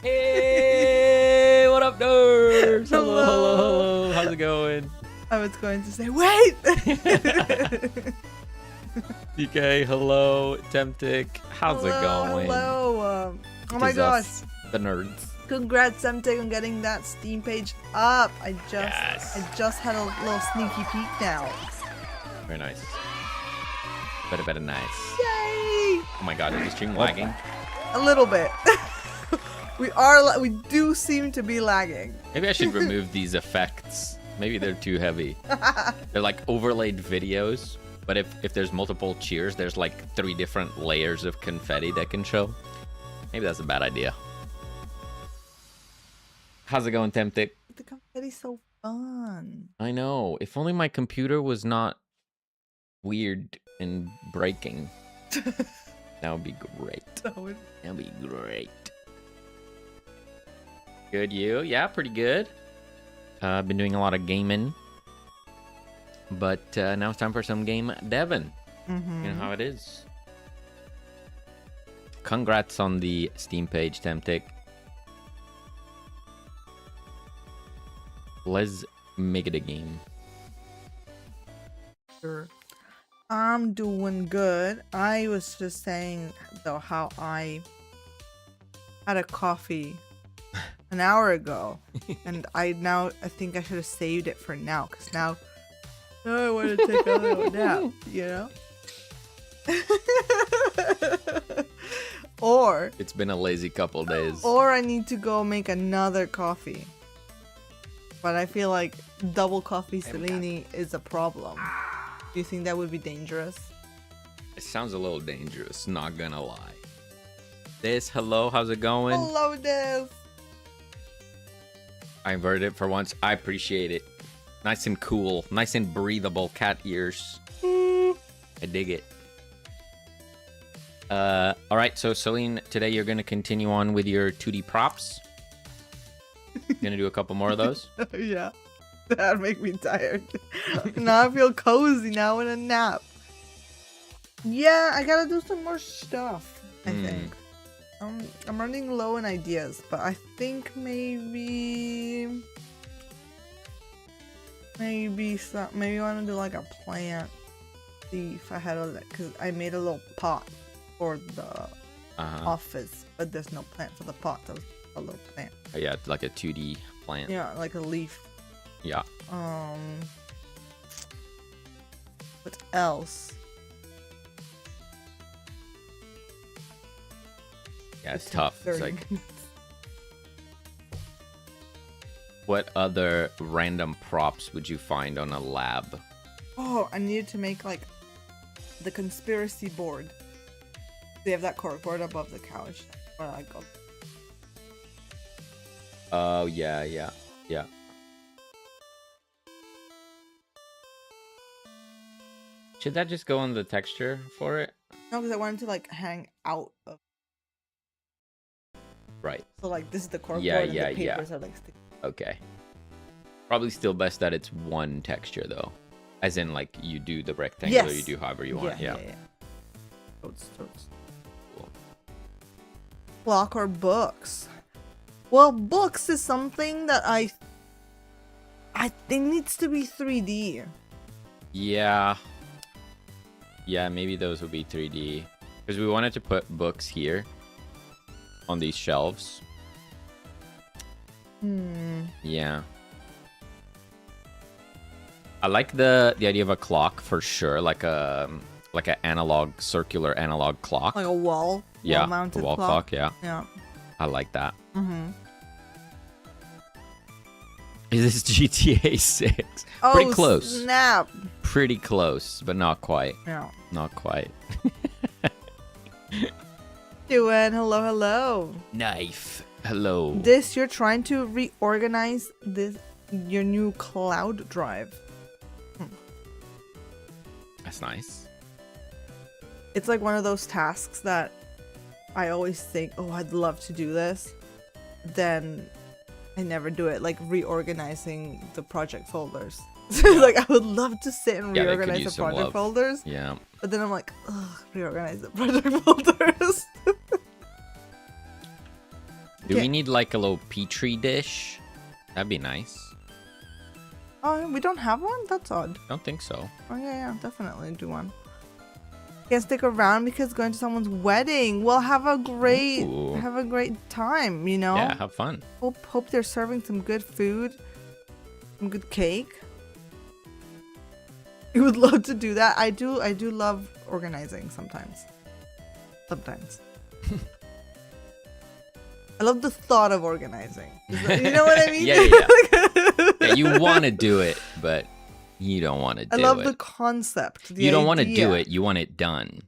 Hey, what up, nerds? Hello. Hello. How's it going? I was going to say, wait! DK, hello. Temptic, how's it going? Hello. Oh my It is gosh. us, the nerds. Congrats, Semtech, on getting that Steam page up. I just had a little sneaky peek now. Very nice. Very nice. Yay! Oh my god, is the stream lagging? A little bit. We do seem to be lagging. Maybe I should remove these effects. Maybe they're too heavy. They're like overlaid videos, but if there's multiple cheers, there's like 3 different layers of confetti that can show. Maybe that's a bad idea. How's it going, Temptic? The confetti's so fun. I know. If only my computer was not weird and breaking. That would be great. That'd be great. Good, you? Yeah, pretty good. I've been doing a lot of gaming. But now it's time for some game devin. You know how it is. Congrats on the Steam page, Temptic. Let's make it a game. Sure. I'm doing good. I was just saying, though, how I had a coffee an hour ago, and I think I should have saved it for now, because now I want to take a little nap, you know? Or It's been a lazy couple days. or I need to go make another coffee. But I feel like double coffee Selene is a problem. Do you think that would be dangerous? It sounds a little dangerous, not gonna lie. Hello, how's it going? Hello, Des. I inverted it for once. I appreciate it. Nice and cool. Nice and breathable cat ears. I dig it. Alright, so Selene, today you're going to continue on with your 2D props. Gonna do a couple more of those? Yeah. That'd make me tired. Now I feel cozy now in a nap. Yeah, I gotta do some more stuff, I think. I'm running low on ideas, but I think maybe I want to do like a plant. See if I had all that, because I made a little pot for the office, but there's no plant for the pot. That was a little plant. Oh, yeah, like a 2D plant. Yeah, like a leaf. Yeah. What else? Yeah, it's tough. It's like, what other random props would you find on a lab? Oh, I needed to make like the conspiracy board. They have that corkboard above the couch. Or I go. Oh, yeah. Should that just go on the texture for it? No, because I wanted to like hang out of. Right. So like this is the corkboard Yeah, and yeah, the papers are like sticky. Okay. Probably still best that it's one texture though. As in like you do the rectangle, Yes. you do however you want. Yeah. Totes. Cool. Block or books? Well, books is something that I think needs to be 3D. Yeah. Yeah, maybe those would be 3D. Because we wanted to put books here on these shelves. Yeah. I like the idea of a clock for sure, like an analog, circular analog clock. Like a wall-mounted wall clock. Yeah. Yeah. I like that. Is this GTA 6? Oh, Pretty close. Snap. Pretty close, but not quite. Yeah. Not quite. Doing hello. Knife. Hello. This, you're trying to reorganize your new cloud drive. That's nice. It's like one of those tasks that I always think, oh, I'd love to do this. Then I never do it, like reorganizing the project folders. Like, I would love to sit and reorganize the project folders. Yeah. But then I'm like, ugh, reorganize the project folders. Do we need like a little petri dish? That'd be nice. Oh, we don't have one? That's odd. Don't think so. Oh, yeah, definitely do one. Can't stick around because going to someone's wedding. Well, have a great time, you know? Yeah, have fun. Hope they're serving some good food, some good cake. I would love to do that. I do love organizing sometimes. I love the thought of organizing. You know what I mean? Yeah, you want to do it, but you don't want to do it. I love the concept. You don't want to do it. You want it done.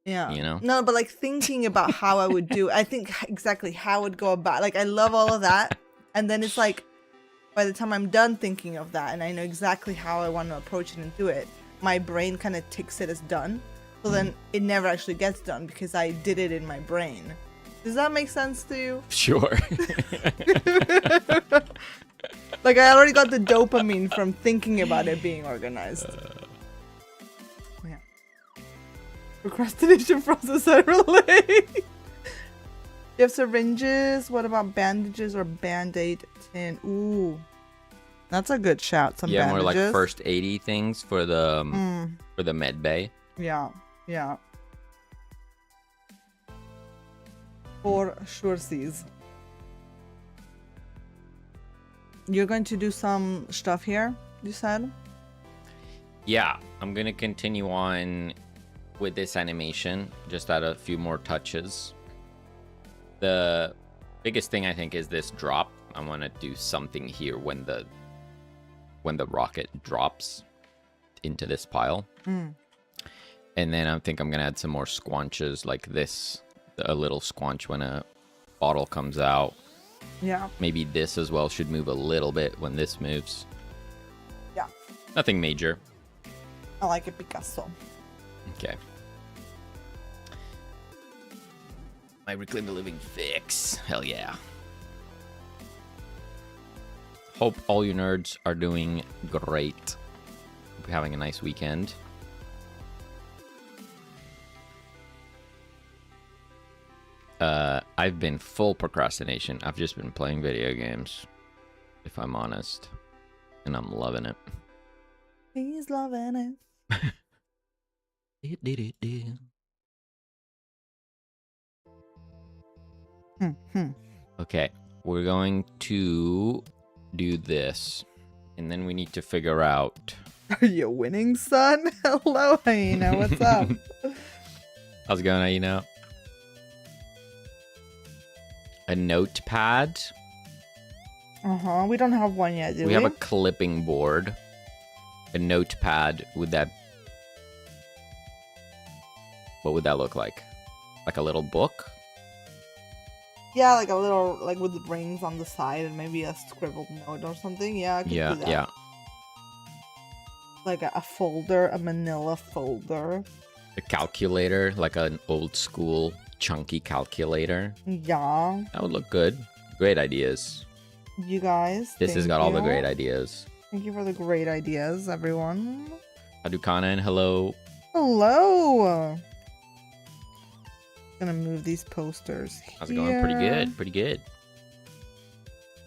Yeah. You know? No, but like thinking about how I would do it. I think exactly how I would go about. Like I love all of that. And then it's like by the time I'm done thinking of that and I know exactly how I want to approach it and do it, my brain kind of ticks it as done. So then it never actually gets done because I did it in my brain. Does that make sense to you? Sure. Like I already got the dopamine from thinking about it being organized. Yeah. Procrastination process I relate. You have syringes. What about bandages or band-aid tin? Ooh. That's a good shout. Some bandages. More like first aid-y things for the med bay. Yeah. For sure sees. You're going to do some stuff here, you said? Yeah, I'm going to continue on with this animation, just add a few more touches. The biggest thing I think is this drop. I want to do something here when the rocket drops into this pile. And then I think I'm going to add some more squanches like this. A little squanch when a bottle comes out. Yeah. Maybe this as well should move a little bit when this moves. Yeah. Nothing major. I like it, Picasso. Okay. My Reclaim the Living fix. Hell yeah. Hope all you nerds are doing great. Hope you're having a nice weekend. I've been full procrastination. I've just been playing video games, if I'm honest. And I'm loving it. He's loving it. Okay, we're going to do this. And then we need to figure out... Are you winning, son? Hello, Hyena. What's up? How's it going, Hyena? A notepad. We don't have one yet, do we? We have a clipping board. A notepad. What would that look like? Like a little book? Yeah, like a little, like with the rings on the side and maybe a scribbled note or something. Yeah, I could do that. Yeah. Like a folder, a manila folder. A calculator, like an old school chunky calculator. Yeah. That would look good. Great ideas. You guys. This has got all the great ideas. Thank you for the great ideas, everyone. Hadukana and hello. Hello. Gonna move these posters here. How's it going? Pretty good. Pretty good.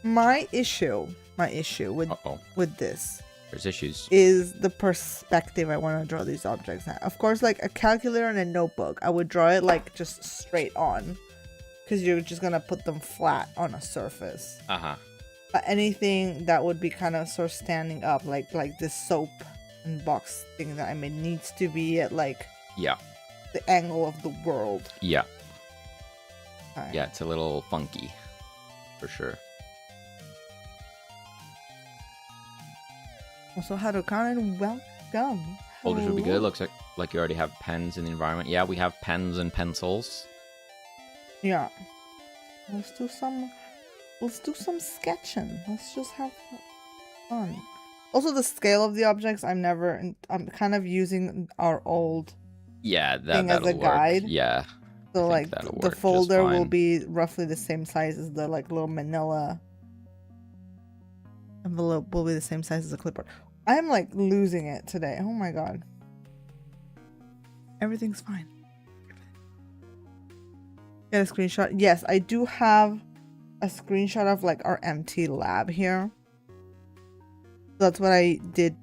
My issue with this. There's issues. Is the perspective I want to draw these objects at. Of course, like a calculator and a notebook, I would draw it like just straight on, because you're just gonna put them flat on a surface. But anything that would be kind of sort of standing up, like this soap and box thing that I made, needs to be at like the angle of the world. Yeah. Okay. Yeah, it's a little funky, for sure. Also, Harukan, welcome. Folders would be good. Looks like you already have pens in the environment. Yeah, we have pens and pencils. Yeah. Let's do some sketching. Let's just have fun. Also, the scale of the objects, I'm kind of using our old thing as a guide. Yeah. So like the folder will be roughly the same size as the like little manila envelope will be the same size as a clipboard. I'm like losing it today. Oh my god. Everything's fine. Get a screenshot. Yes, I do have a screenshot of like our empty lab here. That's what I did.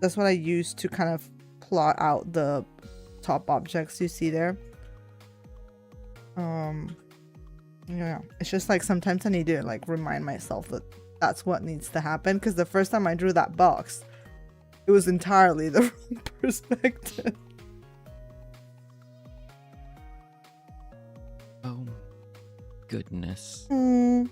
That's what I used to kind of plot out the top objects you see there. Yeah, it's just like sometimes I need to like remind myself that that's what needs to happen, because the first time I drew that box, it was entirely the wrong perspective. Oh, goodness. Yeah.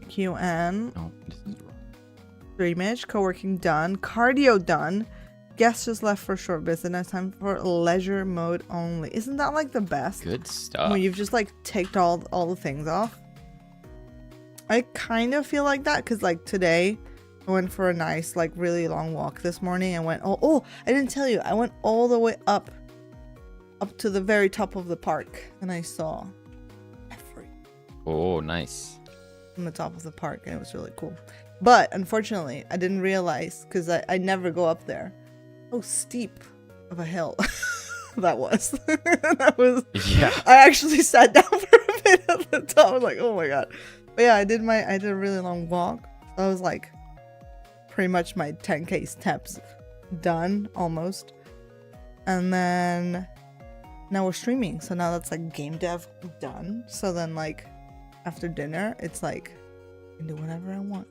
QN. Oh, this is wrong. Dreamage, co-working done, cardio done, guests just left for short visit, now it's time for leisure mode only. Isn't that like the best? Good stuff. When you've just like ticked all the things off. I kind of feel like that because like today I went for a nice like really long walk this morning. I went oh I didn't tell you, I went all the way up to the very top of the park and I saw everything. Oh, nice. On the top of the park, and it was really cool. But unfortunately I didn't realize, because I never go up there, how steep of a hill that was. That was, yeah. I actually sat down for a bit at the top. I was like, oh my god. But yeah, I did a really long walk. So I was like pretty much my 10k steps done almost, and then now we're streaming, so now that's like game dev done. So then like after dinner, it's like I can do whatever I want.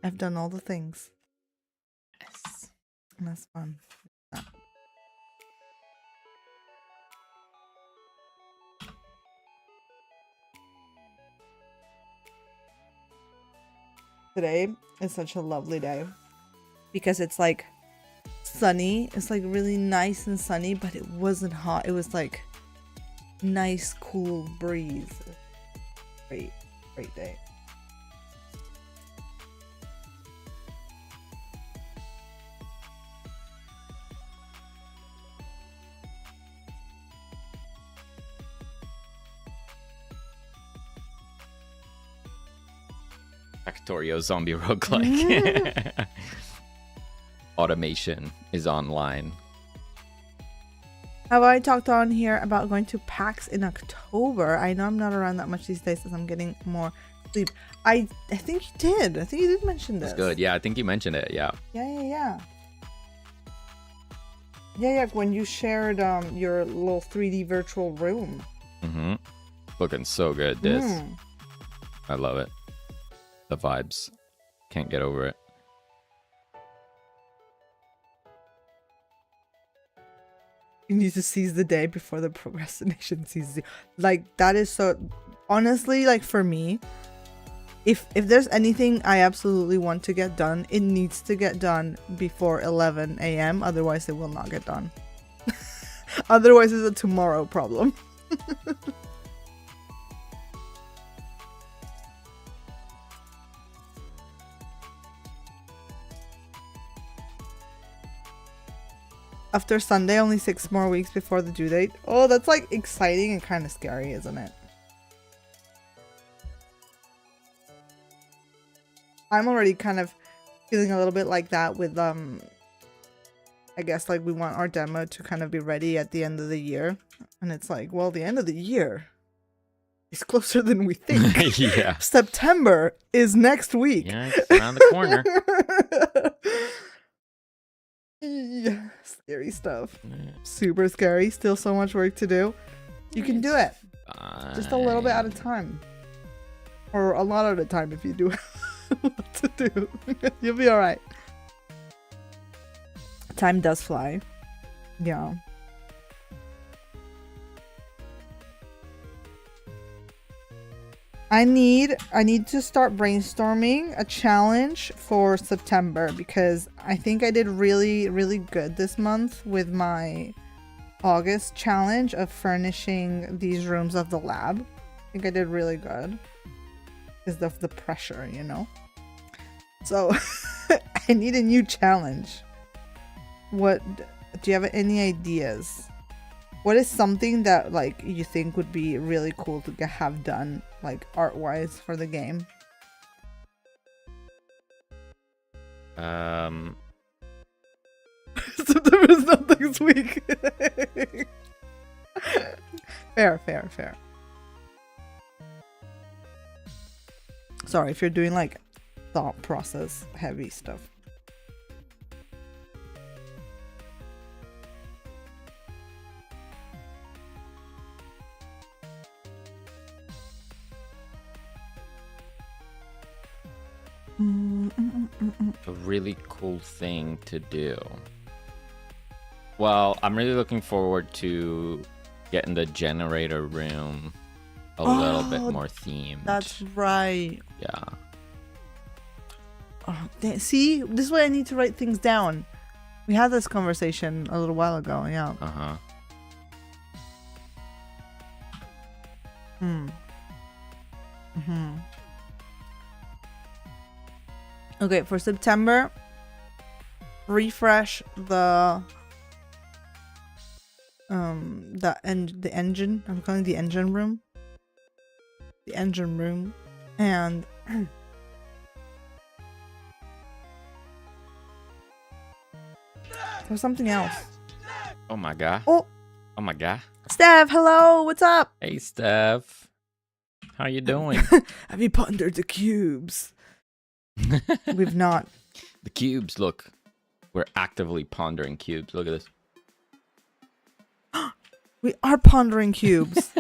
I've done all the things. Yes. And that's fun. Yeah. Today is such a lovely day because it's like sunny. It's like really nice and sunny, but it wasn't hot. It was like nice, cool breeze. Great day. Factorio zombie roguelike. Automation is online. Have I talked on here about going to PAX in October? I know I'm not around that much these days as I'm getting more sleep. I think you did. I think you did mention this. That's good. Yeah, I think you mentioned it. Yeah. Yeah. When you shared your little 3D virtual room. Mm-hmm. Looking so good, this. I love it. The vibes. Can't get over it. You need to seize the day before the procrastination seizes you. Like, that is so... Honestly, like, for me, if there's anything I absolutely want to get done, it needs to get done before 11 a.m. Otherwise, it will not get done. Otherwise, it's a tomorrow problem. After Sunday, only 6 more weeks before the due date. Oh, that's like exciting and kind of scary, isn't it? I'm already kind of feeling a little bit like that with I guess like we want our demo to kind of be ready at the end of the year, and it's like, well, the end of the year is closer than we think. Yeah. September is next week. Yeah, it's around the corner. Yeah, scary stuff. Super scary. Still so much work to do. You can do it. Fine. Just a little bit at a time. Or a lot at a time if you do what to do. You'll be alright. Time does fly. Yeah. I need to start brainstorming a challenge for September, because I think I did really, really good this month with my August challenge of furnishing these rooms of the lab. I think I did really good because of the pressure, you know? So I need a new challenge. What do you have any ideas? What is something that like you think would be really cool to have done, like art-wise, for the game? it's not this week. Fair. Sorry if you're doing like thought process heavy stuff. A really cool thing to do. Well, I'm really looking forward to getting the generator room a little bit more themed. That's right. Yeah. Oh, see, this is why I need to write things down. We had this conversation a little while ago. Yeah. Uh-huh. Okay, for September, refresh the engine. I'm calling it the engine room. The engine room, and there's something else. Oh my god. Oh my god. Steph, hello. What's up? Hey, Steph. How you doing? Have you pondered the cubes? We've not. The cubes, look. We're actively pondering cubes. Look at this. We are pondering cubes.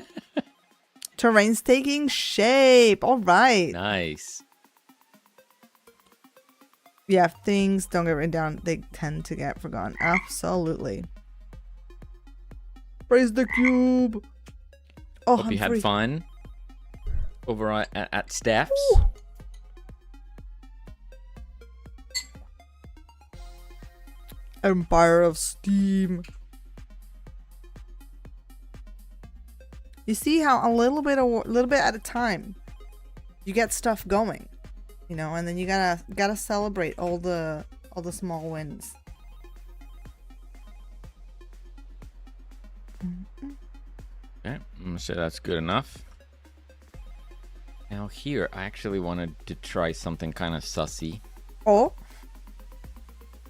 Terrain's taking shape. All right. Nice. Yeah, if things don't get written down, they tend to get forgotten. Absolutely. Praise the cube. Oh, Hope you had fun over at Steph's. Ooh. Empire of Steam. You see how a little bit at a time, you get stuff going, you know, and then you gotta celebrate all the small wins. Okay, I'm gonna say that's good enough. Now here, I actually wanted to try something kind of sussy. Oh,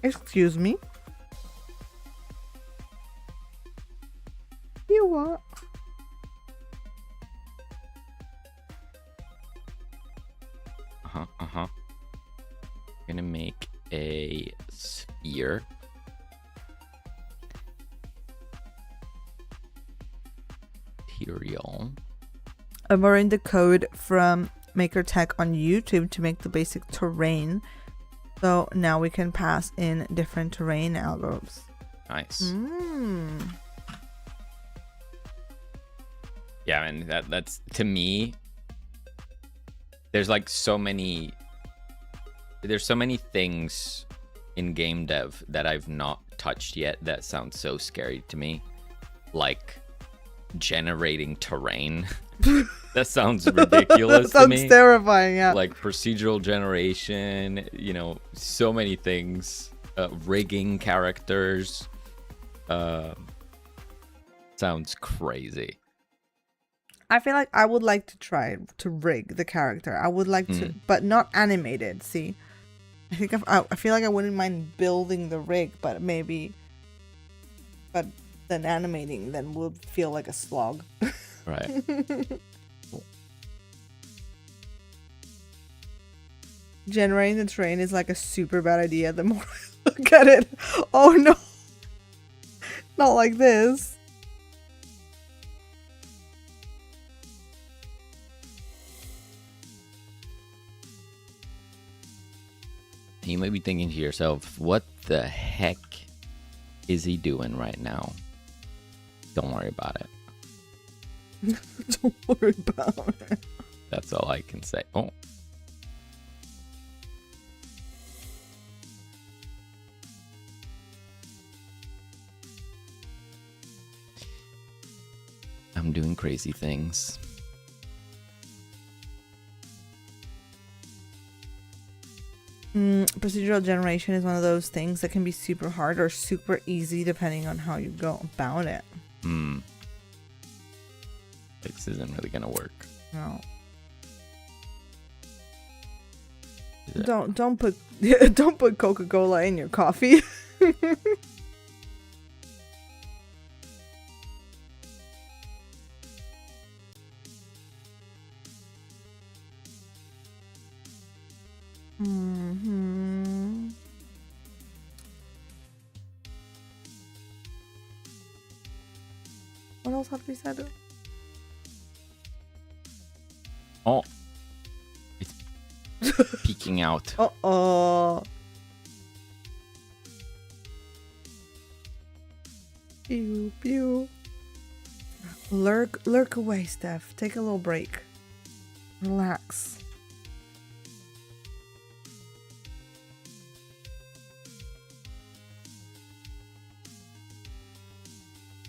excuse me. You what? Gonna make a sphere. Material. I'm borrowing the code from MakerTech on YouTube to make the basic terrain. So now we can pass in different terrain algorithms. Nice. Yeah, and that's to me. There's like so many things in game dev that I've not touched yet that sound so scary to me, like generating terrain. That sounds ridiculous to me. Sounds terrifying, yeah. Like procedural generation, you know, so many things, rigging characters. Sounds crazy. I feel like I would like to try to rig the character. I would like to, but not animated. See, I think I feel like I wouldn't mind building the rig, but then animating then would feel like a slog. Right. Cool. Generating the terrain is like a super bad idea the more I look at it. Oh no, not like this. You might be thinking to yourself, what the heck is he doing right now? Don't worry about it. Don't worry about it. That's all I can say. Oh. I'm doing crazy things. Procedural generation is one of those things that can be super hard or super easy depending on how you go about it. This isn't really gonna work. No. Don't put Coca-Cola in your coffee. Mm-hmm. What else have we said? Oh, it's peeking out. Uh-oh. Pew, pew. Lurk away, Steph. Take a little break. Relax.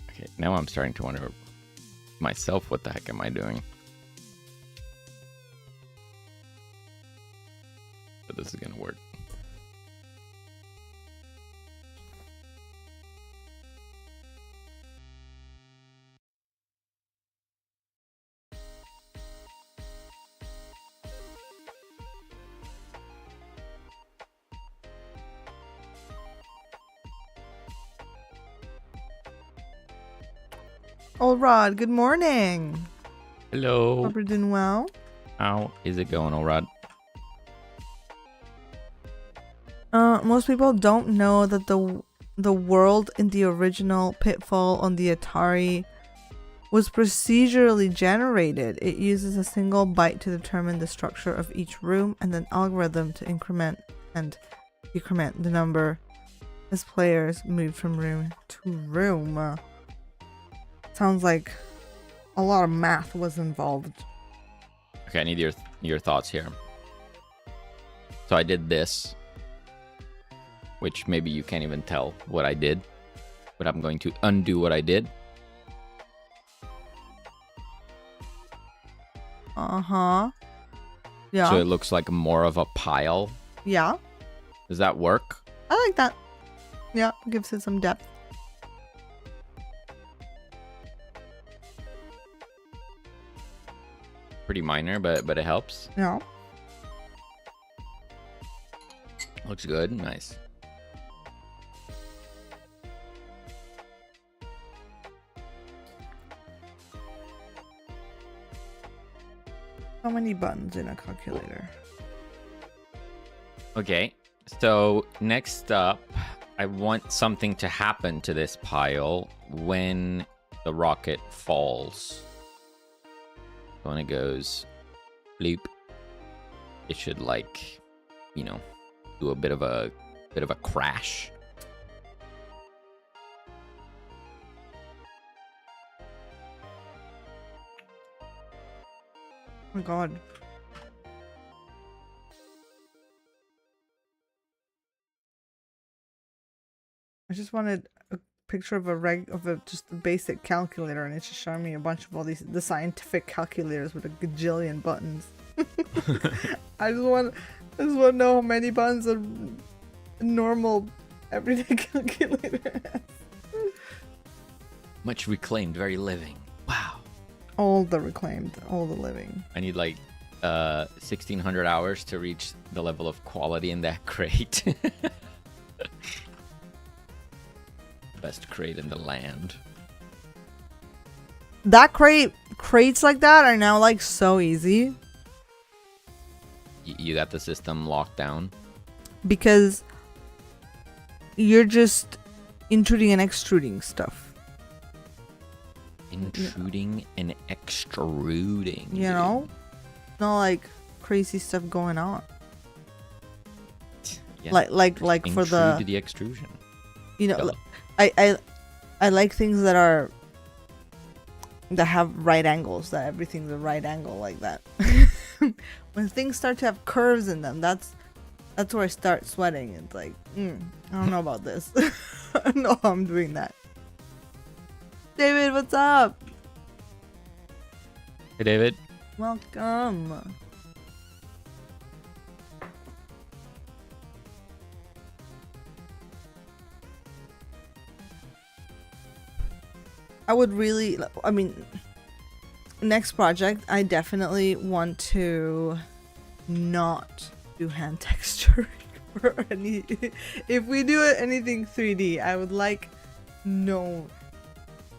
Okay, now I'm starting to wonder myself, what the heck am I doing? But this is gonna work. Old Rod, good morning. Hello. Hope you're doing well. How is it going, Orad? Most people don't know that the world in the original Pitfall on the Atari was procedurally generated. It uses a single byte to determine the structure of each room and an algorithm to increment and decrement the number as players move from room to room. Sounds like a lot of math was involved. Okay, I need your thoughts here. So I did this, which maybe you can't even tell what I did, but I'm going to undo what I did. Uh-huh. Yeah. So it looks like more of a pile. Yeah. Does that work? I like that. Yeah, gives it some depth. Pretty minor, but it helps. Yeah. Looks good. Nice. How many buttons in a calculator? Okay, so next up, I want something to happen to this pile when the rocket falls. When it goes bleep, it should, like, you know, do a bit of a crash. Oh my god. I just wanted a picture of just a basic calculator, and it's just showing me a bunch of all the scientific calculators with a gajillion buttons. I just want to know how many buttons a normal everyday calculator has. Much reclaimed, very living. Wow. All the reclaimed, all the living. I need like 1,600 hours to reach the level of quality in that crate. Best crate in the land. That crates like that are now like so easy You got the system locked down. because you're just intruding and extruding stuff. Intruding and extruding. You know? Not like crazy stuff going on. Yeah. Like for Intrude to the extrusion. you know, Go. I like things that have right angles, that everything's a right angle like that. When things start to have curves in them, that's where I start sweating. It's like, I don't know about this. I don't know how I'm doing that. David, what's up? Hey, David. Welcome. I would really, I mean, next project, I definitely want to not do hand texturing for any. If we do anything 3D, I would like no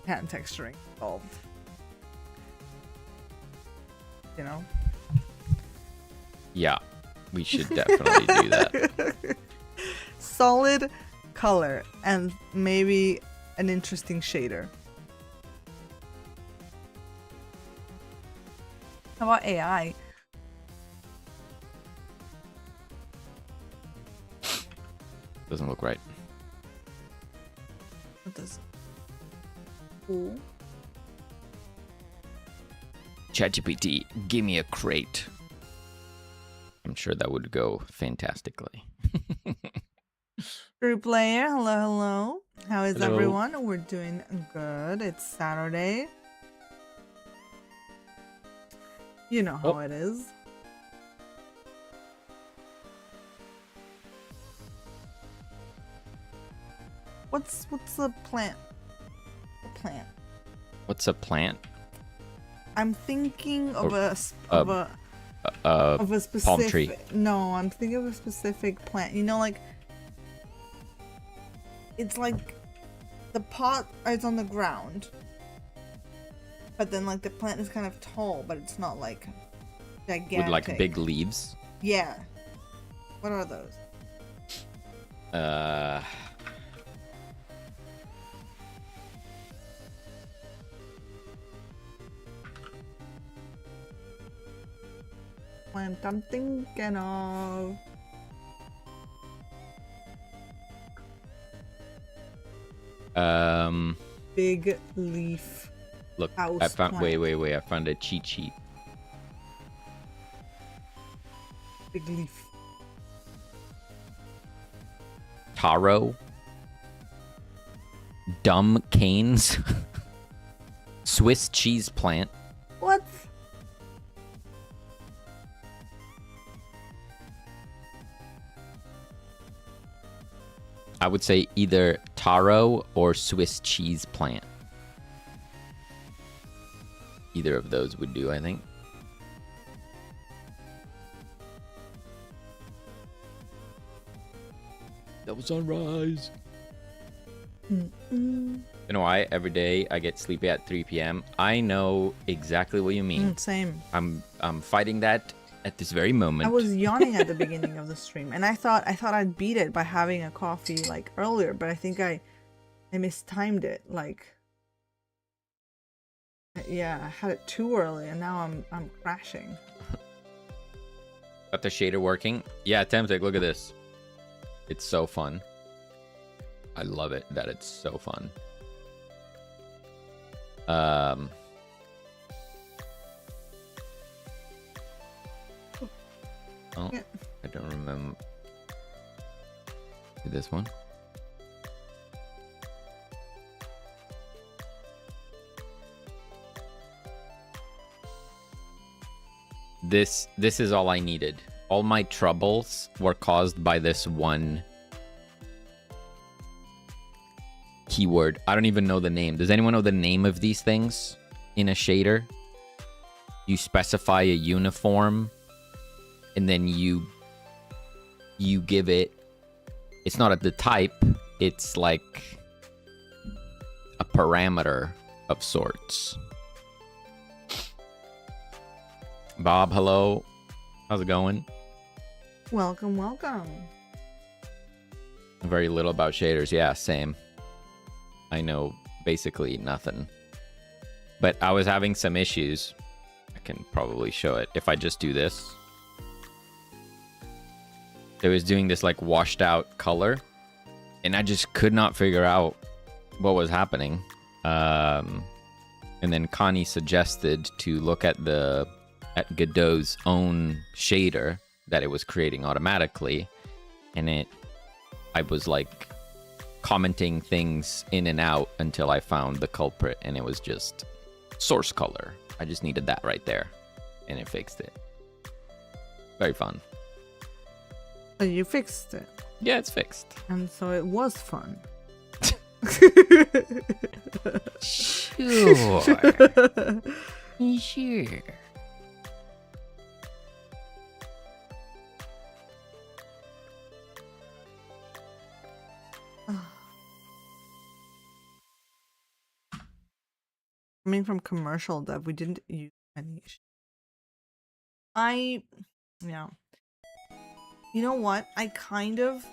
hand texturing involved. You know? Yeah. We should definitely do that. Solid color and maybe an interesting shader. How about AI? Doesn't look right. What does? Cool. ChatGPT, give me a crate. I'm sure that would go fantastically. Group player, hello, hello. How is Hello. everyone? We're doing good. It's Saturday. You know how it is. What's a plant? A plant. What's a plant? I'm thinking of a specific palm tree. No, I'm thinking of a specific plant. You know, like it's like the pot is on the ground, but then like the plant is kind of tall, but it's not like gigantic. With like big leaves. Yeah. What are those? Plant I'm thinking of. Big leaf. Look, house I found. plant. Wait. I found a cheat sheet. Big leaf. Taro. Dumb canes. Swiss cheese plant. What? I would say either taro or Swiss cheese plant. Either of those would do, I think. That was sunrise. You know why? Every day I get sleepy at 3 p.m. I know exactly what you mean. Same. I'm fighting that at this very moment. I was yawning at the beginning of the stream, and I thought I'd beat it by having a coffee like earlier, but I think I mistimed it. Like, yeah, I had it too early, and now I'm crashing. Got the shader working? Yeah, Temtic, look at this. It's so fun. I love it that it's so fun. Oh, Yeah. I don't remember. This one? This is all I needed. All my troubles were caused by this one keyword. I don't even know the name. Does anyone know the name of these things in a shader? You specify a uniform and then you give it, it's not the type, it's like a parameter of sorts. Bob, hello. How's it going? Welcome, welcome. Very little about shaders. Yeah, same. I know basically nothing. But I was having some issues. I can probably show it if I just do this. It was doing this like washed out color, and I just could not figure out what was happening. And then Connie suggested to look at Godot's own shader that it was creating automatically, and I was like commenting things in and out until I found the culprit, and it was just source color. I just needed that right there, and it fixed it. Very fun. So you fixed it. Yeah, it's fixed. And so it was fun. Sure. Sure. Coming from commercial dev, we didn't use any. Yeah. You know what? I kind of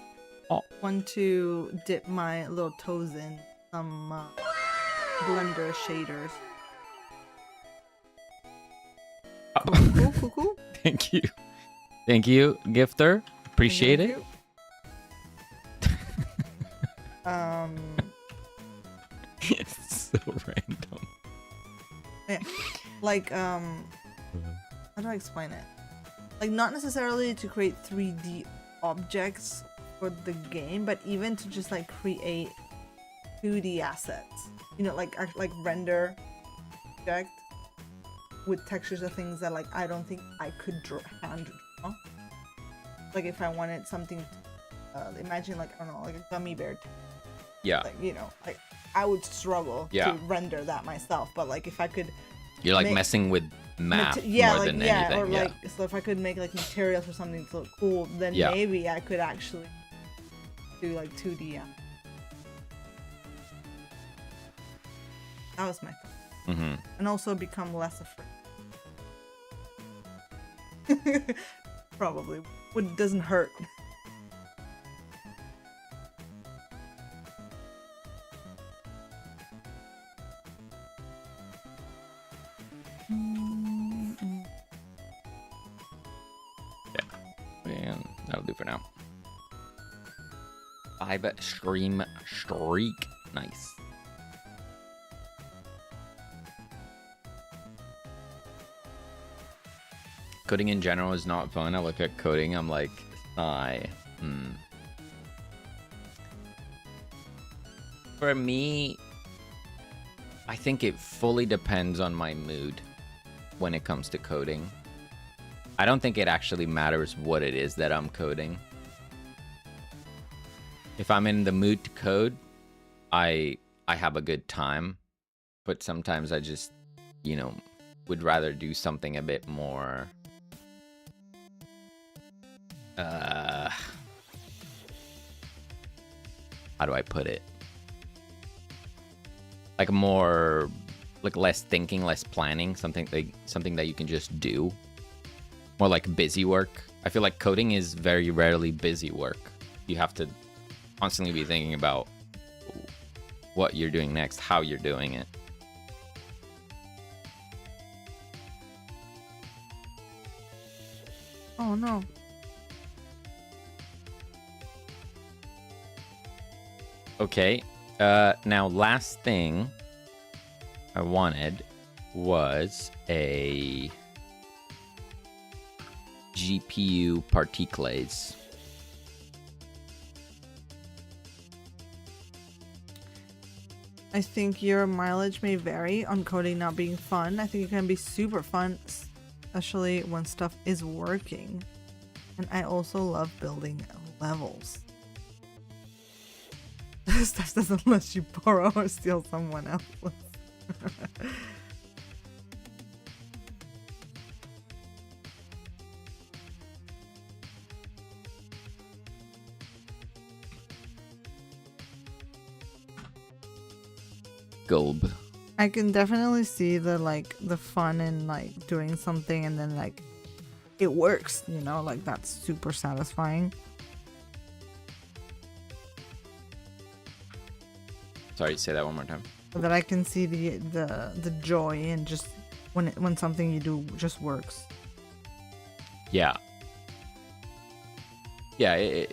Oh. want to dip my little toes in some Blender shaders. Cool. Thank you. Thank you, Gifter. Appreciate it. It's so random. Yeah. Like, how do I explain it? Like, not necessarily to create 3D objects for the game, but even to just like create 2D assets. You know, like render object with textures of things that like I don't think I could hand draw. Like if I wanted something, imagine like I don't know, like a gummy bear. Yeah. Like, you know, like I would struggle to render that myself. But like if I could, you're like messing with math more than anything. Or like so if I could make like materials or something to look cool, then maybe I could actually do like 2D. Yeah. That was my thought. Mm-hmm. And also become less afraid. Probably. What doesn't hurt. And that'll do for now. 5 stream streak. Nice. Coding in general is not fun. I look at coding, I'm like, For me, I think it fully depends on my mood when it comes to coding. I don't think it actually matters what it is that I'm coding. If I'm in the mood to code, I have a good time. But sometimes I just, you know, would rather do something a bit more how do I put it? Like more, like less thinking, less planning, something that you can just do. More like busy work. I feel like coding is very rarely busy work. You have to constantly be thinking about what you're doing next, how you're doing it. Oh no. Okay, now last thing I wanted was a GPU particles. I think your mileage may vary on coding not being fun. I think it can be super fun, especially when stuff is working. And I also love building levels. Stuff doesn't let you borrow or steal someone else's. Gulb. I can definitely see the fun in like doing something and then like it works, you know, like that's super satisfying. Sorry, say that one more time. That I can see the joy in just when something you do just works. Yeah. Yeah,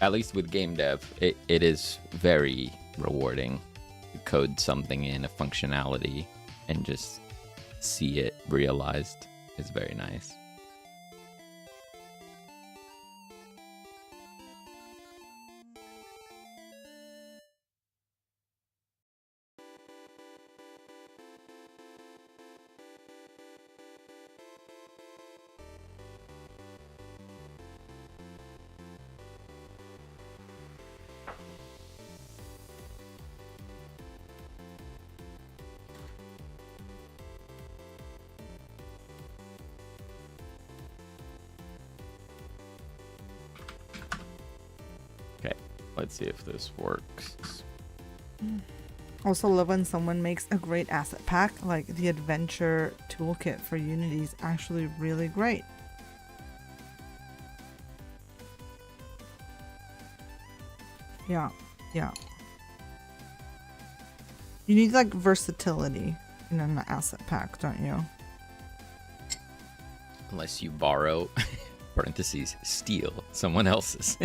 at least with game dev, it is very rewarding to code something in a functionality and just see it realized. It's very nice. Let's see if this works. Also love when someone makes a great asset pack, like the adventure toolkit for Unity is actually really great. Yeah. Yeah. You need like versatility in an asset pack, don't you? Unless you borrow, parentheses, steal someone else's.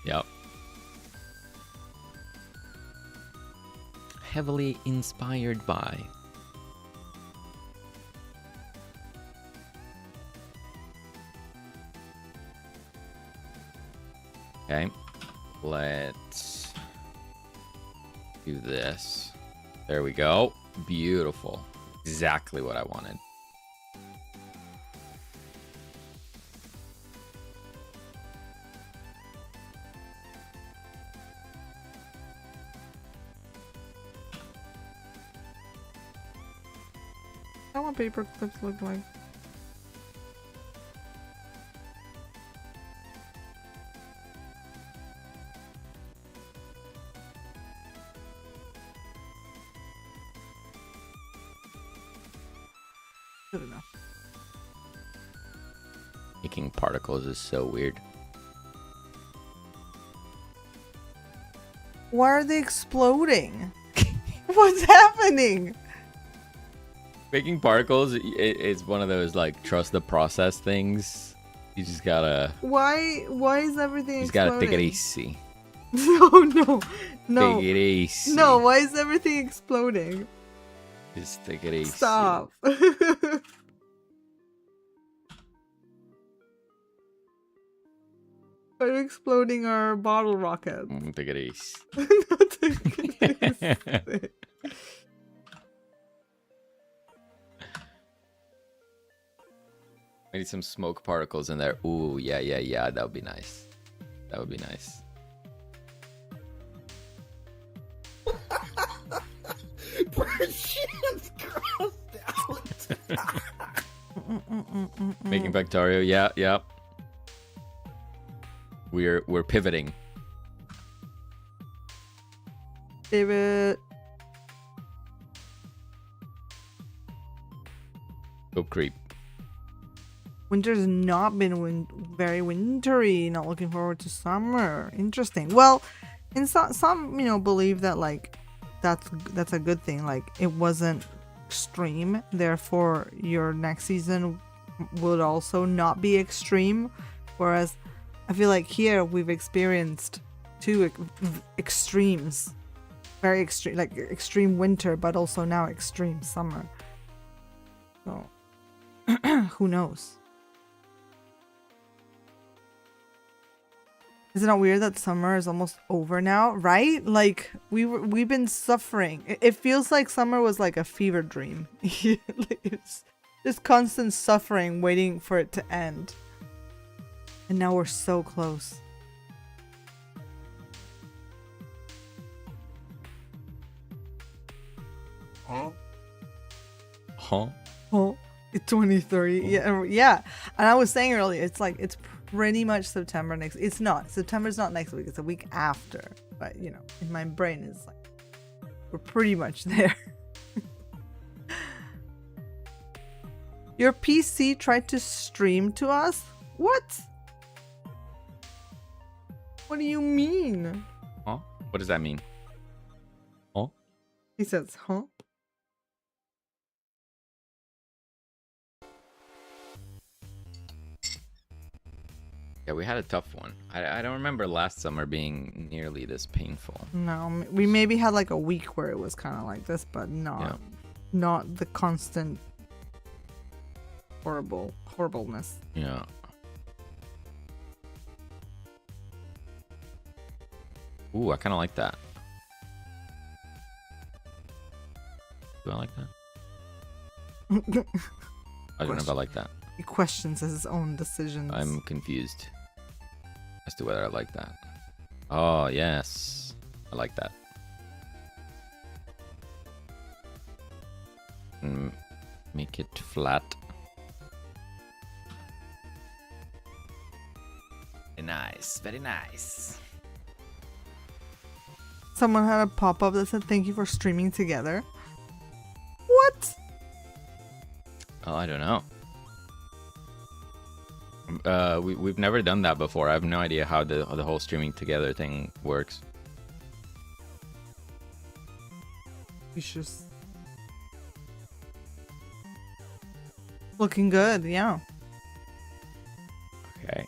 Yep. Heavily inspired by. Okay, let's do this. There we go. Beautiful. Exactly what I wanted. I want paper clips look like. Good enough. Making particles is so weird. Why are they exploding? What's happening? Making particles is one of those like trust the process things. You just gotta. Why is everything You just exploding? gotta take it easy. No. Take it easy. No, why is everything exploding? Just take it easy. Stop. Are exploding our bottle rockets? Take it easy. Not take it easy. Maybe some smoke particles in there. Ooh, yeah. That would be nice. That would be nice. Making Bacterio. Yeah. We're pivoting. David. Go creep. Winter's not been very wintry. Not looking forward to summer. Interesting. Well, in some believe that like that's a good thing. Like it wasn't extreme, therefore your next season would also not be extreme. Whereas I feel like here we've experienced two extremes, very extreme, like extreme winter, but also now extreme summer. So who knows? Is it not weird that summer is almost over now, right? Like we've been suffering. It feels like summer was like a fever dream. It's just constant suffering waiting for it to end. And now we're so close. Huh? Oh, it's 2030. Yeah. And I was saying earlier, it's like it's pretty much September next. It's not. September's not next week. It's a week after. But in my brain it's like we're pretty much there. Your PC tried to stream to us? What? What do you mean? Huh? What does that mean? Huh? He says, huh? Yeah, we had a tough one. I don't remember last summer being nearly this painful. No, we maybe had like a week where it was kind of like this, but not the constant horribleness. Yeah. Ooh, I kind of like that. Do I like that? I don't know if I like that. He questions his own decisions. I'm confused as to whether I like that. Oh, yes. I like that. Make it flat. Very nice. Very nice. Someone had a pop-up that said, "Thank you for streaming together." What? Oh, I don't know. We've never done that before. I have no idea how the whole streaming together thing works. It's just looking good, yeah. Okay.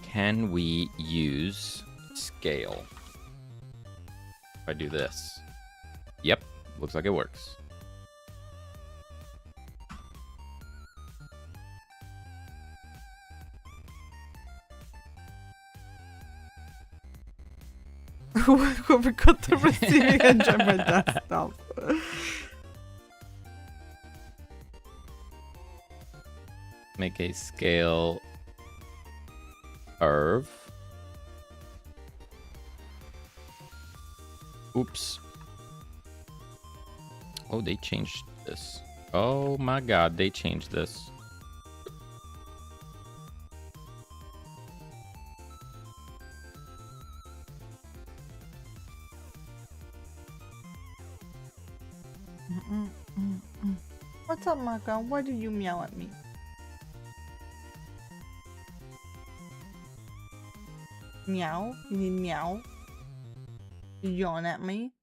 Can we use scale? If I do this. Yep. Looks like it works. Whoever got the receiving end on my desktop. Make a scale curve. Oops. Oh, they changed this. Oh my god, they changed this. What's up, Maka? Why do you meow at me? Meow? You need meow? You yawn at me?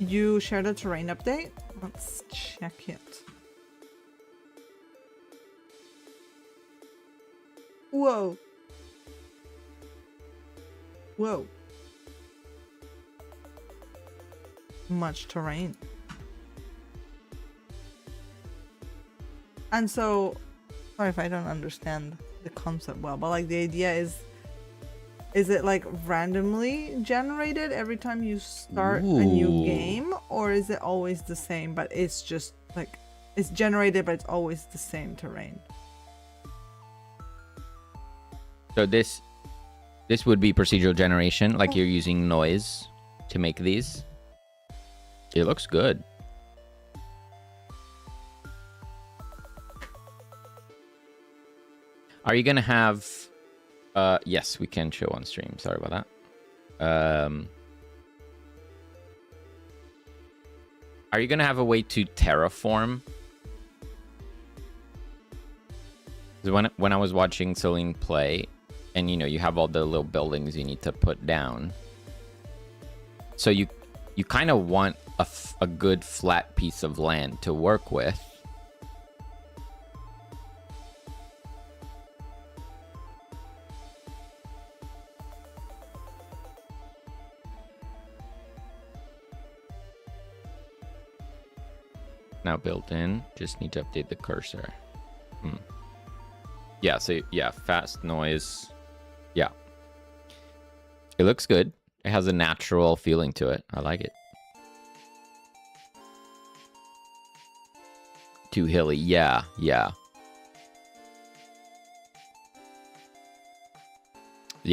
You shared a terrain update? Let's check it. Whoa. Whoa. Much terrain. And so, sorry if I don't understand the concept well, but like the idea is it like randomly generated every time you start a new game, or is it always the same, but it's just like it's generated but it's always the same terrain? So this would be procedural generation, like you're using noise to make these. It looks good. Are you gonna have yes, we can show on stream. Sorry about that. Are you gonna have a way to terraform? When I was watching Selene play, and you know, you have all the little buildings you need to put down. So you kind of want a good flat piece of land to work with. Now built in, just need to update the cursor. Yeah, so yeah, fast noise. Yeah, it looks good. It has a natural feeling to it. I like it. Too hilly. Yeah. Yeah,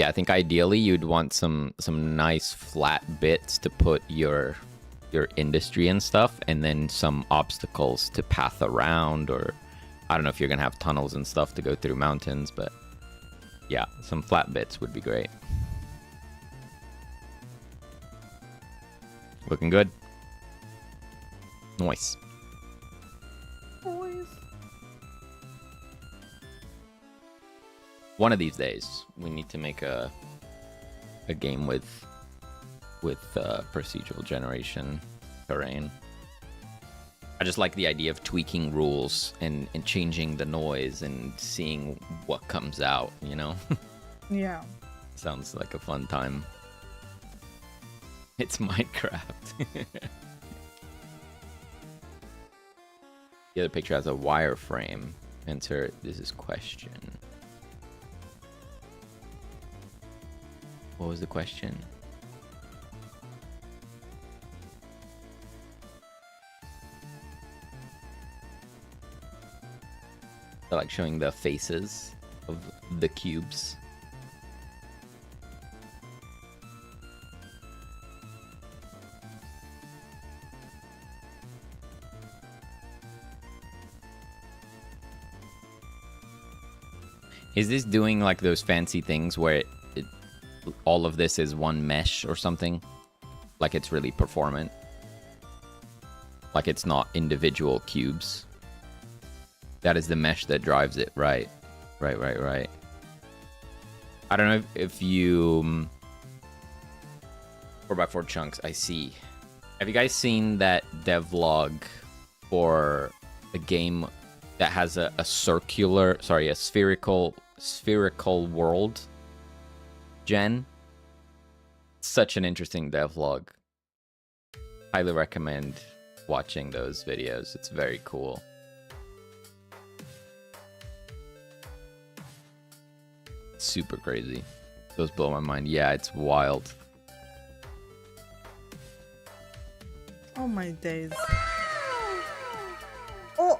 I think ideally you'd want some nice flat bits to put your industry and stuff, and then some obstacles to path around, or I don't know if you're gonna have tunnels and stuff to go through mountains, but yeah, some flat bits would be great. Looking good. Nice. Boys. One of these days we need to make a game with procedural generation terrain. I just like the idea of tweaking rules and changing the noise and seeing what comes out, you know? Yeah. Sounds like a fun time. It's Minecraft. The other picture has a wireframe. Enter, this is question. What was the question? I like showing the faces of the cubes. Is this doing like those fancy things where all of this is one mesh or something? Like it's really performant? Like it's not individual cubes? That is the mesh that drives it, right? Right. I don't know if you... 4x4 chunks, I see. Have you guys seen that devlog for a game that has a spherical world gen? Such an interesting devlog. Highly recommend watching those videos. It's very cool. Super crazy. Those blow my mind. Yeah, it's wild. Oh my days. Oh!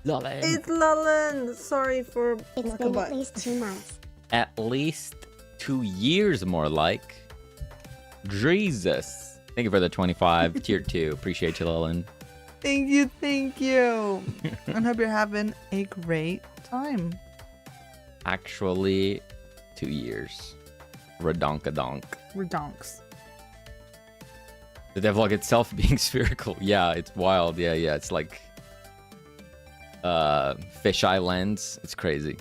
Lolin. It's Lolin! Sorry for... It's been at least 2 months. At least 2 years, more like. Jesus. Thank you for the 25. Tier 2. Appreciate you, Lolin. Thank you. And hope you're having a great time. Actually, 2 years. Redonkadonk. Redonks. The devlog itself being spherical. Yeah, it's wild. Yeah. It's like fisheye lens. It's crazy.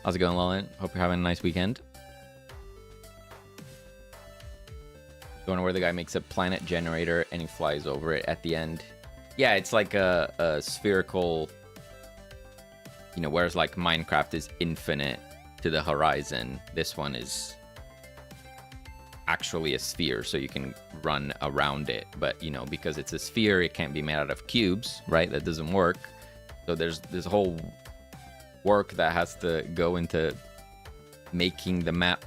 How's it going, Lolin? Hope you're having a nice weekend. Going where the guy makes a planet generator and he flies over it at the end. Yeah, it's like a spherical... You know, whereas like Minecraft is infinite to the horizon, this one is actually a sphere, so you can run around it. But, you know, because it's a sphere, it can't be made out of cubes, right? That doesn't work. So there's this whole work that has to go into making the map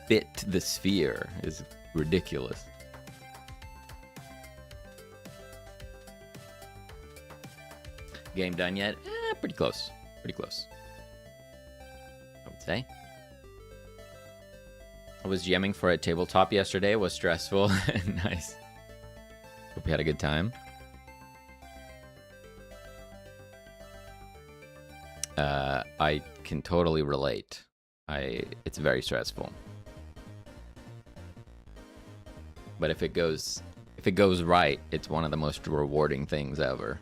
fit the sphere. Is ridiculous. Game done yet? Pretty close. Pretty close, I would say. I was jamming for a tabletop yesterday. It was stressful. Nice. Hope you had a good time. I can totally relate. It's very stressful. But if it goes right, it's one of the most rewarding things ever.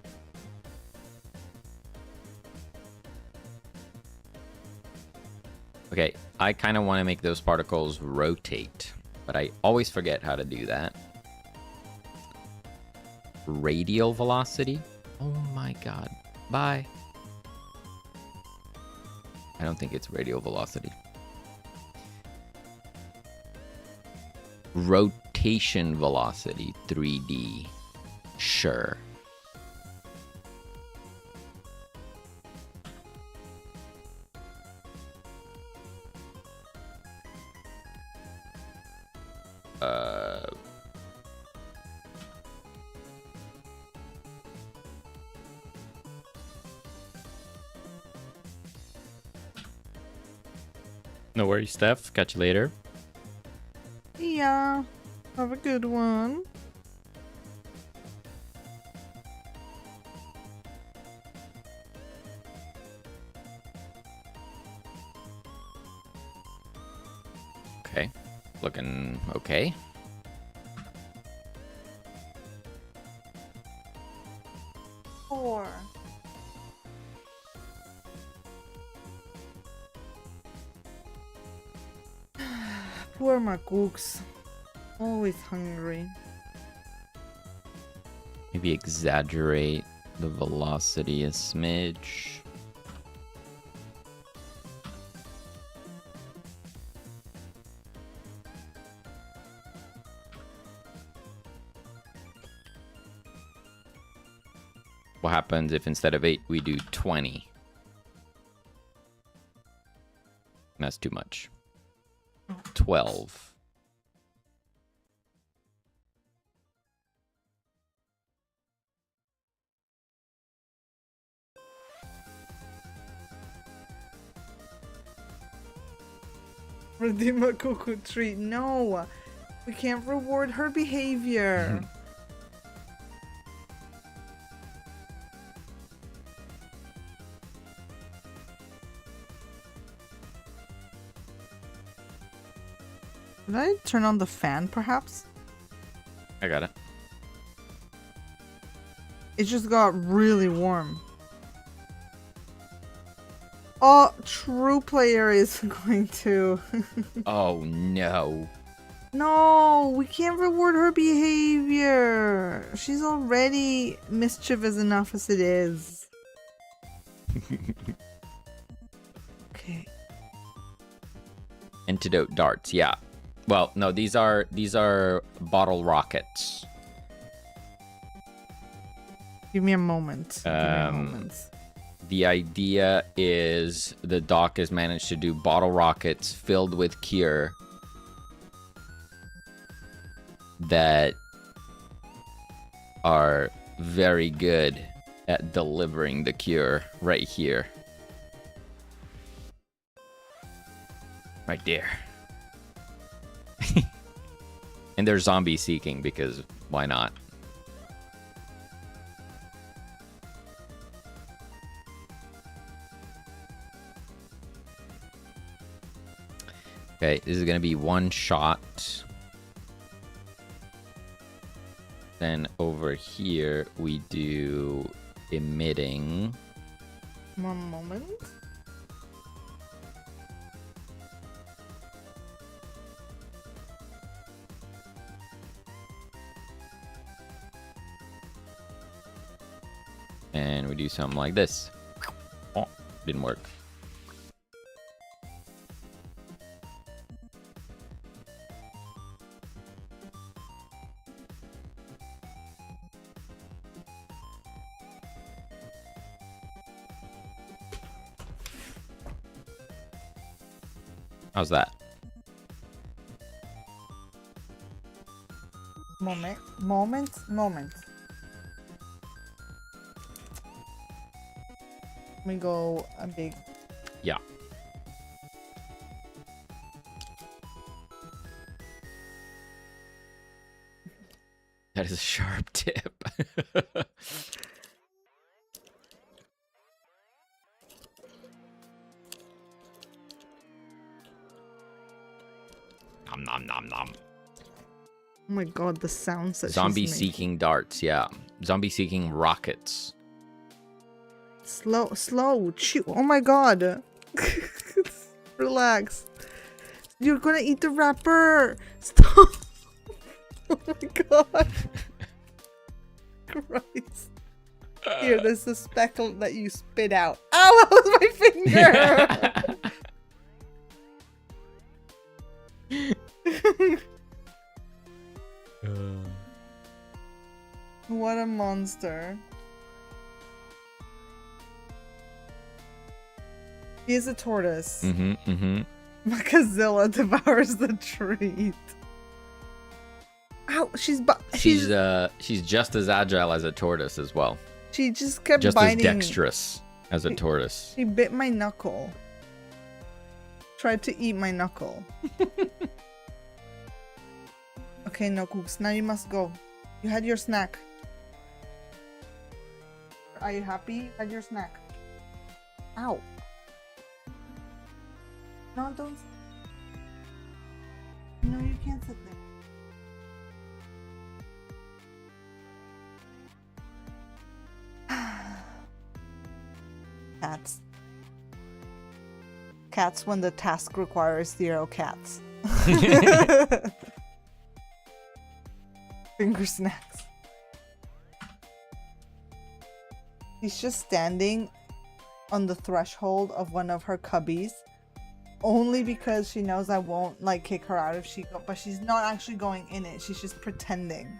Okay, I kind of want to make those particles rotate, but I always forget how to do that. Radial velocity? Oh my god. Bye. I don't think it's radial velocity. Rotation velocity, 3D. Sure. No worries, Steph. Catch you later. Yeah. Have a good one. Okay. Looking okay. Four. Poor my cooks. Always hungry. Maybe exaggerate the velocity a smidge. What happens if instead of 8 we do 20? That's too much. 12. Redeem a cuckoo treat. No. We can't reward her behavior. Did I turn on the fan, perhaps? I got it. It just got really warm. Oh, true player is going to... Oh, no. No, we can't reward her behavior. She's already mischievous enough as it is. Okay. Antidote darts, yeah. Well, no, these are bottle rockets. Give me a moment. Give me a moment. The idea is the doc has managed to do bottle rockets filled with cure that are very good at delivering the cure right here. Right there. And they're zombie seeking because why not? Okay, this is going to be one shot. Then over here we do emitting. One moment. And we do something like this. Oh, didn't work. How's that? Moment. Let me go a big... Yeah. That is a sharp tip. Nom nom nom nom. Oh my god, the sounds that Zombie she's seeking darts, yeah. Zombie seeking rockets. Slow, chew. Oh my god. Relax. You're gonna eat the wrapper. Stop. Oh my god. Christ. Here, there's the speckle that you spit out. Ow, that was my finger. What a monster. He is a tortoise. Macazilla devours the treat. Ow, she's just as agile as a tortoise as well. She just kept just biting. Just as dexterous as a tortoise. She bit my knuckle. Tried to eat my knuckle. Okay, no cooks. Now you must go. You had your snack. Are you happy? You had your snack. Ow. No, don't. No, you can't sit there. Cats. Cats when the task requires 0 cats. Finger snacks. She's just standing on the threshold of one of her cubbies. Only because she knows I won't like kick her out if she go, but she's not actually going in it. She's just pretending.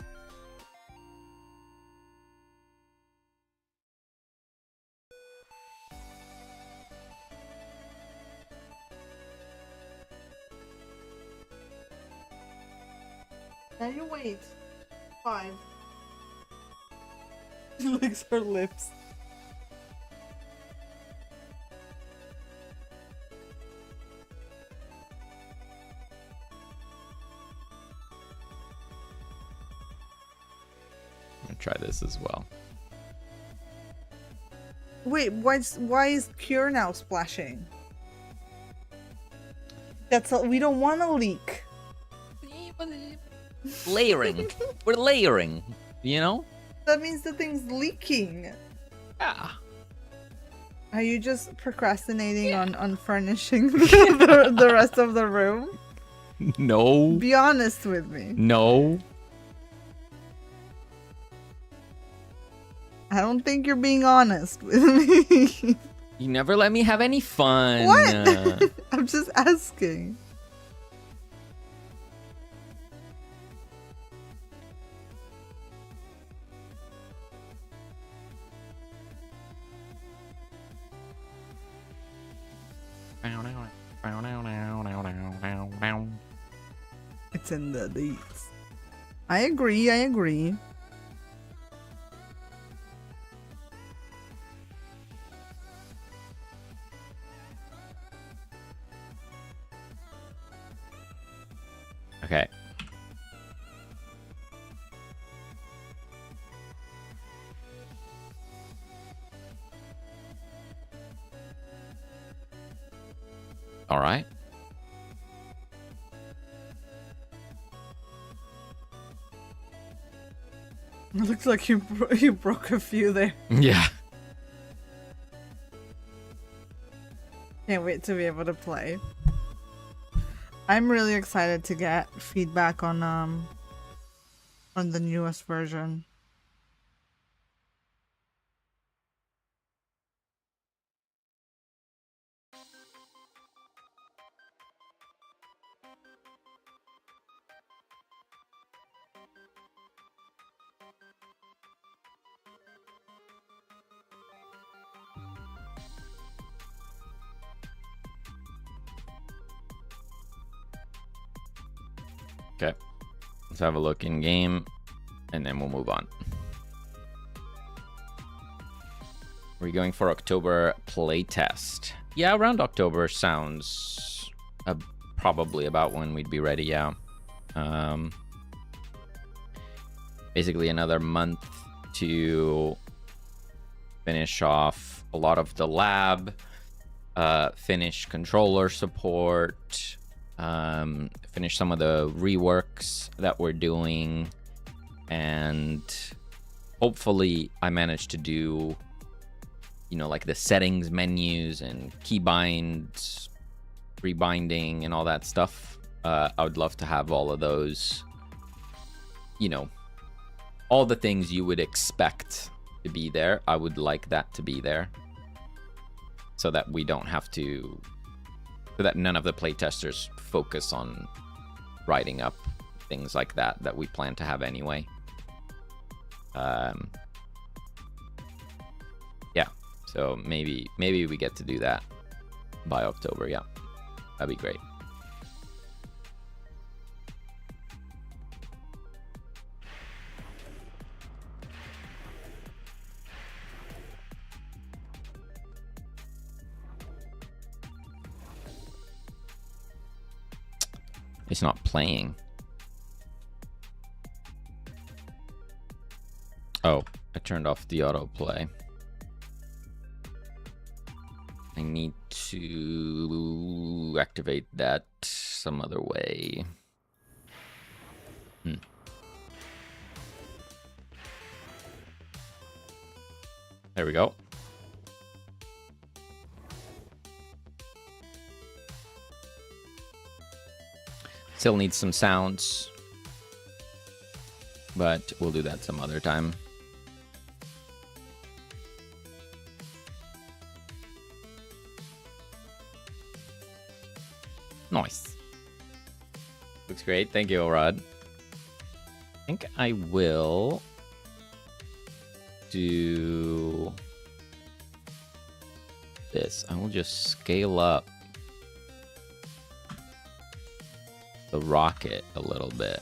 Now you wait. 5. She licks her lips. gonna try this as well. Wait, why is Cure now splashing? We don't want to leak. Layering. We're layering, you know? That means the thing's leaking. Yeah. Are you just procrastinating on furnishing the rest of the room? No. Be honest with me. No. I don't think you're being honest with me. You never let me have any fun. What? I'm just asking. It's in the leads. I agree. Okay. All right. It looks like you broke a few there. Yeah. Can't wait to be able to play. I'm really excited to get feedback on the newest version. Okay. Let's have a look in game, and then we'll move on. We're going for October playtest. Yeah, around October sounds probably about when we'd be ready. Yeah. Basically another month to finish off a lot of the lab, finish controller support, finish some of the reworks that we're doing, and hopefully I managed to do, you know, like the settings menus and keybinds, rebinding and all that stuff. I would love to have all of those, you know, all the things you would expect to be there. I would like that to be there so that we don't have to, so that none of the playtesters focus on writing up things like that we plan to have anyway. Yeah, so maybe we get to do that by October. Yeah, that'd be great. It's not playing. Oh, I turned off the autoplay. I need to activate that some other way. There we go. Still needs some sounds, but we'll do that some other time. Nice. Looks great. Thank you, Rod. I think I will do this. I will just scale up the rocket a little bit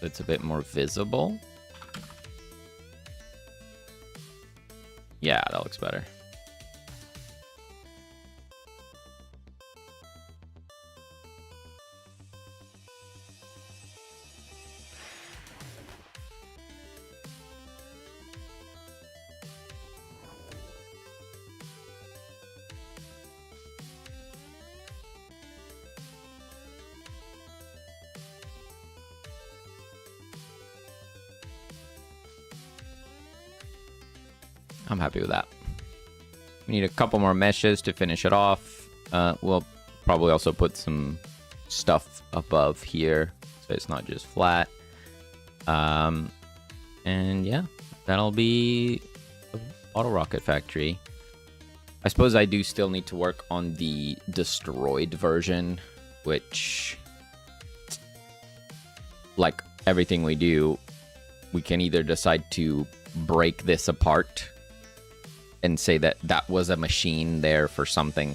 so it's a bit more visible. Yeah, that looks better. I'm happy with that. We need a couple more meshes to finish it off. We'll probably also put some stuff above here, so it's not just flat. And yeah, that'll be the Auto Rocket Factory. I suppose I do still need to work on the destroyed version, which, like everything we do, we can either decide to break this apart and say that that was a machine there for something.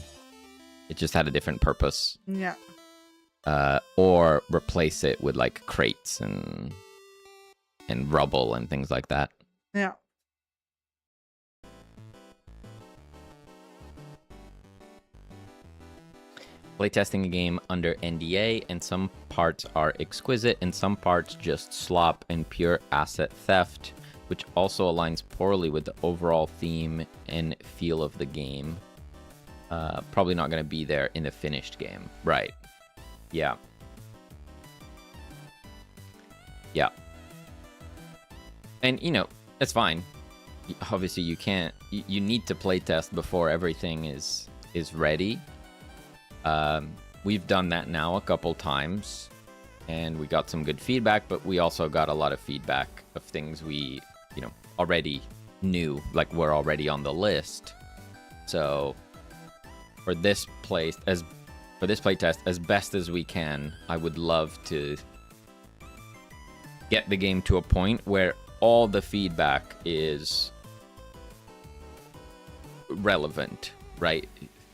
It just had a different purpose. Yeah. Or replace it with like crates and rubble and things like that. Yeah. Playtesting a game under NDA, and some parts are exquisite and some parts just slop and pure asset theft, which also aligns poorly with the overall theme and feel of the game. Probably not going to be there in the finished game. Right. Yeah. Yeah. And, you know, that's fine. Obviously, you can't... You need to playtest before everything is ready. We've done that now a couple times, and we got some good feedback, but we also got a lot of feedback of things we, you know, already knew, like we're already on the list. So for this playtest, as best as we can, I would love to get the game to a point where all the feedback is relevant, right?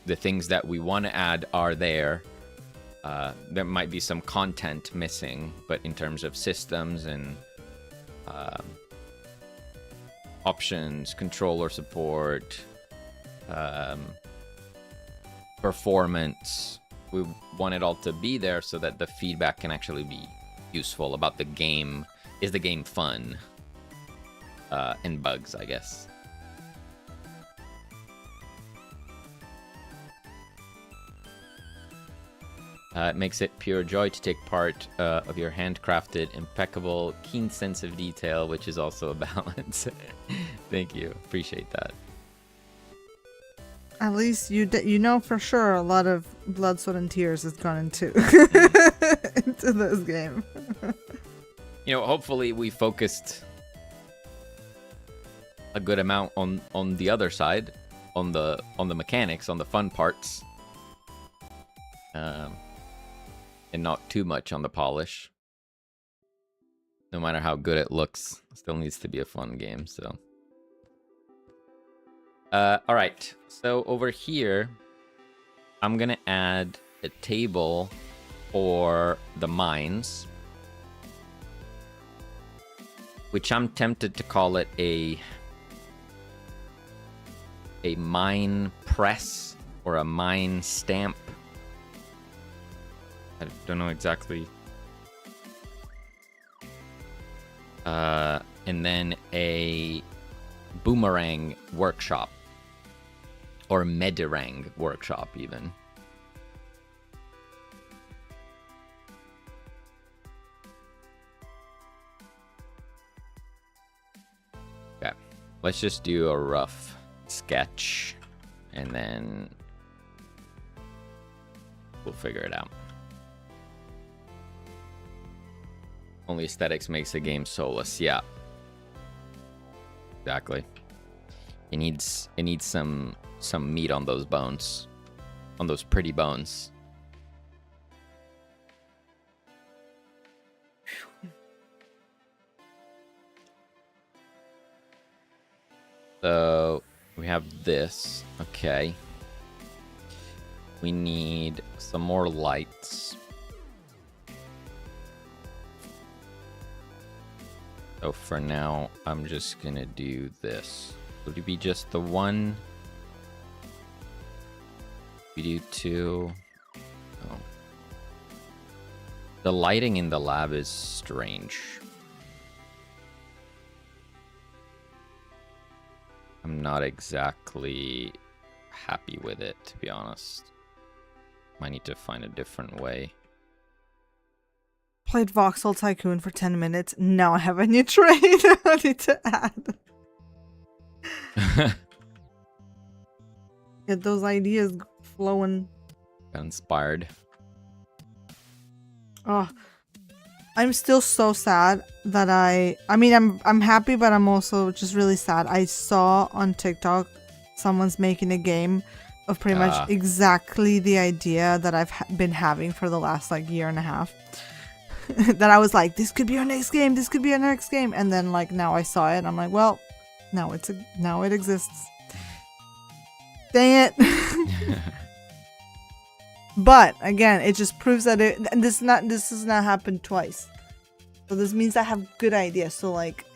The things that we want to add are there. There might be some content missing, but in terms of systems and options, controller support, performance, we want it all to be there so that the feedback can actually be useful about the game. Is the game fun? And bugs, I guess. It makes it pure joy to take part of your handcrafted, impeccable, keen sense of detail, which is also a balance. Thank you. Appreciate that. At least you know for sure a lot of blood, sweat, and tears has gone into into this game. You know, hopefully we focused a good amount on the other side, on the mechanics, on the fun parts. And not too much on the polish. No matter how good it looks, it still needs to be a fun game, so. Alright, so over here, I'm gonna add a table for the mines, which I'm tempted to call it a mine press or a mine stamp. I don't know exactly. And then a boomerang workshop. Or medirang workshop, even. Okay. Let's just do a rough sketch. And then we'll figure it out. Only aesthetics makes the game soulless. Yeah. Exactly. It needs some meat on those bones. On those pretty bones. So we have this. Okay. We need some more lights. So for now, I'm just gonna do this. Would it be just the one? We do two. Oh. The lighting in the lab is strange. I'm not exactly happy with it, to be honest. Might need to find a different way. Played Voxel Tycoon for 10 minutes. Now I have a new trade I need to add. Get those ideas flowing. Got inspired. Oh, I'm still so sad that I mean I'm happy, but I'm also just really sad. I saw on TikTok someone's making a game of pretty much exactly the idea that I've been having for the last like year and a half. That I was like, this could be our next game, this could be our next game, and then like now I saw it and I'm like, well, now it exists. Dang it. But again, it just proves that this has not happened twice. So this means I have good ideas. So like,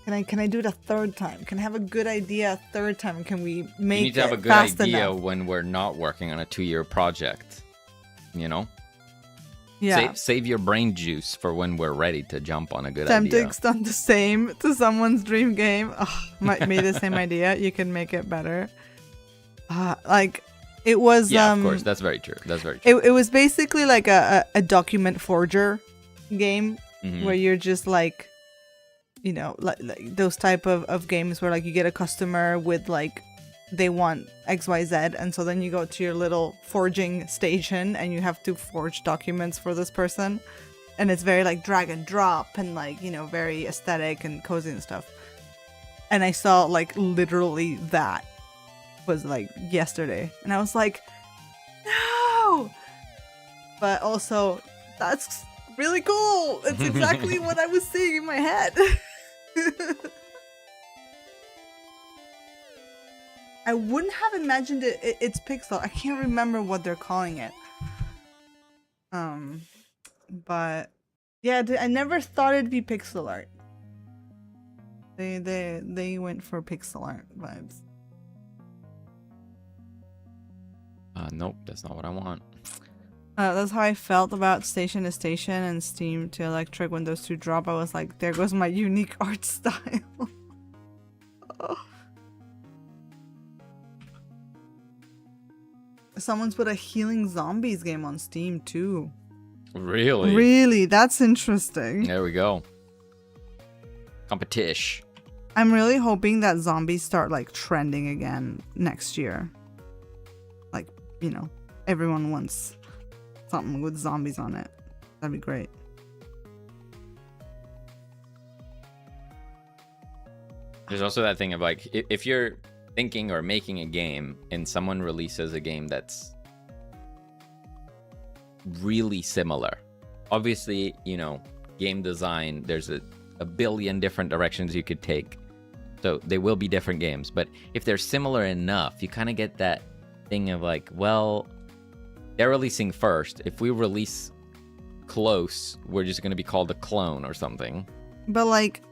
can I do it a third time? Can I have a good idea a third time? Can we make it You need to have a good idea when we're not working on a 2-year project. You know? Yeah. Save your brain juice for when we're ready to jump on a good Time idea. to extend the same to someone's dream game. Oh, made the same idea. You can make it better. Like. It was of course, that's very true. That's very true. It was basically like a document forger game where you're just like, you know, like those type of games where like you get a customer with like they want XYZ, and so then you go to your little forging station and you have to forge documents for this person, and it's very like drag and drop and like, you know, very aesthetic and cozy and stuff. And I saw like literally that was like yesterday, and I was like, no, but also that's really cool. It's exactly what I was seeing in my head. I wouldn't have imagined it's pixel. I can't remember what they're calling it. But yeah, I never thought it'd be pixel art. They went for pixel art vibes. Nope, that's not what I want. That's how I felt about Station to Station and Steam to Electric when those two drop. I was like, there goes my unique art style. Someone's put a Healing Zombies game on Steam too. Really? Really? That's interesting. There we go. Competition. I'm really hoping that zombies start like trending again next year. Like, you know, everyone wants something with zombies on it. That'd be great. There's also that thing of like, if you're thinking or making a game and someone releases a game that's really similar, obviously, you know, game design, there's a billion different directions you could take. So they will be different games. But if they're similar enough, you kind of get that thing of like, well, they're releasing first. If we release close, we're just going to be called a clone or something. But like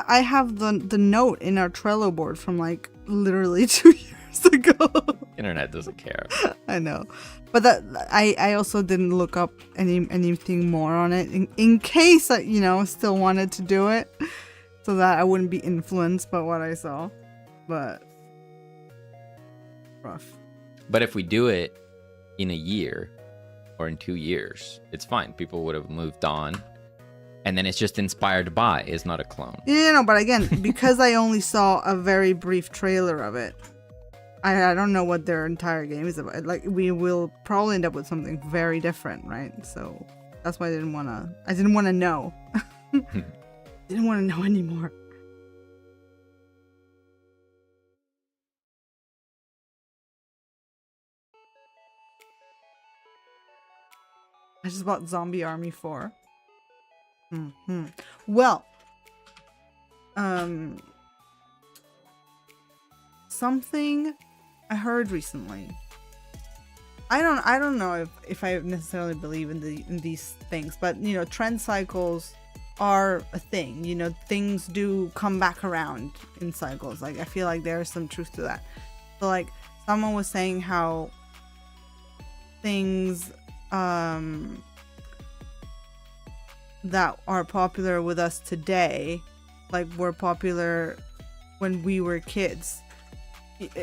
I have the note in our Trello board from like literally 2 years ago. Internet doesn't care. I know, but that I also didn't look up anything more on it in case I, you know, still wanted to do it, so that I wouldn't be influenced by what I saw. But rough. But if we do it in a year or in 2 years, it's fine. People would have moved on. And then it's just inspired by, it's not a clone. Yeah, no, but again, because I only saw a very brief trailer of it, I don't know what their entire game is about. Like, we will probably end up with something very different, right? So that's why I didn't want to know. Didn't want to know anymore. I just bought Zombie Army 4. Well, something I heard recently. I don't know if I necessarily believe in these things, but you know, trend cycles are a thing. You know, things do come back around in cycles. Like, I feel like there is some truth to that. So like, someone was saying how things that are popular with us today, like, were popular when we were kids.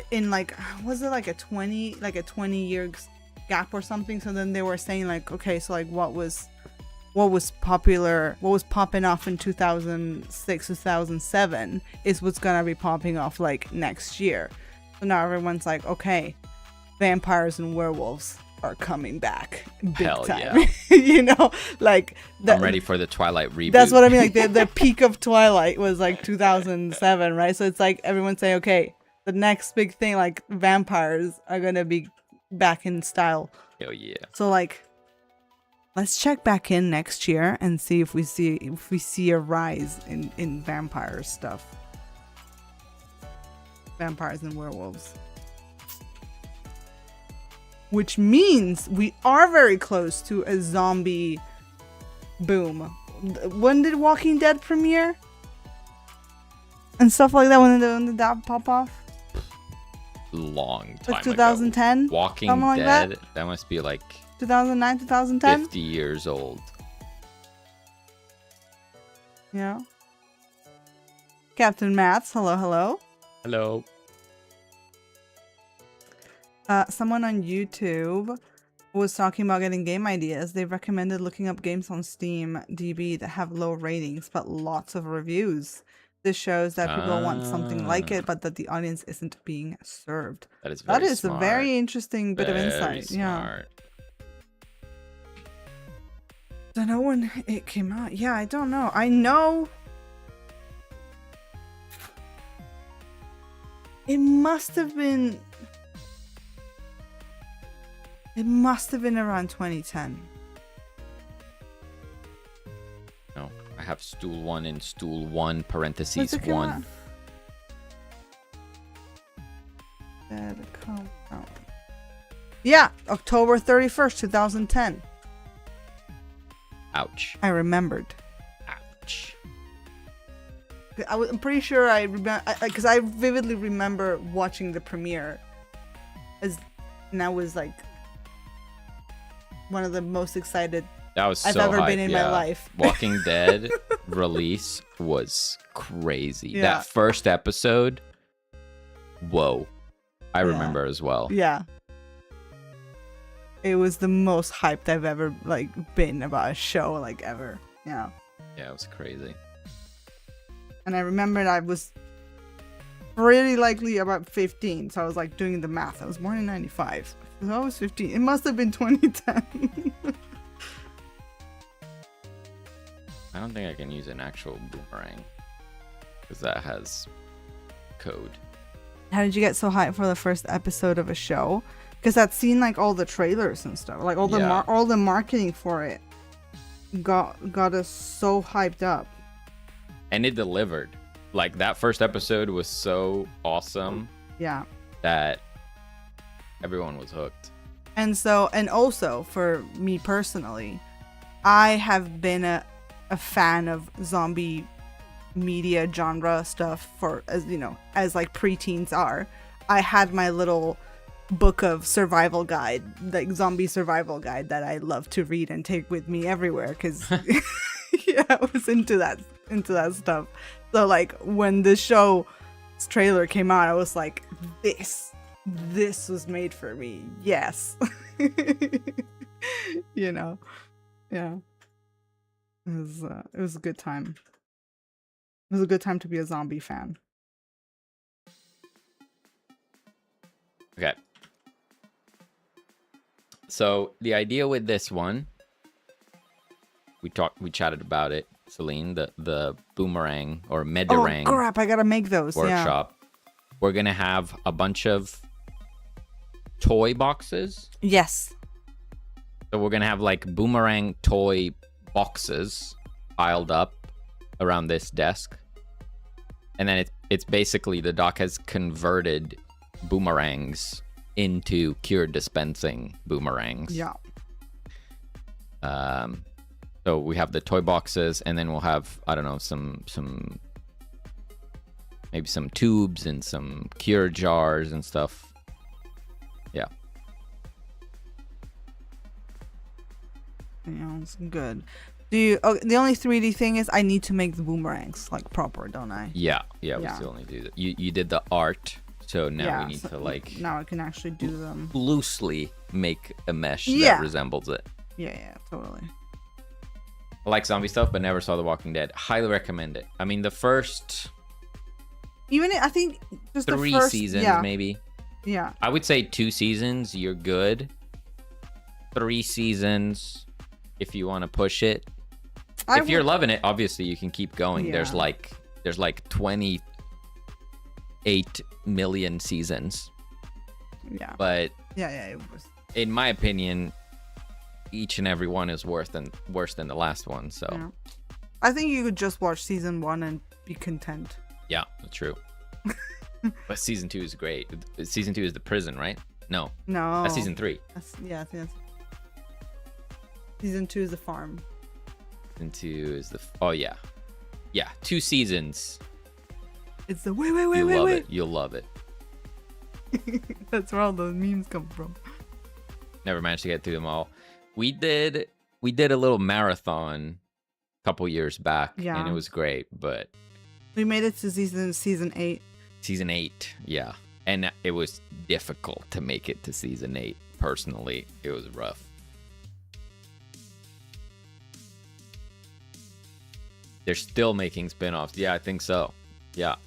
In like, was it like a 20 year gap or something? So then they were saying like, okay, so like what was what was popular, what was popping off in 2006, 2007 is what's gonna be popping off like next year. So now everyone's like, okay, vampires and werewolves are coming back big Hell time. yeah. You know, like I'm ready for the Twilight reboot. that's what I mean. Like the peak of Twilight was like 2007, right? So it's like everyone's saying, okay, the next big thing, like vampires are gonna be back in style. Hell yeah. So like, let's check back in next year and see if we see a rise in vampire stuff. Vampires and werewolves. Which means we are very close to a zombie boom. When did Walking Dead premiere? And stuff like that, when did that pop off? Long time Like 2010? ago. Walking Something like Dead, that must be like 2009, 2010? 50 years old. Yeah. Captain Mats, hello, hello. Hello. Someone on YouTube was talking about getting game ideas. They recommended looking up games on Steam DB that have low ratings but lots of reviews. This shows that people want something like it, but that the audience isn't being served. That is very a very interesting bit of insight. Yeah. Don't know when it came out. Yeah, I don't know. I know it must have been around 2010. No, I have Stool 1 and Stool 1 parentheses What's it come 1. out? Dead come out. Yeah, October 31st, 2010. Ouch. I remembered. Ouch. I'm pretty sure I remember, because I vividly remember watching the premiere, and I was like one of the most excited That was I've so ever hype, been in my life. Walking Dead release was crazy. Yeah. That first episode, whoa. I remember as well. Yeah. It was the most hyped I've ever like been about a show like ever. Yeah. Yeah, it was crazy. And I remembered I was pretty likely about 15, so I was like doing the math. I was born in 95. So I was 15. It must have been 2010. I don't think I can use an actual boomerang because that has code. How did you get so hyped for the first episode of a show? Because I'd seen like all the trailers and stuff, like all the marketing for it got us so hyped up. And it delivered. Like that first episode was so awesome. Yeah. That everyone was hooked. And also for me personally, I have been a fan of zombie media genre stuff for, as you know, as like preteens are. I had my little book of survival guide, like zombie survival guide, that I love to read and take with me everywhere because yeah, I was into that stuff. So like when the show's trailer came out, I was like, this was made for me. Yes. You know. Yeah. It was a good time. It was a good time to be a zombie fan. Okay. So the idea with this one, we chatted about it, Selene, the boomerang or medarang. Oh crap! I gotta make those. Workshop. Yeah. We're gonna have a bunch of toy boxes. Yes. So we're gonna have like boomerang toy boxes piled up around this desk, and then it's basically the doc has converted boomerangs into cure dispensing boomerangs. Yeah. So we have the toy boxes, and then we'll have, I don't know, some maybe some tubes and some cure jars and stuff. Yeah. Yeah, it's good. The only 3D thing is I need to make the boomerangs like proper, don't I? Yeah, we still need to do that. You did the art, so now we need to like now I can actually do them loosely make a mesh that resembles it. Yeah, totally. I like zombie stuff, but never saw The Walking Dead. Highly recommend it. I mean, the first I think just three the first seasons, maybe. Yeah. I would say 2 seasons, you're good. 3 seasons, if you want to push it. If you're loving it, obviously you can keep going. Yeah. There's like 28 million seasons. Yeah. But yeah, it was. In my opinion, each and every one is worse than the last one. So Yeah. I think you could just watch season 1 and be content. yeah, true. But season 2 is great. Season 2 is the prison, right? No, that's season 3. I think that's. Season 2 is the farm. Season 2 is the 2 seasons. It's the wait. You'll love it. That's where all the memes come from. Never managed to get through them all. We did a little marathon a couple years back, and it was great. But we made it to season 8. Season 8, yeah, and it was difficult to make it to season 8. Personally, it was rough. They're still making spin-offs. Yeah, I think so. Yeah.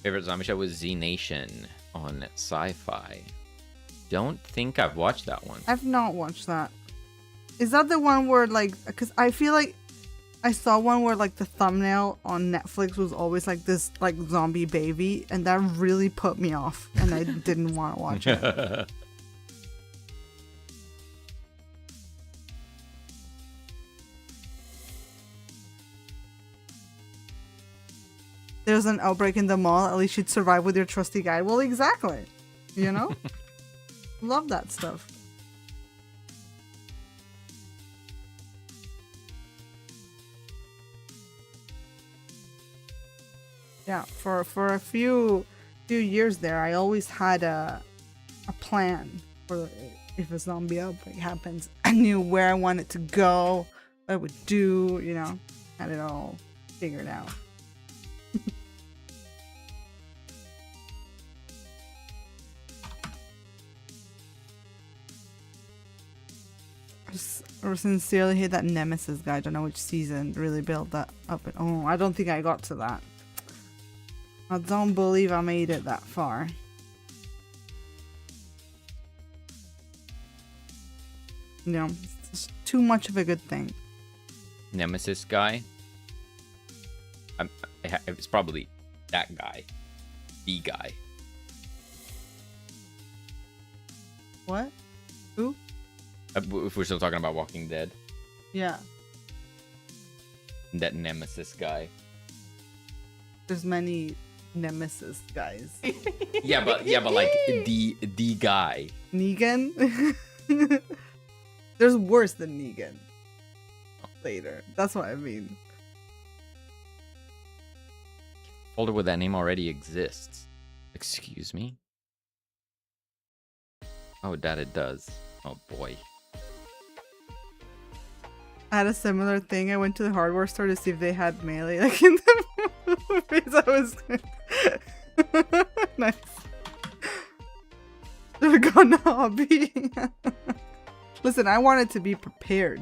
Favorite zombie show was Z Nation on Sci-Fi. Don't think I've watched that one. I've not watched that. Is that the one where, like, because I feel like I saw one where, like, the thumbnail on Netflix was always like this, like, zombie baby, and that really put me off, and I didn't want to watch it. There's an outbreak in the mall, at least you'd survive with your trusty guide. Well, exactly. You know? Love that stuff. Yeah, for a few years there, I always had a plan for if a zombie outbreak happens. I knew where I wanted to go, what I would do, you know, had it all figured out. I sincerely hate that Nemesis guy. I don't know which season really built that up. Oh, I don't think I got to that. I don't believe I made it that far. No, it's too much of a good thing. Nemesis guy? It's probably that guy. The guy. What? Who? If we're still talking about Walking Dead. Yeah. That Nemesis guy. There's many Nemesis guys. yeah, but like the guy. Negan? There's worse than Negan. Later. That's what I mean. Folder with that name already exists. Excuse me? Oh, that it does. Oh boy. I had a similar thing. I went to the hardware store to see if they had Melee, like in the movies. I was nice. They're gone hobby. Listen, I wanted to be prepared.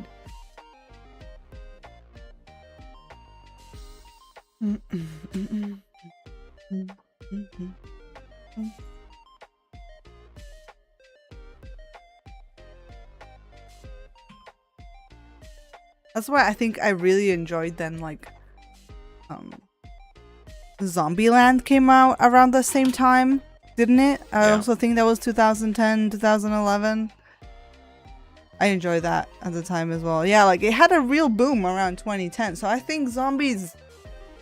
That's why I think I really enjoyed then, like, Zombieland came out around the same time, didn't it? I also think that was 2010, 2011. I enjoyed that at the time as well. Yeah, like, it had a real boom around 2010, so I think zombies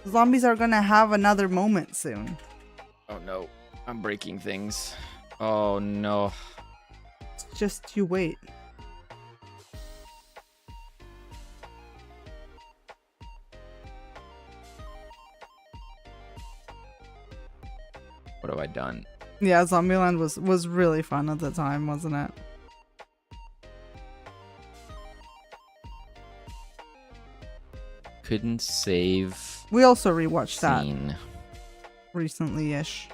are gonna have another moment soon. Oh no, I'm breaking things. Oh no. Just you wait. What have I done? Yeah, Zombieland was really fun at the time, wasn't it? Couldn't save. We also rewatched scene. that recently-ish.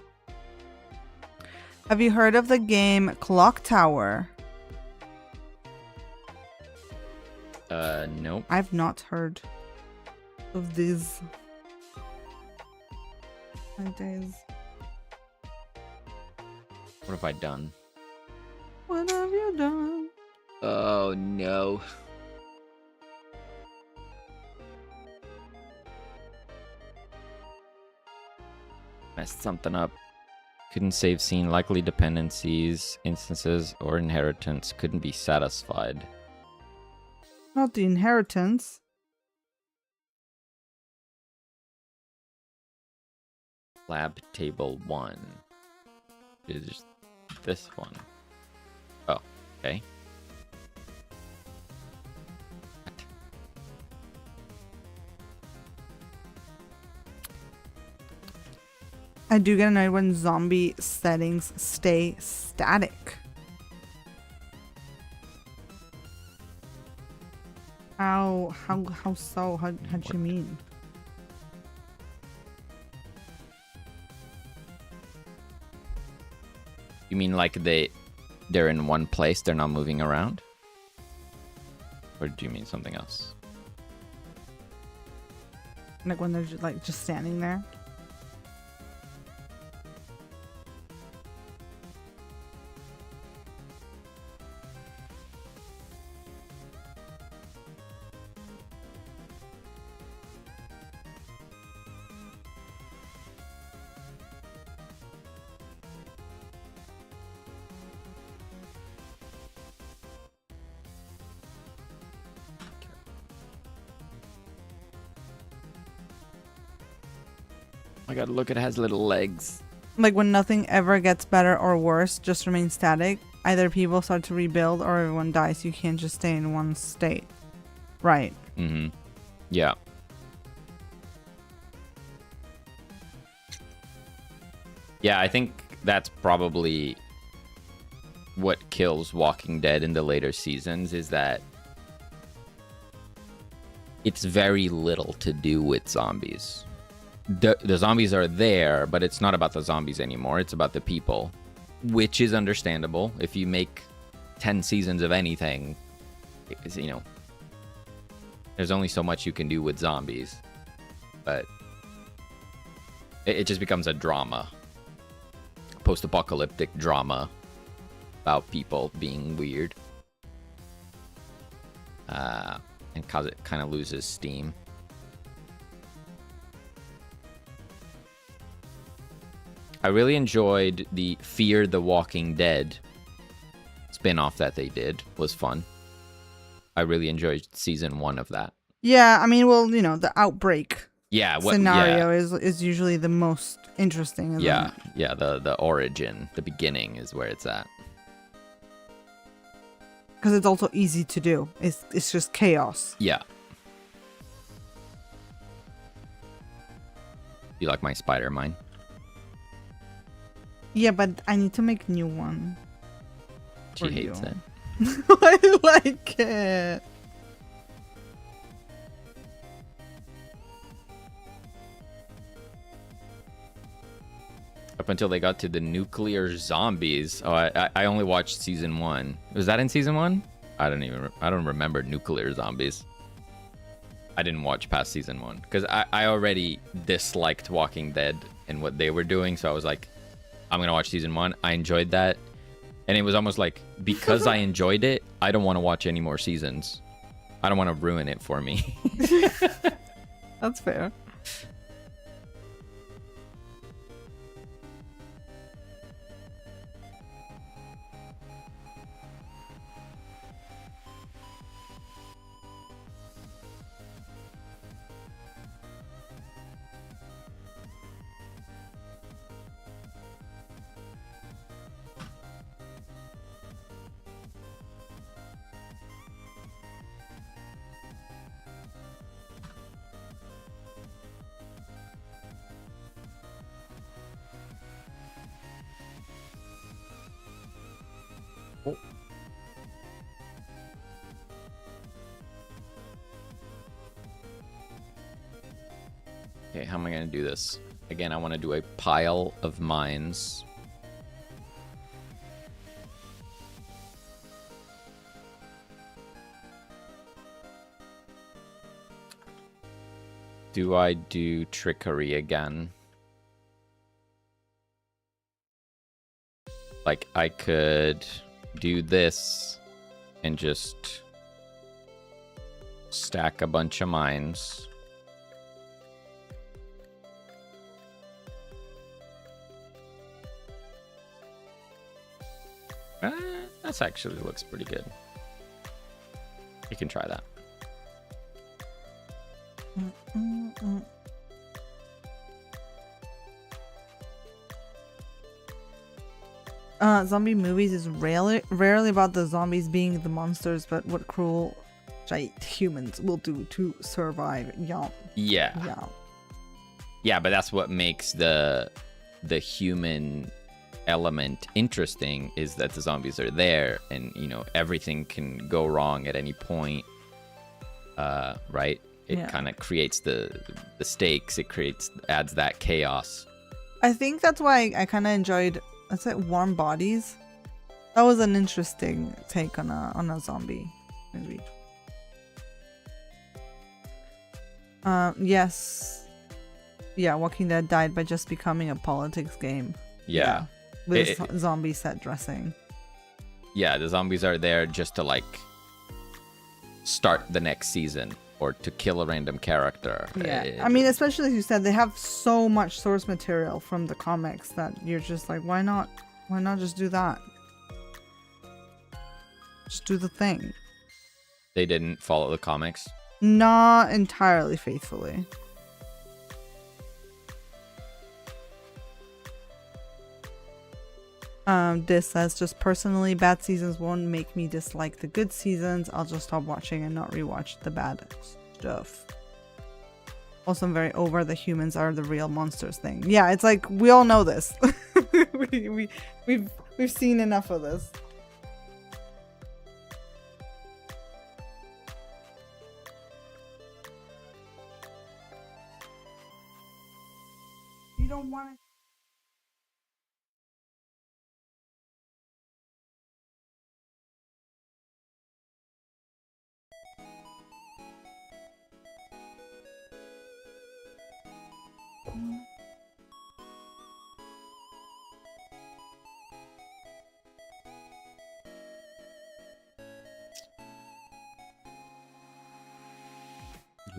Have you heard of the game Clock Tower? Nope. I've not heard of these. My days. What have I done? What have you done? Oh no. Messed something up. Couldn't save scene. Likely dependencies, instances, or inheritance couldn't be satisfied. Not the inheritance. Lab table 1. Is this one. Oh, okay. I do get annoyed when zombie settings stay static. How so? How'd you mean? You mean like they're in one place, they're not moving around? Or do you mean something else? Like when they're just standing there? I gotta look, it has little legs. Like when nothing ever gets better or worse, just remains static. Either people start to rebuild or everyone dies. You can't just stay in one state. Right. Mm-hmm. Yeah. Yeah, I think that's probably what kills Walking Dead in the later seasons, is that it's very little to do with zombies. The zombies are there, but it's not about the zombies anymore. It's about the people, which is understandable. If you make 10 seasons of anything, you know, there's only so much you can do with zombies. But it just becomes a drama. Post-apocalyptic drama about people being weird. And cause it kind of loses steam. I really enjoyed the Fear the Walking Dead spin-off that they did. Was fun. I really enjoyed season 1 of that. Yeah, I mean, well, you know, the outbreak scenario is usually the most interesting. Yeah, the origin, the beginning is where it's at. Because it's also easy to do. It's just chaos. Yeah. You like my spider mine? Yeah, but I need to make a new one. She hates it. I like it. Up until they got to the nuclear zombies. Oh, I only watched season 1. Was that in season 1? I don't remember nuclear zombies. I didn't watch past season 1 because I already disliked Walking Dead and what they were doing. So I was like, I'm gonna watch season 1. I enjoyed that, and it was almost like, because I enjoyed it, I don't want to watch any more seasons. I don't want to ruin it for me. That's fair. Okay, how am I gonna do this? Again, I want to do a pile of mines. Do I do trickery again? Like, I could do this and just stack a bunch of mines. That's actually looks pretty good. You can try that. Zombie movies is rarely about the zombies being the monsters, but what cruel humans will do to survive. Yeah, but that's what makes the human element interesting, is that the zombies are there, and you know everything can go wrong at any point. Right? It kind of creates the stakes. It adds that chaos. I think that's why I kind of enjoyed. Is it Warm Bodies? That was an interesting take on a zombie movie. Yes. Yeah, Walking Dead died by just becoming a politics game. Yeah. With zombie set dressing. Yeah, the zombies are there just to like start the next season or to kill a random character. Yeah, I mean, especially as you said, they have so much source material from the comics that you're just like, why not just do that? Just do the thing. They didn't follow the comics? Not entirely faithfully. This says, just personally, bad seasons won't make me dislike the good seasons. I'll just stop watching and not rewatch the bad stuff. Also, I'm very over the humans are the real monsters thing. Yeah, it's like, we all know this. we've seen enough of this. You don't want to.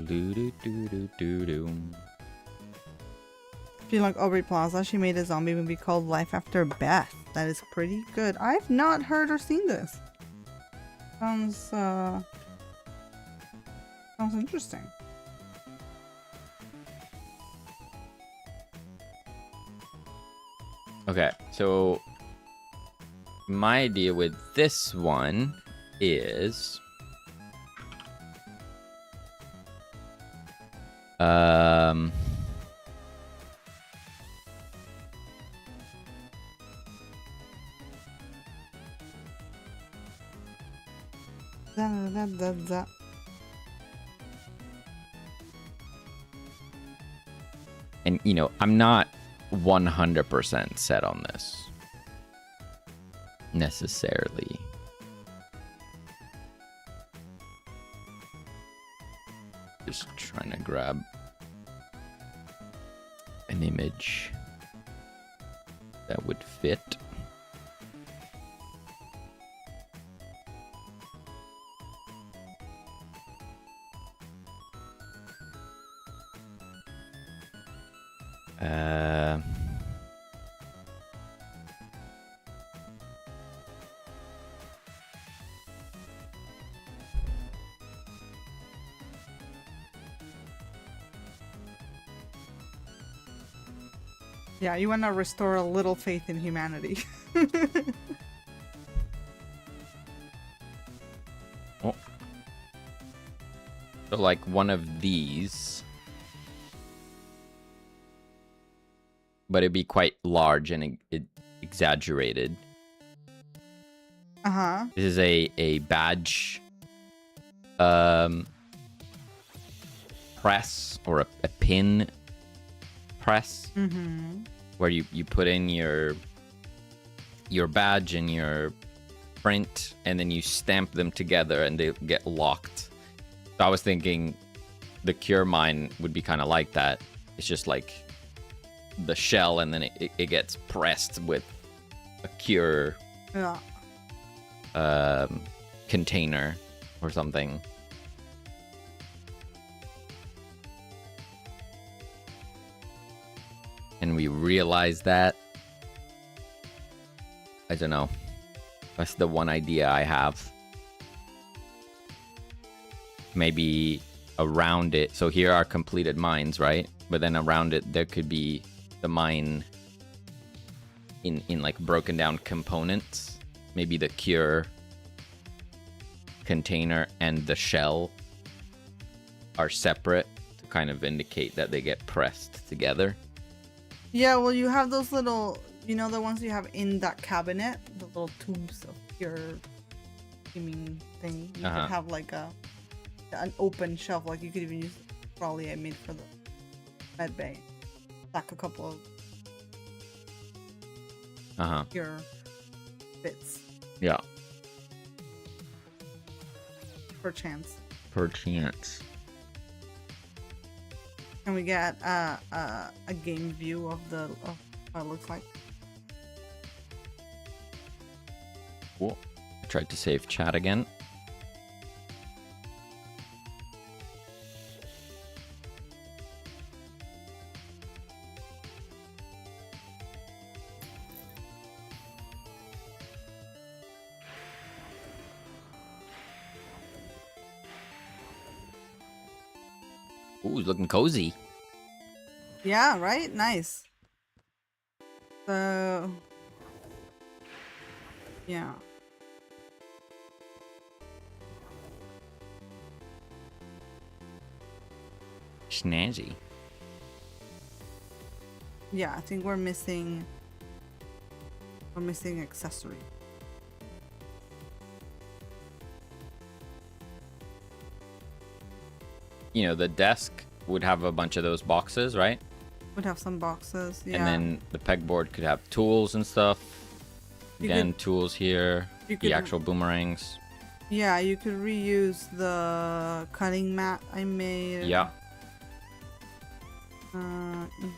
If you like Aubrey Plaza, she made a zombie movie called Life After Beth. That is pretty good. I've not heard or seen this. Sounds interesting. Okay, so my idea with this one is and you know, I'm not 100% set on this necessarily. Just trying to grab an image that would fit. Yeah, you want to restore a little faith in humanity. Oh. So like one of these, but it'd be quite large and exaggerated. Uh-huh. This is a badge press, or a pin press. Mm-hmm. Where you put in your badge and your print, and then you stamp them together and they get locked. So I was thinking the cure mine would be kind of like that. It's just like the shell, and then it gets pressed with a cure container or something. And we realize that. I don't know. That's the one idea I have. Maybe around it. So here are completed mines, right? But then around it, there could be the mine in like broken down components. Maybe the cure container and the shell are separate to kind of indicate that they get pressed together. Yeah, well, you have those little, you know, the ones you have in that cabinet, the little tubes of your steaming thing. You could have like an open shelf, like you could even use the trolley I made for the med bay. Stack a couple of your bits. Yeah. Perchance. Can we get a game view of what it looks like? Cool. I tried to save chat again. Ooh, it's looking cozy. Yeah, right? Nice. So, yeah. Snazzy. Yeah, I think we're missing accessory. You know, the desk would have a bunch of those boxes, right? Would have some boxes, yeah. And then the pegboard could have tools and stuff. Again, tools here. The actual boomerangs. Yeah, you could reuse the cutting mat I made. Yeah.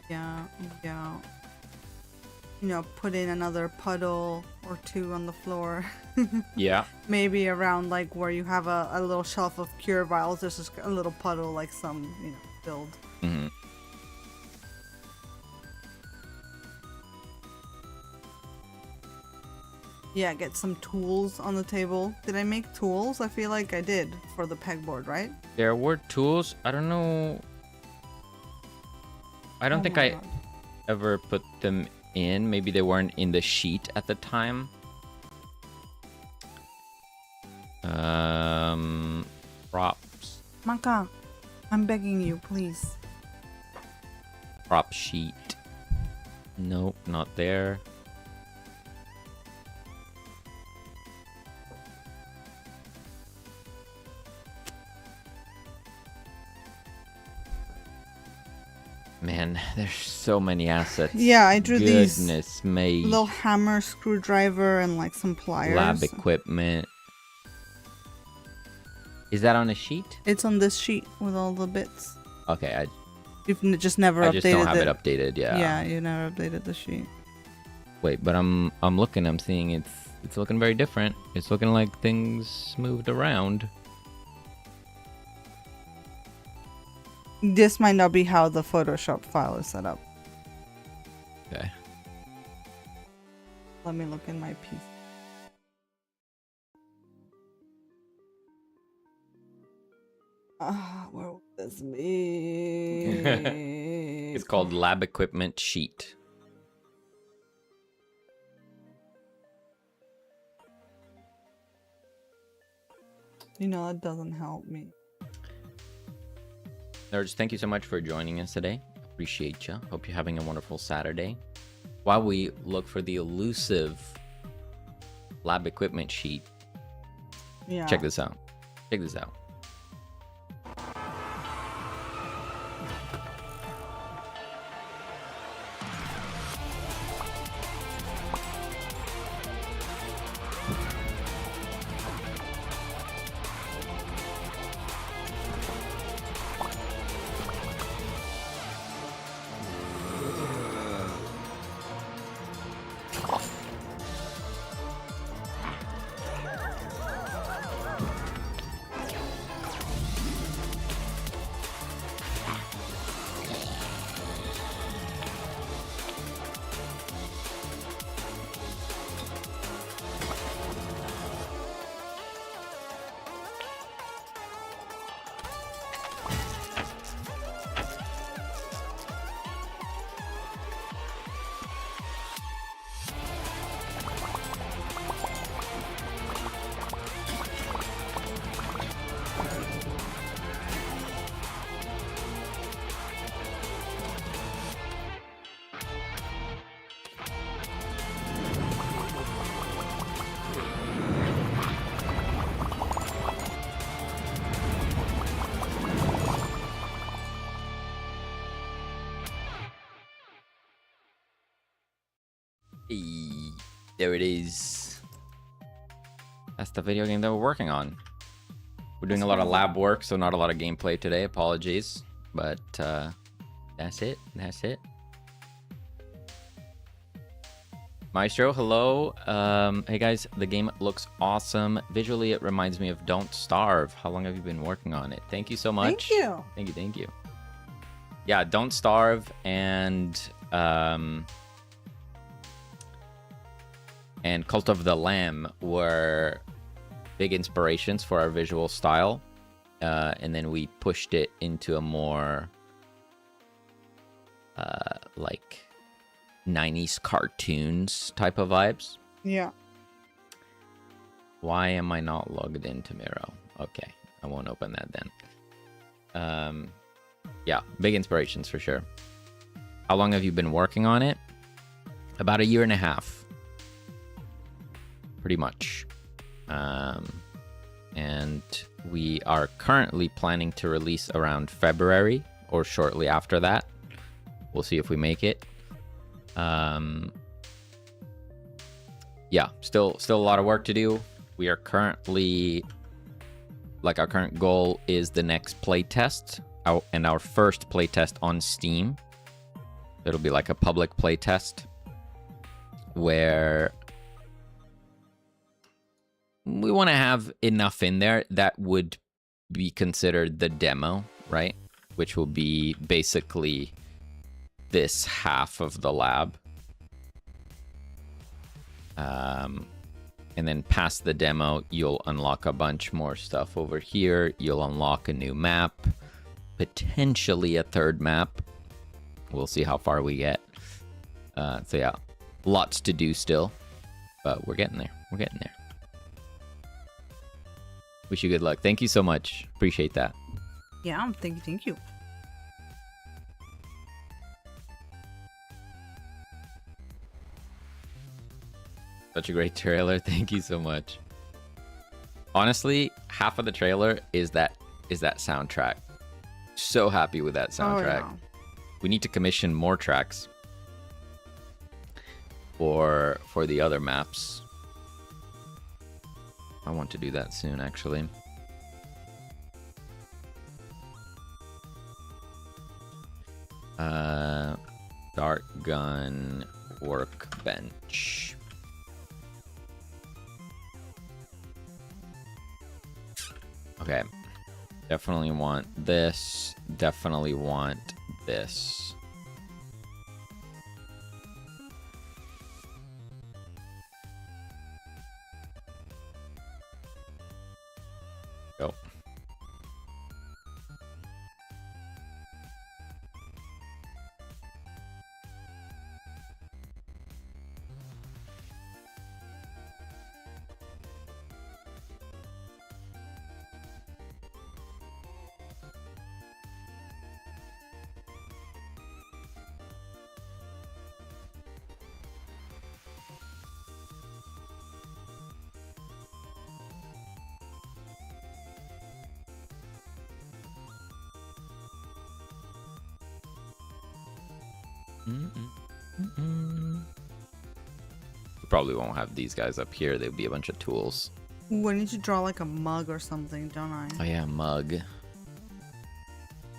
Yeah. You know, put in another puddle or two on the floor. Yeah. Maybe around like where you have a little shelf of cure vials, there's just a little puddle, like some, you know, filled. Mm-hmm. Yeah, get some tools on the table. Did I make tools? I feel like I did for the pegboard, right? There were tools. I don't know. I don't think I ever put them in. Maybe they weren't in the sheet at the time. Props. Maka, I'm begging you, please. Prop sheet. Nope, not there. Man, there's so many assets. Yeah, I drew these. Goodness me. Little hammer, screwdriver, and like some pliers. Lab equipment. Is that on a sheet? It's on this sheet with all the bits. Okay, You've just never updated it. I just don't have it updated, yeah. Yeah, you never updated the sheet. Wait, but I'm looking, I'm seeing it's looking very different. It's looking like things moved around. This might not be how the Photoshop file is set up. Okay. Let me look in my piece. Where would this be? It's called Lab Equipment Sheet. You know, that doesn't help me. Nerds, thank you so much for joining us today. Appreciate you. Hope you're having a wonderful Saturday. While we look for the elusive Lab Equipment Sheet, yeah. Check this out. Check this out. Hey, there it is. That's the video game that we're working on. We're doing a lot of lab work, so not a lot of gameplay today. Apologies. But that's it. That's it. Maestro, hello. Hey guys, the game looks awesome. Visually, it reminds me of Don't Starve. How long have you been working on it? Thank you so much. Thank you. Thank you, thank you. Yeah, Don't Starve and Cult of the Lamb were big inspirations for our visual style. And then we pushed it into a more like 90s cartoons type of vibes. Yeah. Why am I not logged into Miro? Okay, I won't open that then. Yeah, big inspirations for sure. How long have you been working on it? About 1.5 years. Pretty much. And we are currently planning to release around February or shortly after that. We'll see if we make it. Yeah, still a lot of work to do. We are currently, like, our current goal is the next playtest, and our first playtest on Steam. It'll be like a public playtest where we want to have enough in there that would be considered the demo, right? Which will be basically this half of the lab. And then past the demo, you'll unlock a bunch more stuff over here. You'll unlock a new map, potentially a third map. We'll see how far we get. So yeah, lots to do still, but we're getting there. We're getting there. Wish you good luck. Thank you so much. Appreciate that. Yeah, thank you. Such a great trailer. Thank you so much. Honestly, half of the trailer is that soundtrack. So happy with that soundtrack. Oh, yeah. We need to commission more tracks for the other maps. I want to do that soon, actually. Dart gun workbench. Okay. Definitely want this. Definitely want this. Go. We probably won't have these guys up here. They'd be a bunch of tools. Ooh, I need to draw like a mug or something, don't I? Oh yeah, mug.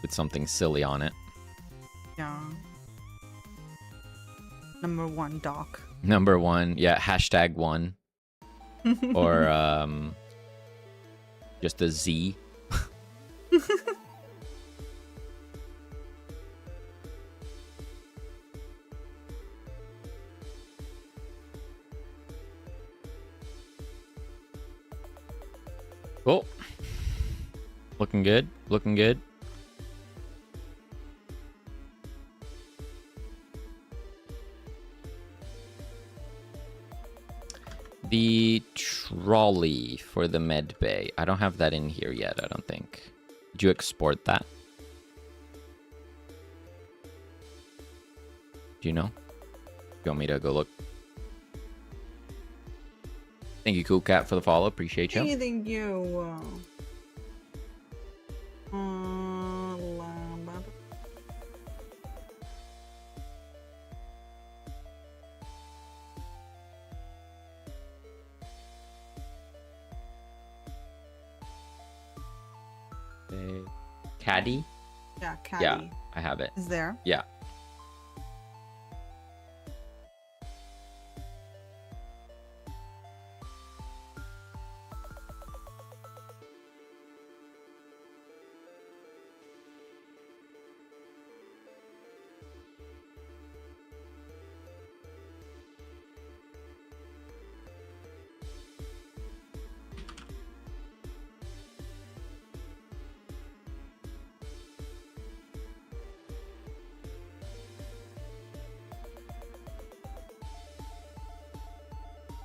With something silly on it. Yeah. Number 1, Doc. Number 1, yeah, #1. Or just a Z. Oh, looking good, looking good. The trolley for the med bay. I don't have that in here yet, I don't think. Did you export that? Do you know? You want me to go look? Thank you, Cool Cat, for the follow. Appreciate you. Thank you. say caddy? Yeah, caddy. Yeah, I have it. Is there? Yeah.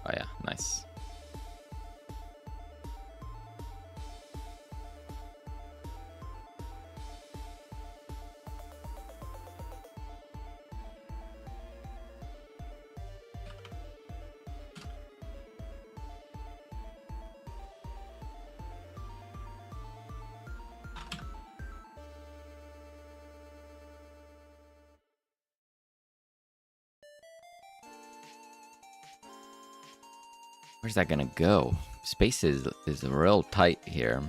Oh yeah, nice. Where's that gonna go? Space is real tight here.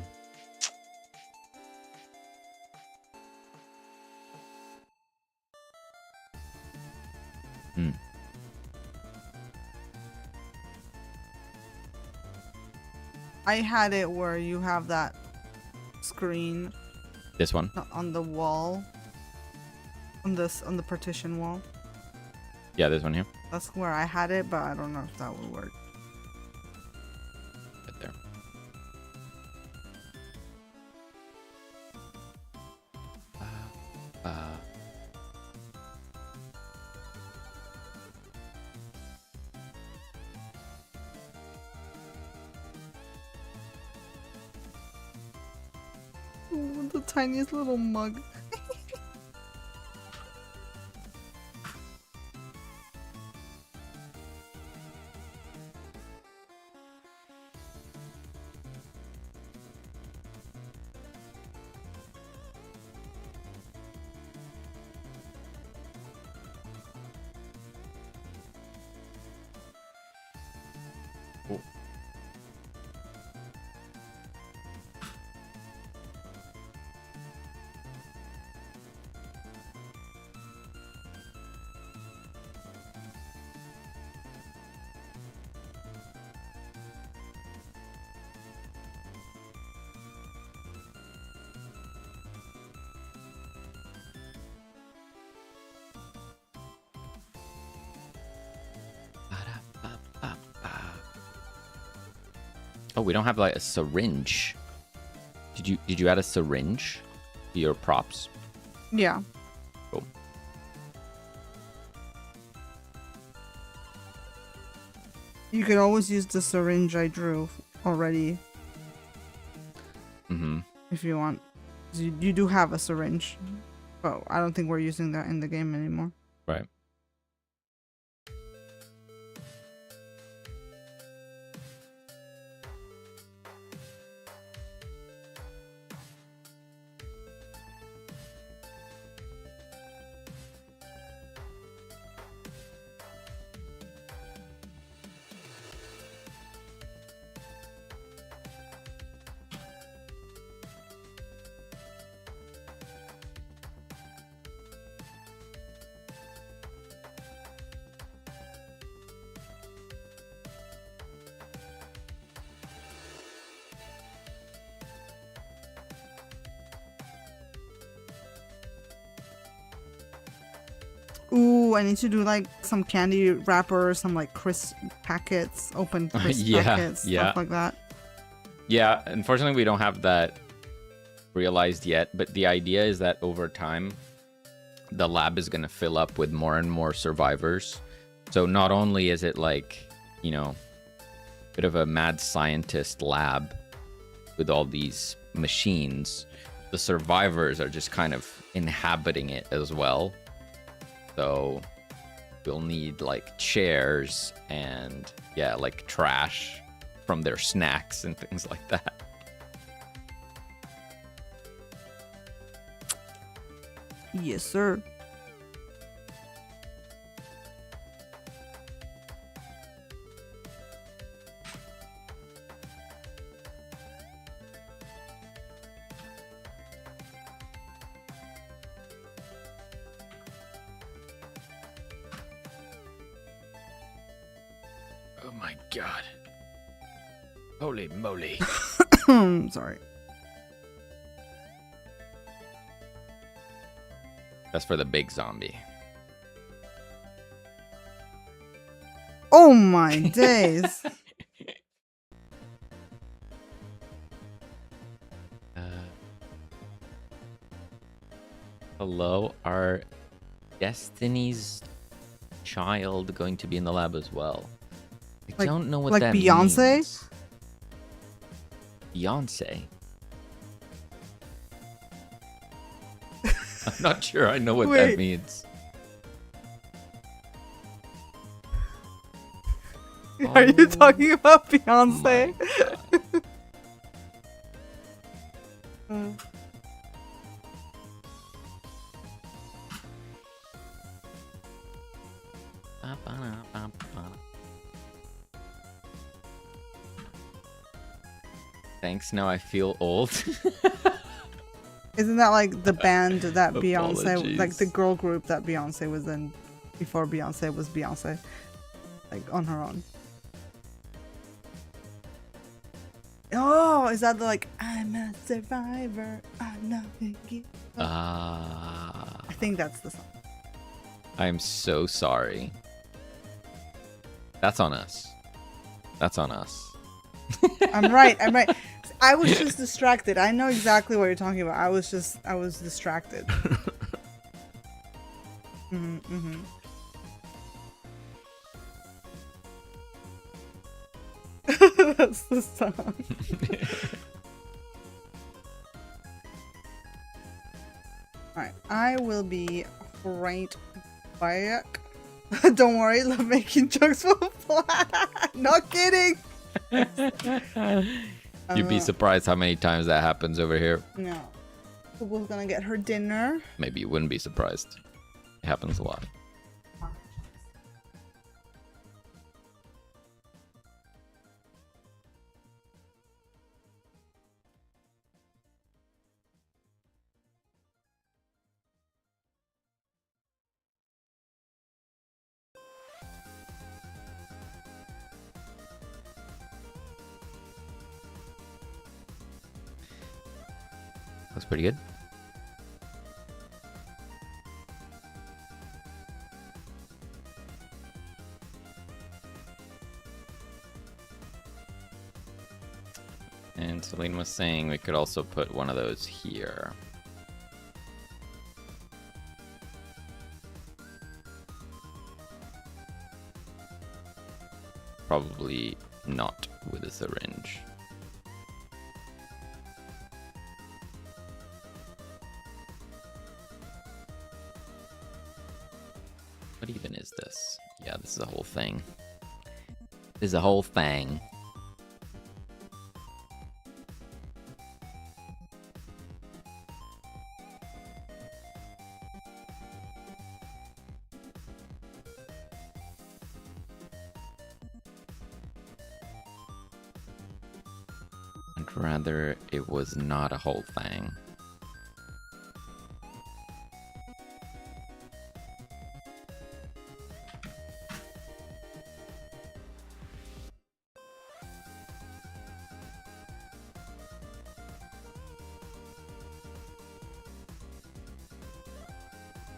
I had it where you have that screen This one? on the wall. On the partition wall. Yeah, this one here. That's where I had it, but I don't know if that would work. Right there. Ooh, the tiniest little mug. Oh, we don't have like a syringe. Did you add a syringe to your props? Yeah. Cool. You could always use the syringe I drew already. Mm-hmm. If you want. You do have a syringe. But I don't think we're using that in the game anymore. Right. Ooh, I need to do like some candy wrappers, some like crisp packets, open crisp packets, stuff like that. Yeah, unfortunately we don't have that realized yet, but the idea is that over time the lab is going to fill up with more and more survivors. So not only is it like, you know, a bit of a mad scientist lab with all these machines, the survivors are just kind of inhabiting it as well. So we'll need like chairs and yeah, like trash from their snacks and things like that. Yes, sir. God. Holy moly. Sorry. That's for the big zombie. Oh my days. Hello, are Destiny's Child going to be in the lab as well? I don't know what that Beyonce? means. Beyonce? I'm not sure I know what that means. Are you talking about Beyonce? Thanks, now I feel old. Isn't that like the band that Beyonce, Apologies. like the girl group that Beyonce was in before Beyonce was Beyonce, like on her own? Oh, is that like I'm a survivor? I'm not a giver. I think that's the song. I'm so sorry. That's on us. That's on us. I'm right. I was just distracted. I know exactly what you're talking about. I was distracted. That's the song. Alright, I will be right back. Don't worry, love making jokes will fly. Not kidding. You'd be surprised how many times that happens over here. No. We're gonna get her dinner. Maybe you wouldn't be surprised. It happens a lot. Looks pretty good. And Selene was saying we could also put one of those here. Probably not with a syringe. What even is this? Yeah, this is a whole thing. This is a whole thing. I'd rather it was not a whole thing.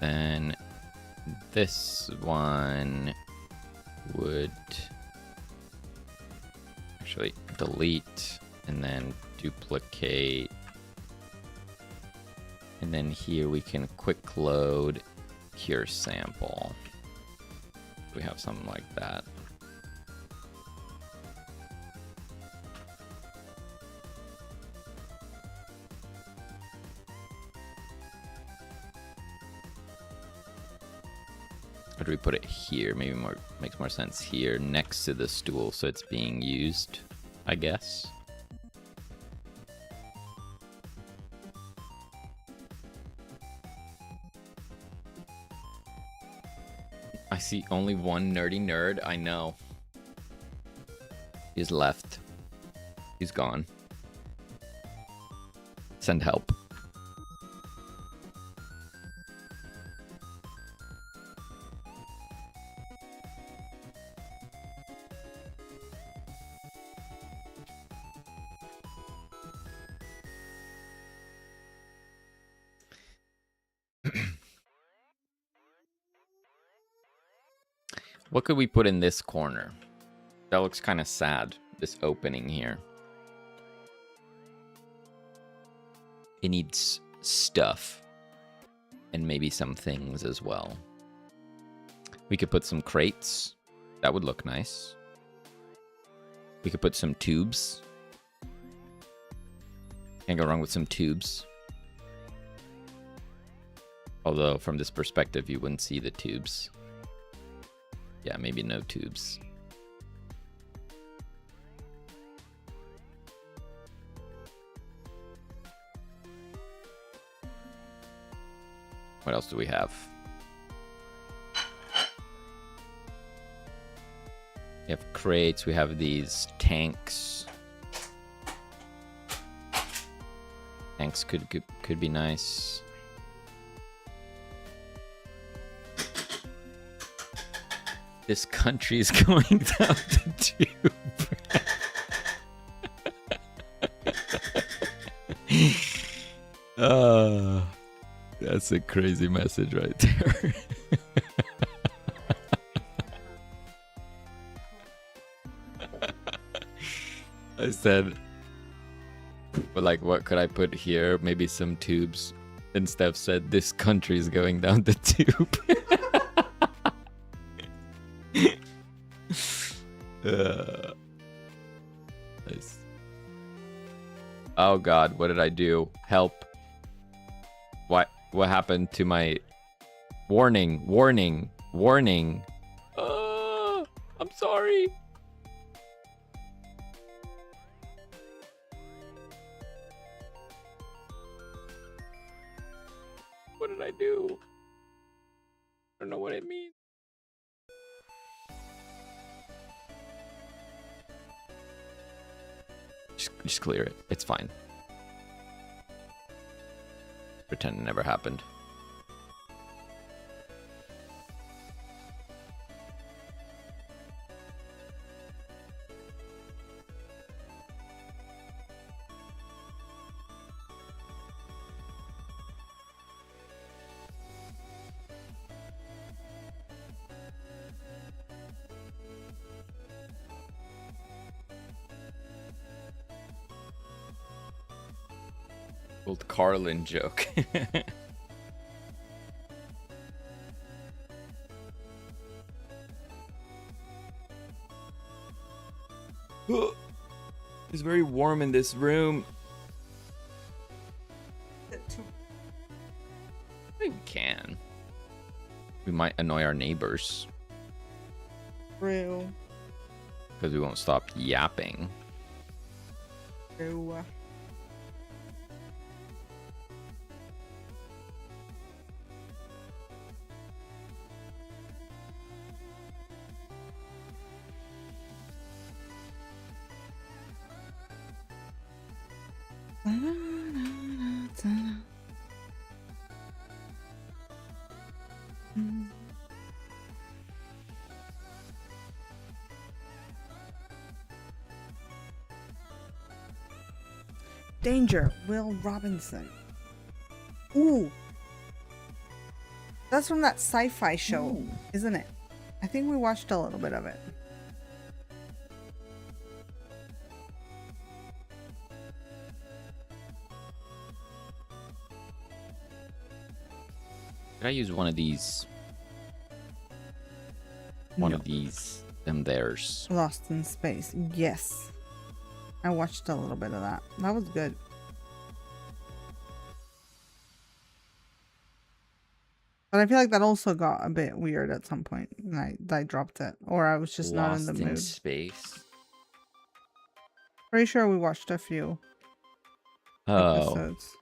Then this one would actually delete and then duplicate. And then here we can quick load cure sample. We have something like that. Or do we put it here? Maybe makes more sense here next to the stool so it's being used, I guess. I see only one nerdy nerd. I know. He's left. He's gone. Send help. What could we put in this corner? That looks kind of sad, this opening here. It needs stuff. And maybe some things as well. We could put some crates. That would look nice. We could put some tubes. Can't go wrong with some tubes. Although, from this perspective, you wouldn't see the tubes. Yeah, maybe no tubes. What else do we have? We have crates. We have these tanks. Tanks could be nice. This country is going down the tube. That's a crazy message right there. I said, but like, what could I put here? Maybe some tubes. And Steph said, this country is going down the tube. Nice. Oh God, what did I do? Help. What happened to my warning? Warning. Warning. I'm sorry. What did I do? I don't know what it means. Just clear it. It's fine. Pretend it never happened. Old Carlin joke. It's very warm in this room. We can. We might annoy our neighbors. True. Because we won't stop yapping. True. Danger, Will Robinson. Ooh. That's from that sci-fi show, isn't it? I think we watched a little bit of it. Could I use one of these? One of these, them theirs. Lost in Space. Yes. I watched a little bit of that. That was good. But I feel like that also got a bit weird at some point, and I dropped it, or I was just not in the mood. Lost in Space. Pretty sure we watched a few episodes.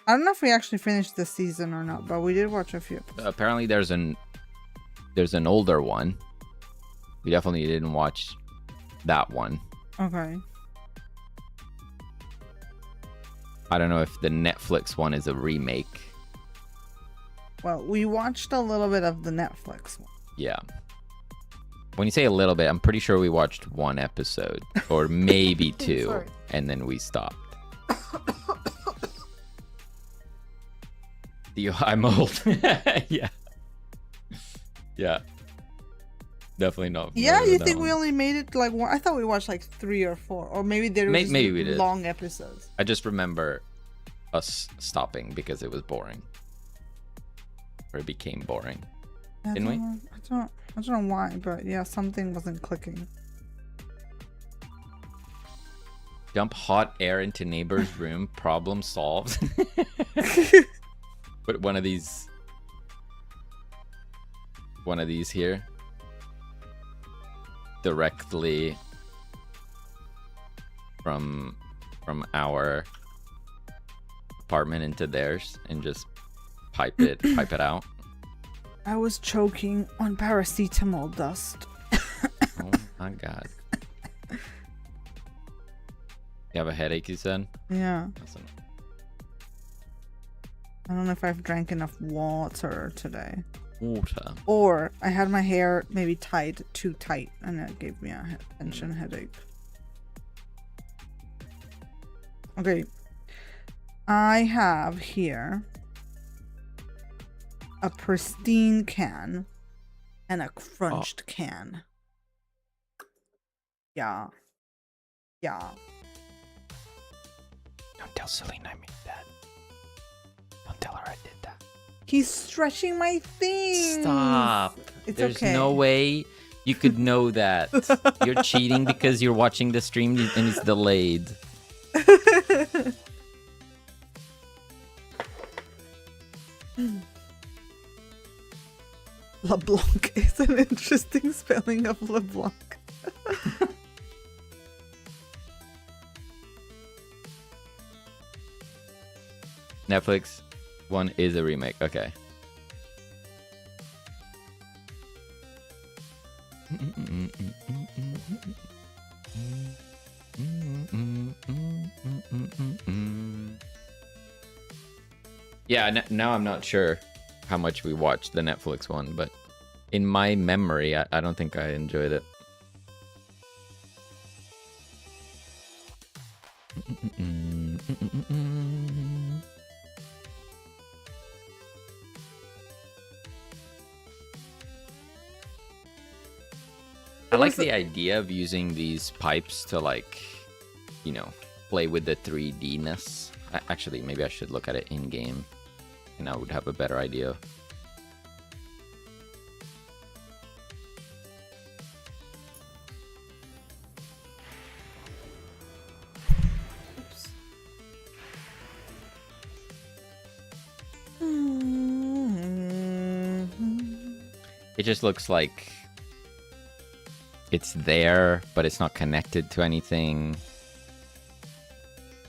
I don't know if we actually finished this season or not, but we did watch a few. Apparently, there's an older one. We definitely didn't watch that one. Okay. I don't know if the Netflix one is a remake. Well, we watched a little bit of the Netflix one. Yeah. When you say a little bit, I'm pretty sure we watched one episode or maybe two, and then we stopped. The I'm old. Yeah. Yeah. Definitely not. Yeah, familiar you with think that we one. only made it like one? I thought we watched like 3 or 4, or maybe there was Maybe we did. long episodes. I just remember us stopping because it was boring. Or it became boring. Didn't we? I don't know why, but yeah, something wasn't clicking. Dump hot air into neighbor's room. Problem solved. Put one of these here. Directly from our apartment into theirs and just pipe it out. I was choking on paracetamol dust. Oh my god. You have a headache, you said? Yeah. Listen. I don't know if I've drank enough water today. Water. Or I had my hair maybe tied too tight and that gave me a tension headache. Okay. I have here a pristine can and a crunched can. Yeah. Yeah. Don't tell Selene I made that. Don't tell her I did that. He's stretching my things. Stop. It's There's okay. no way you could know that. You're cheating because you're watching the stream and it's delayed. LeBlanc is an interesting spelling of LeBlanc. Netflix one is a remake. Okay. Yeah, now I'm not sure how much we watched the Netflix one, but in my memory, I don't think I enjoyed it. I like the idea of using these pipes to, like, you know, play with the 3D-ness. Actually, maybe I should look at it in-game, and I would have a better idea. Oops. It just looks like it's there, but it's not connected to anything.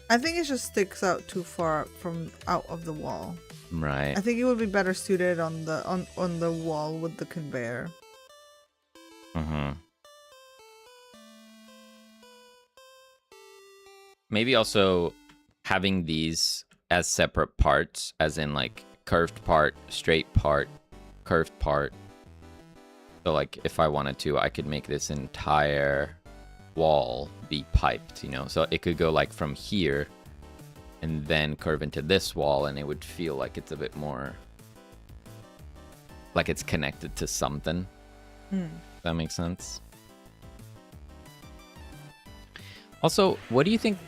I think it just sticks out too far from out of the wall. Right. I think it would be better suited on the wall with the conveyor. Maybe also having these as separate parts, as in like curved part, straight part, curved part. So like if I wanted to, I could make this entire wall be piped, you know? So it could go like from here and then curve into this wall, and it would feel like it's a bit more like it's connected to something. That makes sense. Also, what do you think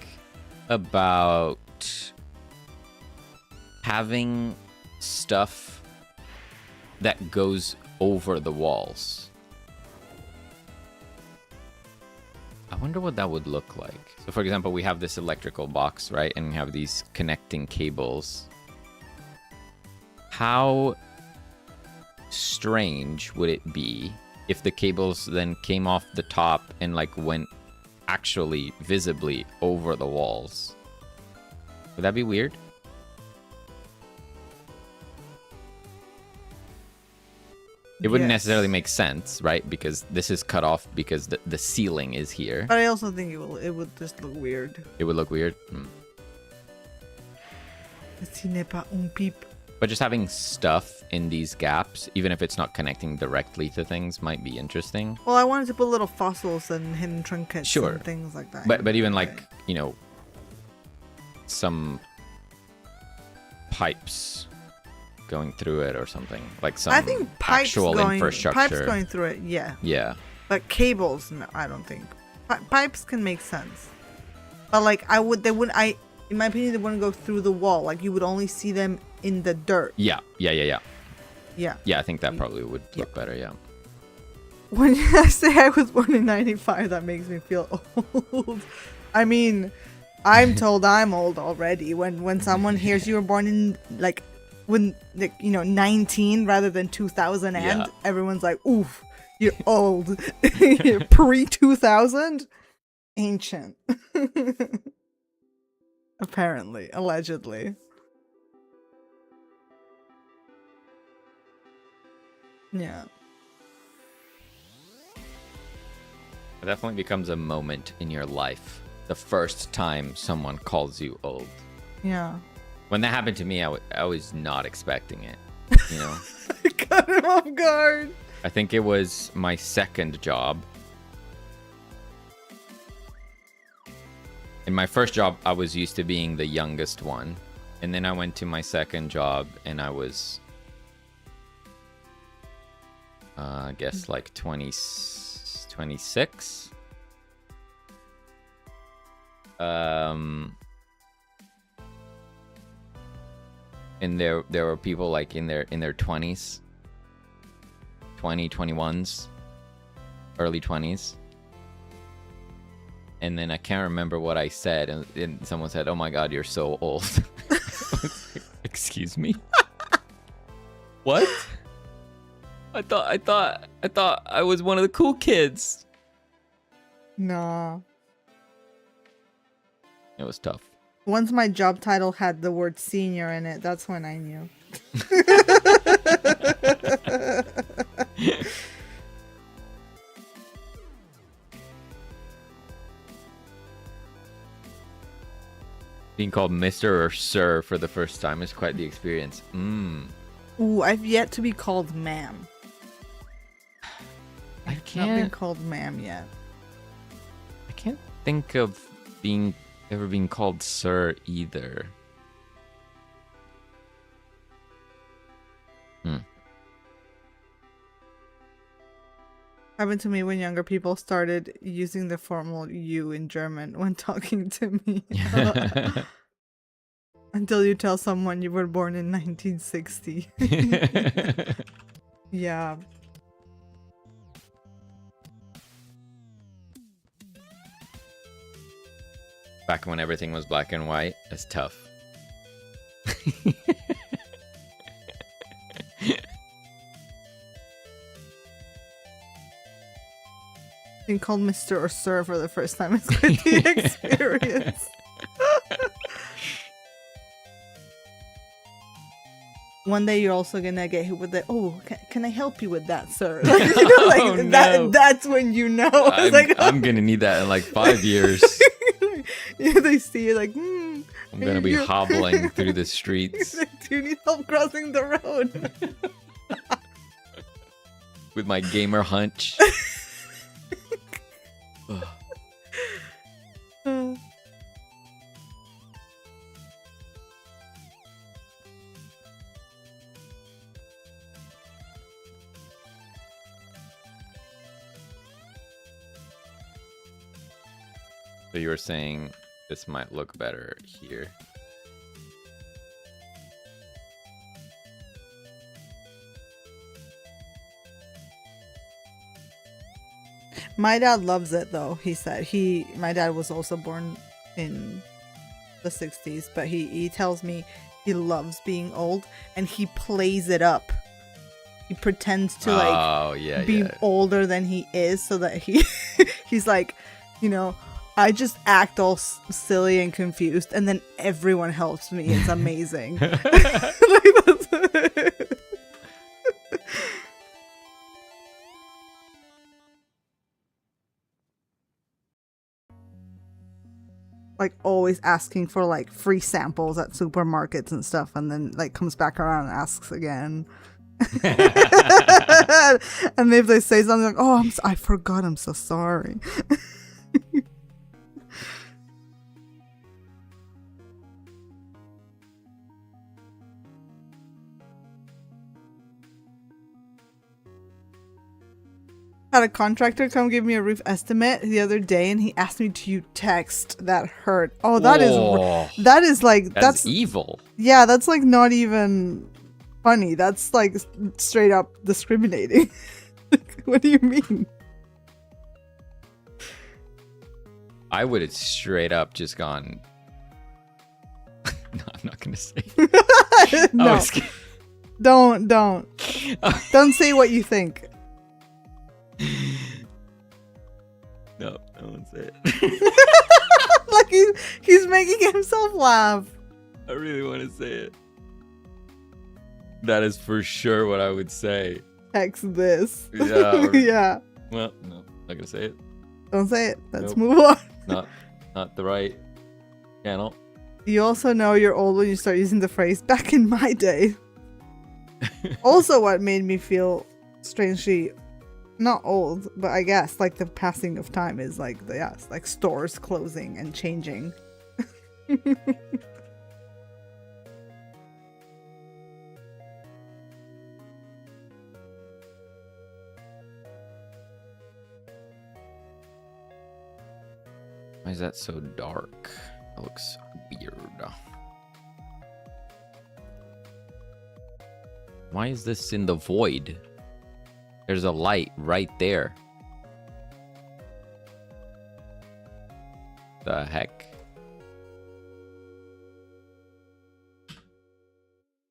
about having stuff that goes over the walls? I wonder what that would look like. So for example, we have this electrical box, right? And we have these connecting cables. How strange would it be if the cables then came off the top and like went actually visibly over the walls? Would that be weird? It wouldn't necessarily make sense, right? Because this is cut off because the ceiling is here. But I also think it would just look weird. It would look weird. Ce n'est pas un pipe. But just having stuff in these gaps, even if it's not connecting directly to things, might be interesting. Well, I wanted to put little fossils and hidden trinkets Sure. and things like that. But even like, you know, some pipes going through it or something. Like some I think pipes actual infrastructure. Pipes going through it, yeah. Yeah. But cables, no, I don't think. Pipes can make sense. But like in my opinion, they wouldn't go through the wall. Like you would only see them in the dirt. Yeah. Yeah. Yeah, I think that probably would look better, yeah. When I say I was born in 95, that makes me feel old. I mean, I'm told I'm old already. When someone hears you were born in, like, 19 rather than 2000 and, everyone's like, oof, you're old. You're pre-2000? Ancient. Apparently. Allegedly. Yeah. It definitely becomes a moment in your life. The first time someone calls you old. Yeah. When that happened to me, I was not expecting it. You know? I cut him off guard. I think it was my second job. In my first job, I was used to being the youngest one. And then I went to my second job and I was, I guess like 26. And there were people like in their 20s, 21s, early 20s. And then I can't remember what I said, and someone said, "Oh my God, you're so old." Excuse me. What? I thought I was one of the cool kids. Nah. It was tough. Once my job title had the word senior in it, that's when I knew. Being called Mr. or Sir for the first time is quite the experience. Ooh, I've yet to be called ma'am. I Not can't. been called ma'am yet. I can't think of ever being called Sir either. Happened to me when younger people started using the formal you in German when talking to me. Until you tell someone you were born in 1960. Yeah. Back when everything was black and white, it's tough. Being called Mr. or Sir for the first time is quite the experience. One day you're also gonna get hit with the, oh, can I help you with that, sir? Like, you know, like Oh, that. no. That's when you know. It's like, I'm gonna need that in like 5 years. Yeah, they see you like, I'm gonna be hobbling through the streets do you need help crossing the road? with my gamer hunch. So you were saying this might look better here. My dad loves it though. He said my dad was also born in the 60s, but he tells me he loves being old and he plays it up. He pretends to be older than he is so that he's like, you know, I just act all silly and confused and then everyone helps me. It's amazing. Like always asking for like free samples at supermarkets and stuff, and then like comes back around and asks again. And if they say something like, "Oh, I forgot. I'm so sorry." Had a contractor come give me a roof estimate the other day, and he asked me to text. That hurt. Oh, that is like that's evil. Yeah, that's like not even funny. That's like straight up discriminating. What do you mean? I would have straight up just gone. No, I'm not gonna say. No, don't say what you think. No, I won't say it. Like he's making himself laugh. I really want to say it. That is for sure what I would say. Text this. Yeah. Yeah. Well, no, not gonna say it. Don't say it. Let's Nope. move on. Not the right channel. You also know you're old when you start using the phrase "back in my day." Also, what made me feel strangely not old, but I guess like the passing of time is like like stores closing and changing. Why is that so dark? That looks weird. Why is this in the void? There's a light right there. The heck?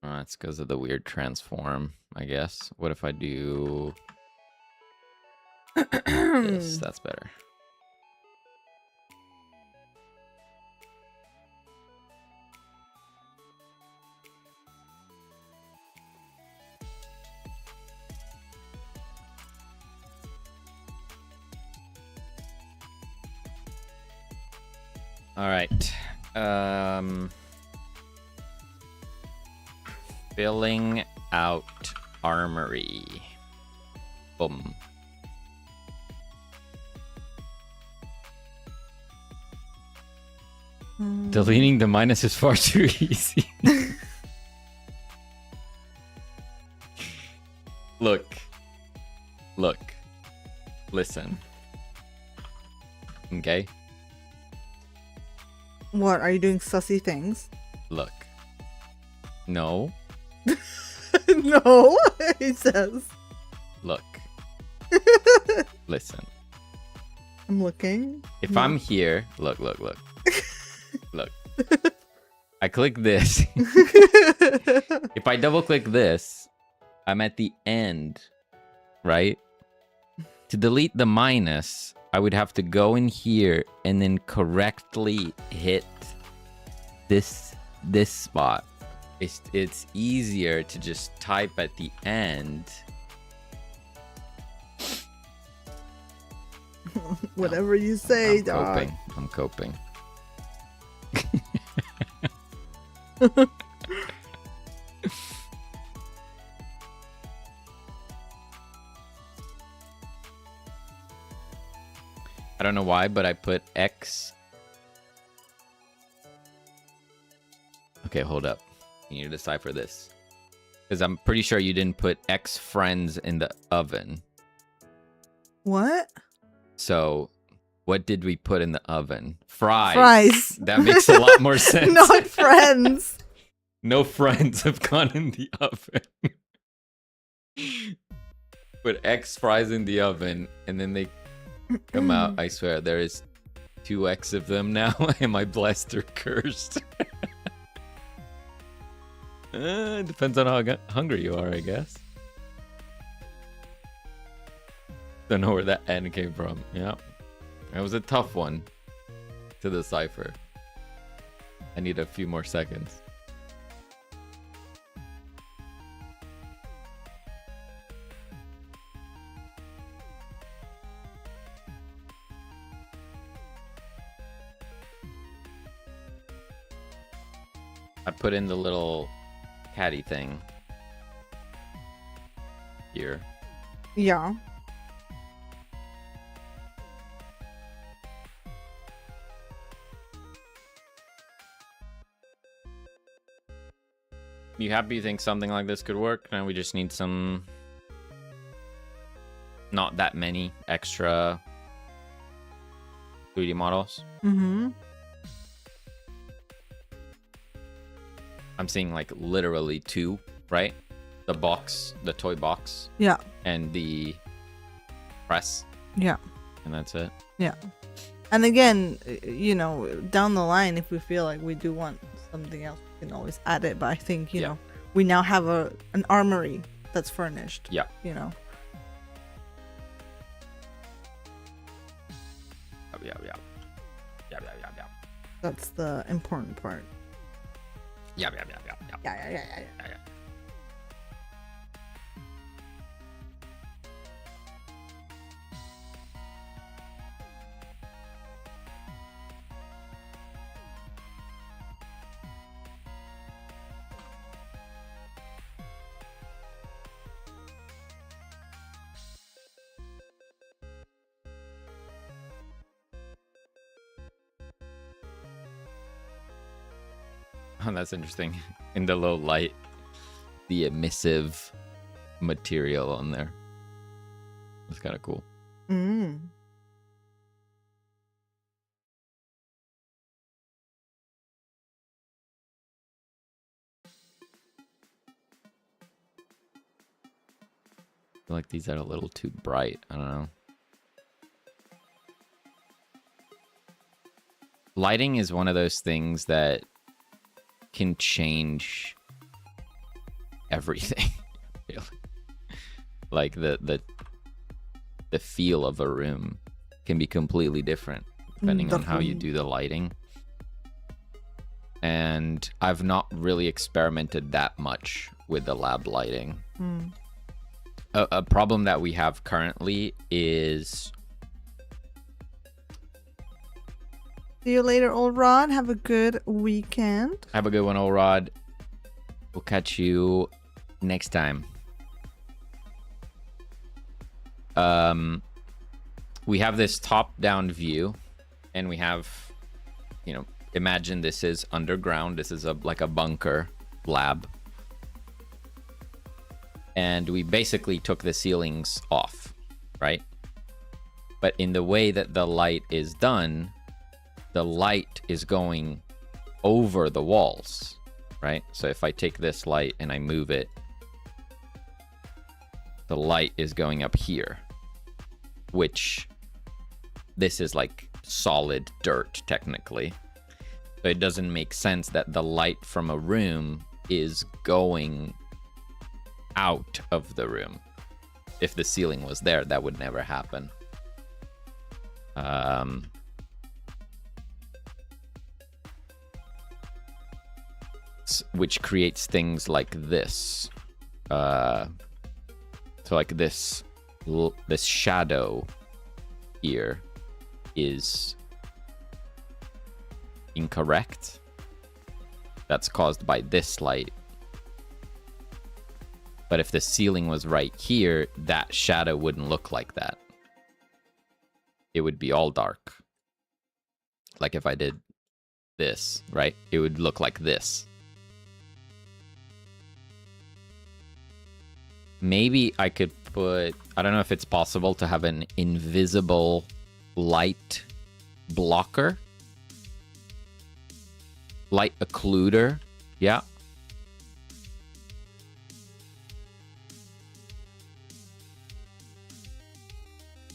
Oh, that's because of the weird transform, I guess. What if I do this? That's better. All right. Filling out armory. Boom. Deleting the minus is far too easy. Look. Listen. Okay? What, are you doing sussy things? Look. No. No, he says. Look. Listen. I'm looking. If I'm here, look. Look. I click this. If I double click this, I'm at the end, right? To delete the minus, I would have to go in here and then correctly hit this spot. It's easier to just type at the end. Whatever you say, dog. I'm coping. I don't know why, but I put X. Okay, hold up. You need to decipher this. Because I'm pretty sure you didn't put X friends in the oven. What? So, what did we put in the oven? Fries. Fries. That makes a lot more sense. Not friends. No friends have gone in the oven. Put X fries in the oven, and then they come out. I swear, there is 2X of them now. Am I blessed or cursed? Depends on how hungry you are, I guess. Don't know where that N came from. Yeah. It was a tough one to decipher. I need a few more seconds. I put in the little caddy thing here. Yeah. You happy you think something like this could work? Now we just need some not that many extra 3D models. Mm-hmm. I'm seeing like literally 2, right? The box, the toy box. Yeah. And the press. Yeah. And that's it. Yeah. And again, you know, down the line, if we feel like we do want something else, we can always add it. But I think, you know, we now have an armory that's furnished. Yeah. You know. Yeah. That's the important part. Yeah. Yeah. Oh, that's interesting. In the low light, the emissive material on there. That's kind of cool. Mm. I feel like these are a little too bright. I don't know. Lighting is one of those things that can change everything. Really. Like the feel of a room can be completely different depending on how you do the lighting. And I've not really experimented that much with the lab lighting. Mm. A problem that we have currently is... See you later, old Rod. Have a good weekend. Have a good one, old Rod. We'll catch you next time. We have this top-down view, and we have, you know, imagine this is underground. This is like a bunker lab. And we basically took the ceilings off, right? But in the way that the light is done, the light is going over the walls, right? So if I take this light and I move it, the light is going up here, which this is like solid dirt technically. So it doesn't make sense that the light from a room is going out of the room. If the ceiling was there, that would never happen. Which creates things like this. So like this shadow here is incorrect. That's caused by this light. But if the ceiling was right here, that shadow wouldn't look like that. It would be all dark. Like if I did this, right? It would look like this. Maybe I could put... I don't know if it's possible to have an invisible light blocker. Light occluder. Yeah.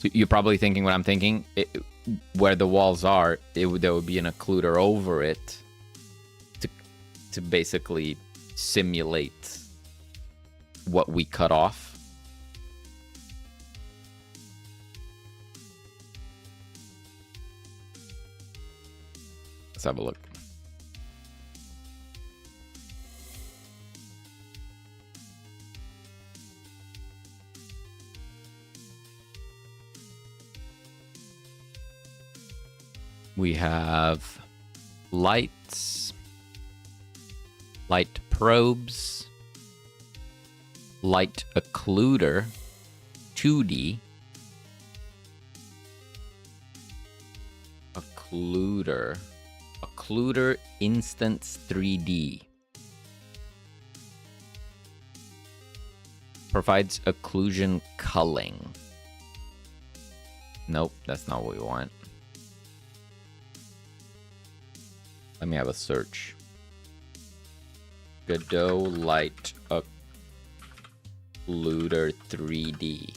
So you're probably thinking what I'm thinking. Where the walls are, there would be an occluder over it to basically simulate what we cut off. Let's have a look. We have lights, light probes, light occluder, 2D, occluder instance 3D, provides occlusion culling. Nope, that's not what we want. Let me have a search. Godot Light Occluder 3D.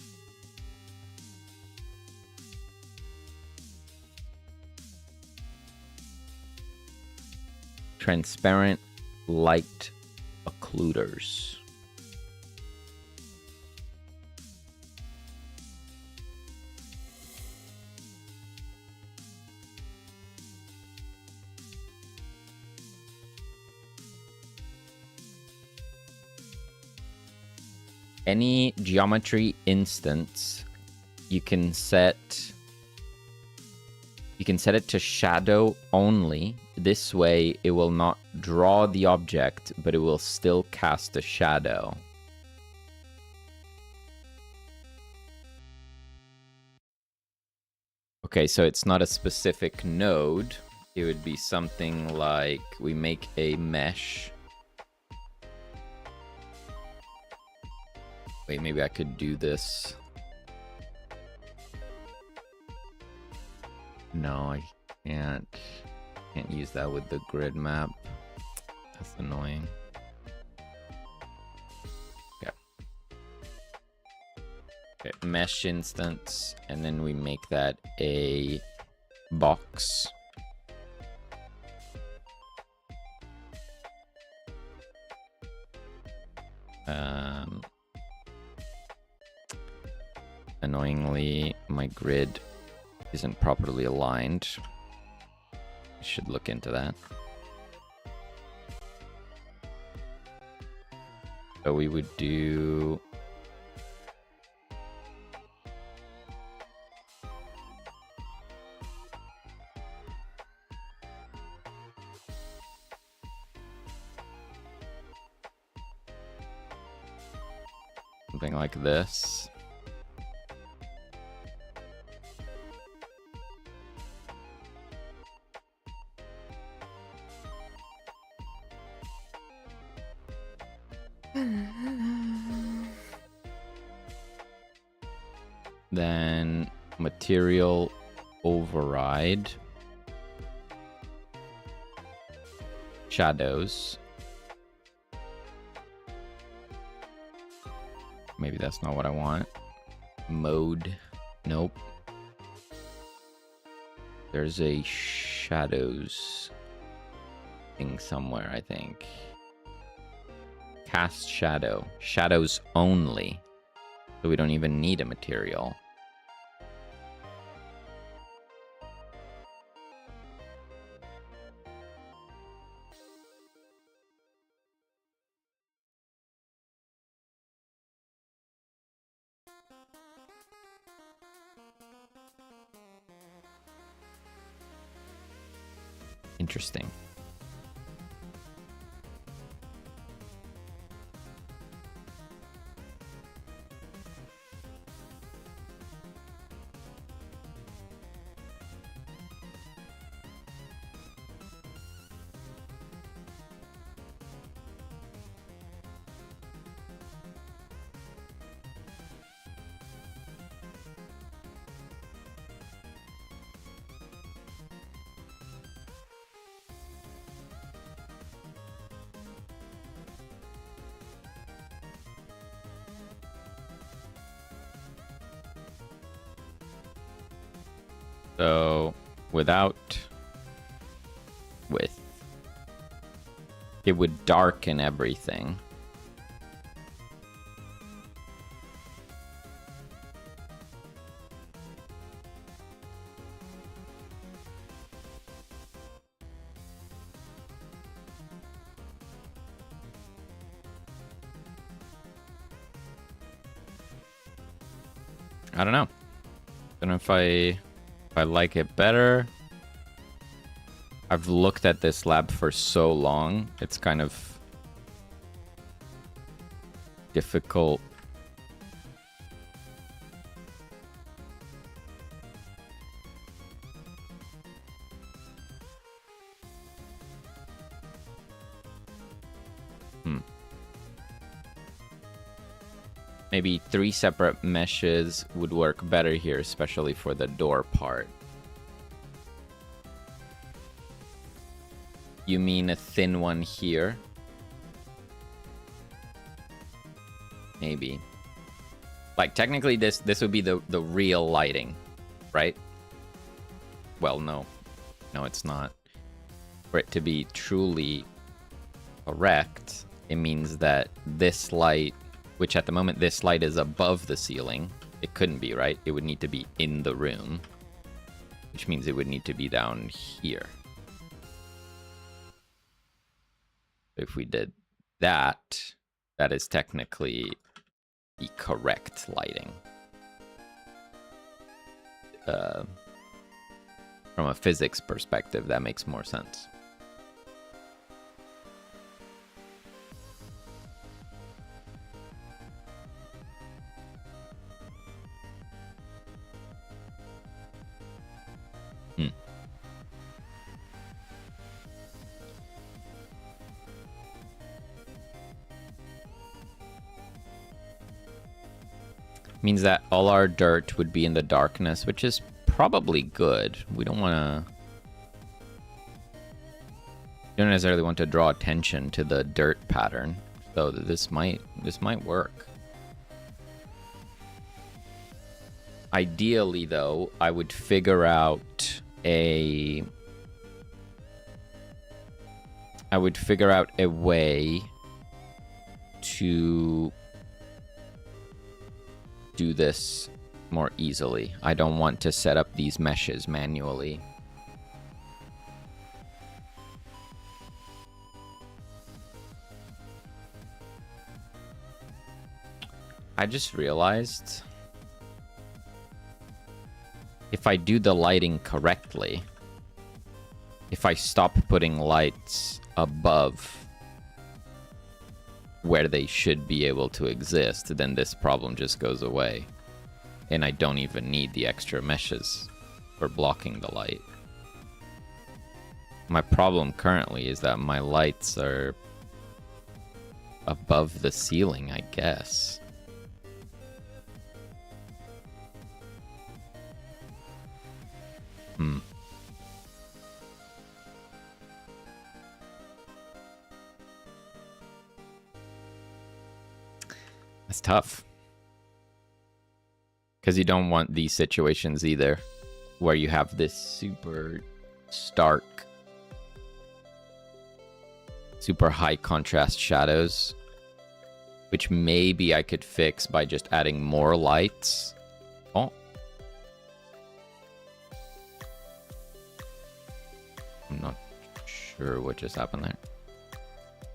Transparent light occluders. Any geometry instance, you can set it to shadow only. This way it will not draw the object, but it will still cast a shadow. Okay, so it's not a specific node. It would be something like we make a mesh. Wait, maybe I could do this. No, I can't. Can't use that with the grid map. That's annoying. Okay. Okay, mesh instance, and then we make that a box. Annoyingly, my grid isn't properly aligned. I should look into that. So we would do... something like this. Then material override, shadows. Maybe that's not what I want. Mode, nope. There's a shadows thing somewhere, I think. Cast shadow, shadows only. So we don't even need a material. Interesting. So without width, it would darken everything. I don't know. Don't know if I like it better. I've looked at this lab for so long, it's kind of difficult. maybe 3 separate meshes would work better here, especially for the door part. You mean a thin one here? Maybe. Like, technically, this would be the real lighting, right? Well, no. No, it's not. For it to be truly correct, it means that this light, which at the moment this light is above the ceiling, it couldn't be, right? It would need to be in the room, which means it would need to be down here. If we did that, that is technically the correct lighting. From a physics perspective, that makes more sense. Means that all our dirt would be in the darkness, which is probably good. We don't necessarily want to draw attention to the dirt pattern, so this might work. Ideally, though, I would figure out a way to do this more easily. I don't want to set up these meshes manually. I just realized if I do the lighting correctly, if I stop putting lights above where they should be able to exist, then this problem just goes away. And I don't even need the extra meshes for blocking the light. My problem currently is that my lights are above the ceiling, I guess. That's tough. Because you don't want these situations either, where you have this super stark, super high contrast shadows, which maybe I could fix by just adding more lights. Oh. I'm not sure what just happened there.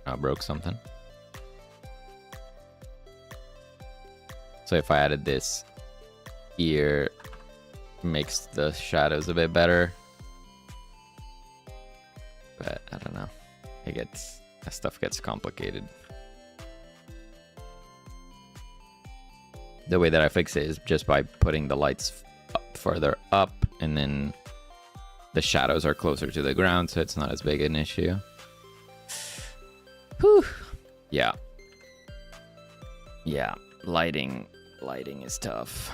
I broke something. So if I added this here, makes the shadows a bit better. But I don't know. That stuff gets complicated. The way that I fix it is just by putting the lights further up, and then the shadows are closer to the ground, so it's not as big an issue. Whew. Yeah. Yeah. Lighting is tough.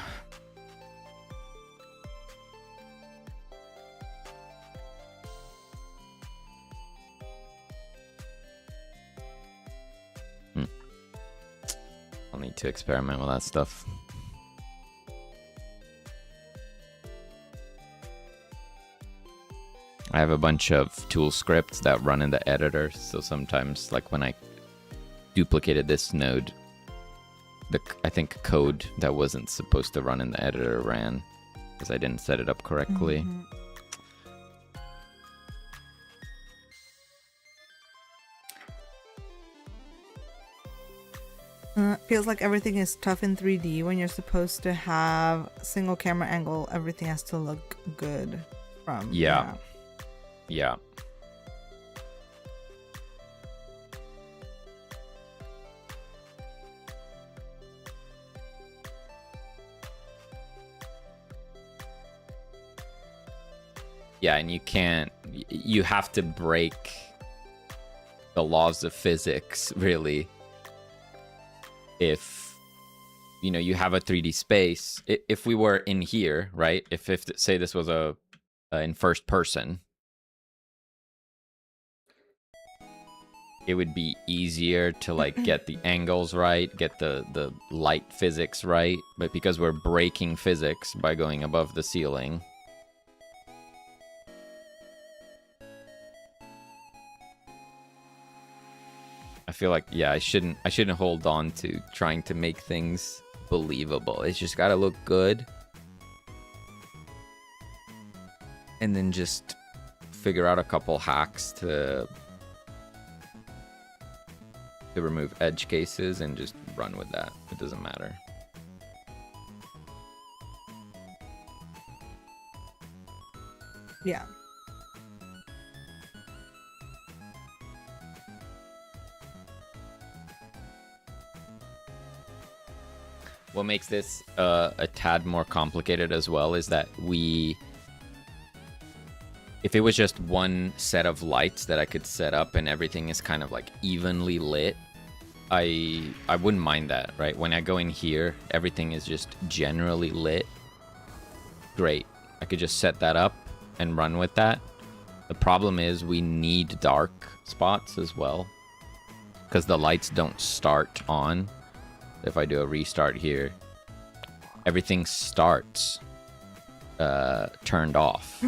I'll need to experiment with that stuff. I have a bunch of tool scripts that run in the editor, so sometimes, like when I duplicated this node, I think code that wasn't supposed to run in the editor ran because I didn't set it up correctly. Feels like everything is tough in 3D when you're supposed to have single camera angle. Everything has to look good from. Yeah. Yeah, and you have to break the laws of physics, really, if you know, you have a 3D space. If we were in here, right? If say this was a in first person, it would be easier to like get the angles right, get the light physics right. But because we're breaking physics by going above the ceiling, I feel like, yeah, I shouldn't hold on to trying to make things believable. It's just gotta look good. And then just figure out a couple hacks to remove edge cases and just run with that. It doesn't matter. Yeah. What makes this a tad more complicated as well is that if it was just one set of lights that I could set up and everything is kind of like evenly lit, I wouldn't mind that, right? When I go in here, everything is just generally lit. Great. I could just set that up and run with that. The problem is we need dark spots as well, because the lights don't start on. If I do a restart here, everything starts turned off.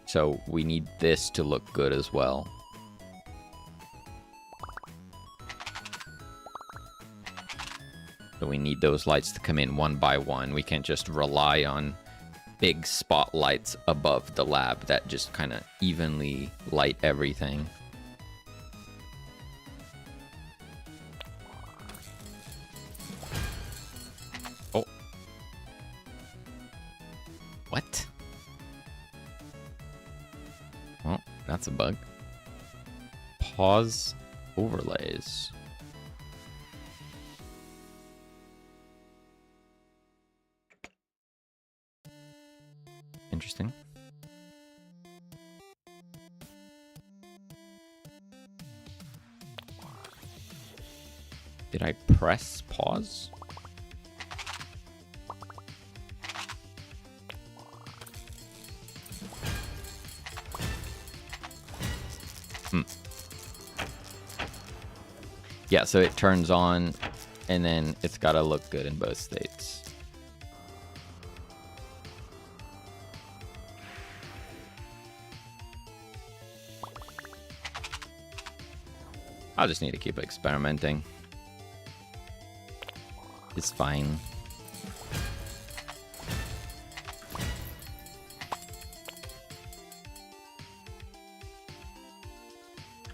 So we need this to look good as well. So we need those lights to come in one by one. We can't just rely on big spotlights above the lab that just kind of evenly light everything. Oh. What? Oh, that's a bug. Pause overlays. Interesting. Did I press pause? Yeah, so it turns on, and then it's got to look good in both states. I'll just need to keep experimenting. It's fine.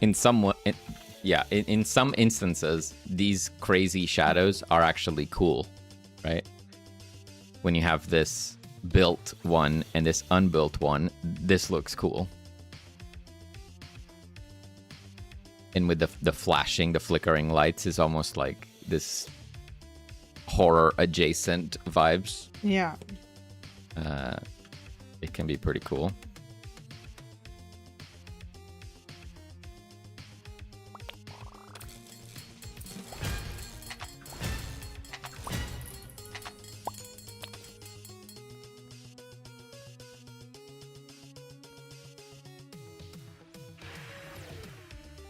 In some instances, these crazy shadows are actually cool, right? When you have this built one and this unbuilt one, this looks cool. And with the flashing, the flickering lights is almost like this horror adjacent vibes. Yeah. It can be pretty cool.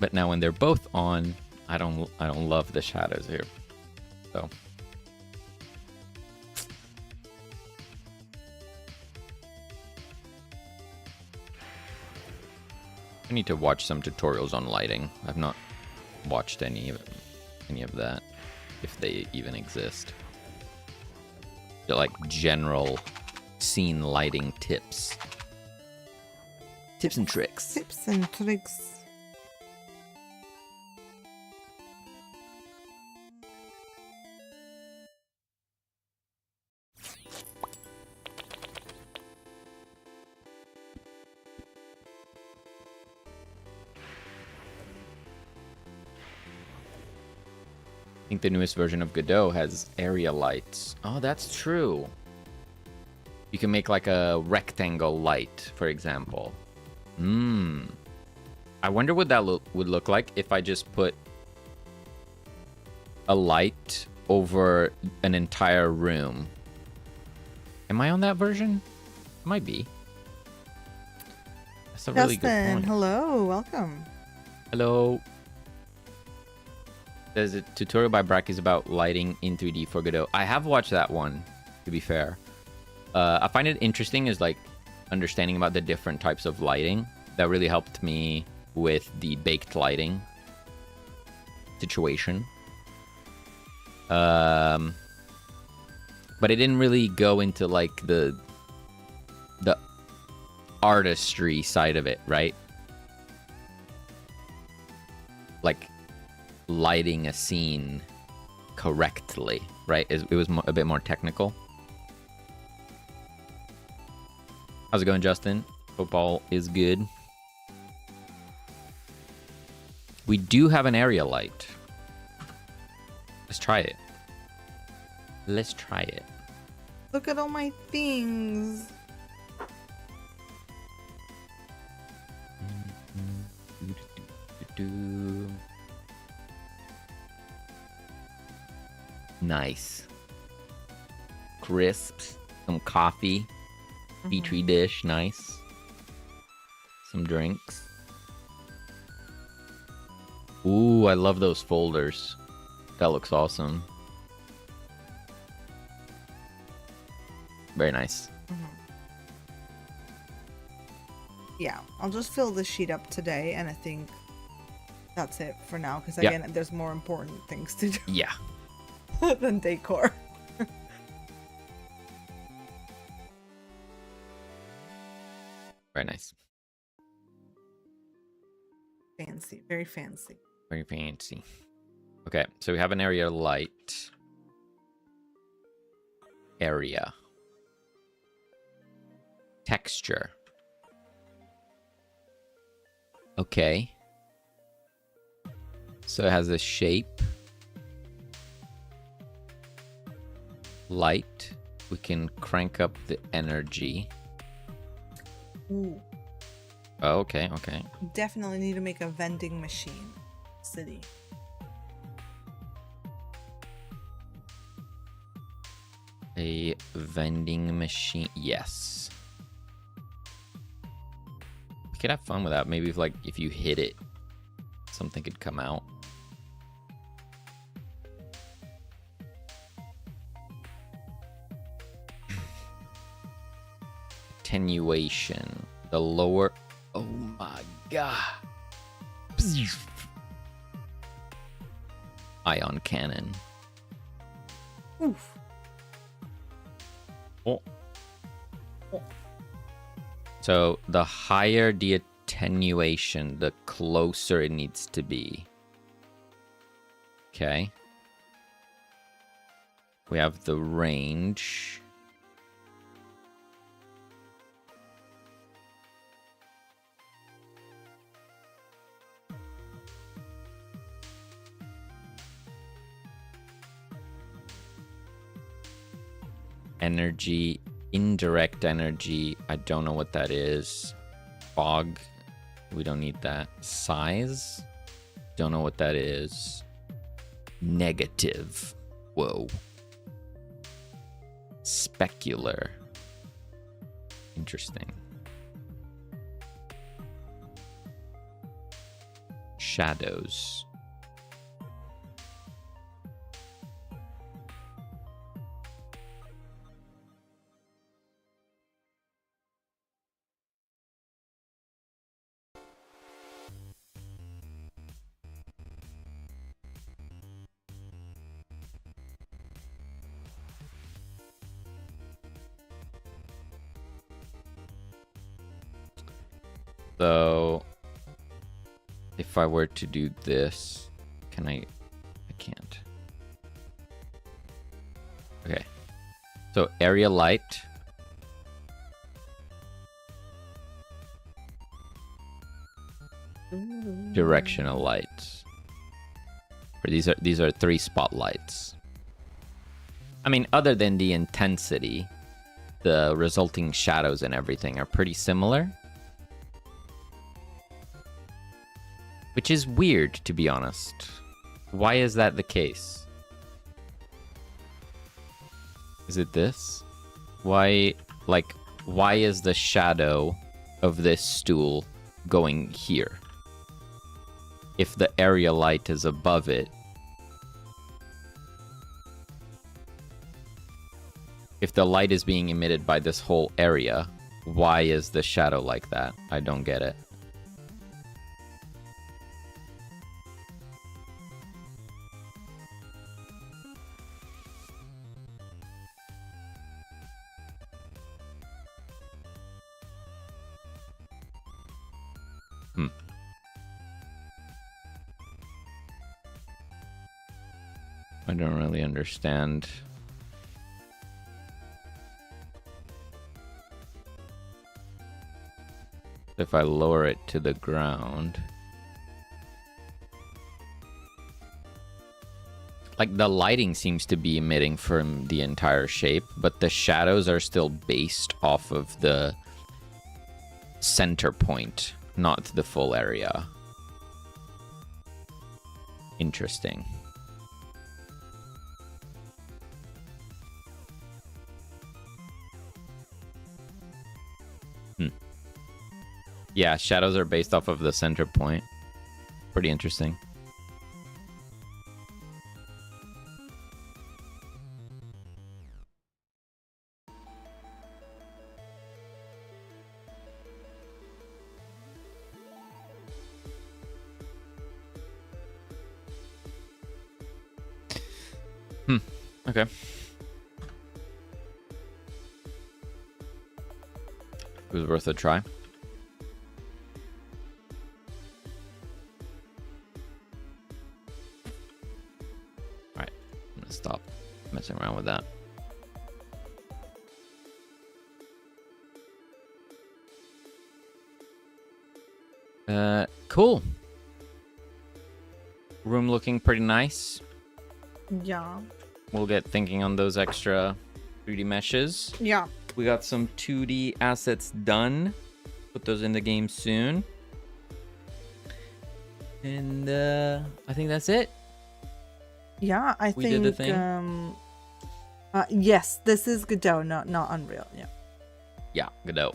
But now when they're both on, I don't love the shadows here. So I need to watch some tutorials on lighting. I've not watched any of that, if they even exist. They're like general scene lighting tips. Tips and tricks. Tips and tricks. I think the newest version of Godot has area lights. Oh, that's true. You can make like a rectangle light, for example. I wonder what that would look like if I just put a light over an entire room. Am I on that version? Might be. That's a really good Justin, point. hello, welcome. Hello. There's a tutorial by Bracky's about lighting in 3D for Godot. I have watched that one, to be fair. I find it interesting is like understanding about the different types of lighting. That really helped me with the baked lighting situation. But it didn't really go into like the artistry side of it, right? Like lighting a scene correctly, right? It was a bit more technical. How's it going, Justin? Hope all is good. We do have an area light. Let's try it. Let's try it. Look at all my things. Nice. Crisps, some coffee, petri dish, nice. Some drinks. Ooh, I love those folders. That looks awesome. Very nice. Yeah, I'll just fill the sheet up today, and I think that's it for now, because again, there's more important things to do Yeah. than decor. Very nice. Fancy, very fancy. Very fancy. Okay, so we have an area light. Area. Texture. Okay. So it has a shape. Light. We can crank up the energy. Ooh. Oh, okay, okay. Definitely need to make a vending machine city. A vending machine. Yes. We could have fun with that. Maybe if you hit it, something could come out. Attenuation. The lower. Oh my god. Ion cannon. Oof. Oh. So the higher the attenuation, the closer it needs to be. Okay. We have the range. Energy, indirect energy. I don't know what that is. Fog. We don't need that. Size. Don't know what that is. Negative. Whoa. Specular. Interesting. Shadows. So, if I were to do this, can I can't. Okay. So, area light. Directional lights. Or these are 3 spotlights. I mean, other than the intensity, the resulting shadows and everything are pretty similar. Which is weird, to be honest. Why is that the case? Is it this? Why, like, why is the shadow of this stool going here? If the area light is above it. If the light is being emitted by this whole area, why is the shadow like that? I don't get it. I don't really understand. If I lower it to the ground, like the lighting seems to be emitting from the entire shape, but the shadows are still based off of the center point, not the full area. Interesting. Yeah, shadows are based off of the center point. Pretty interesting. Okay. It was worth a try. Stop messing around with that. Cool. Room looking pretty nice. Yeah. We'll get thinking on those extra 3D meshes. Yeah. We got some 2D assets done. Put those in the game soon. And I think that's it. Yeah, I We think did the thing. yes, this is Godot, not Unreal. Yeah. Yeah, Godot.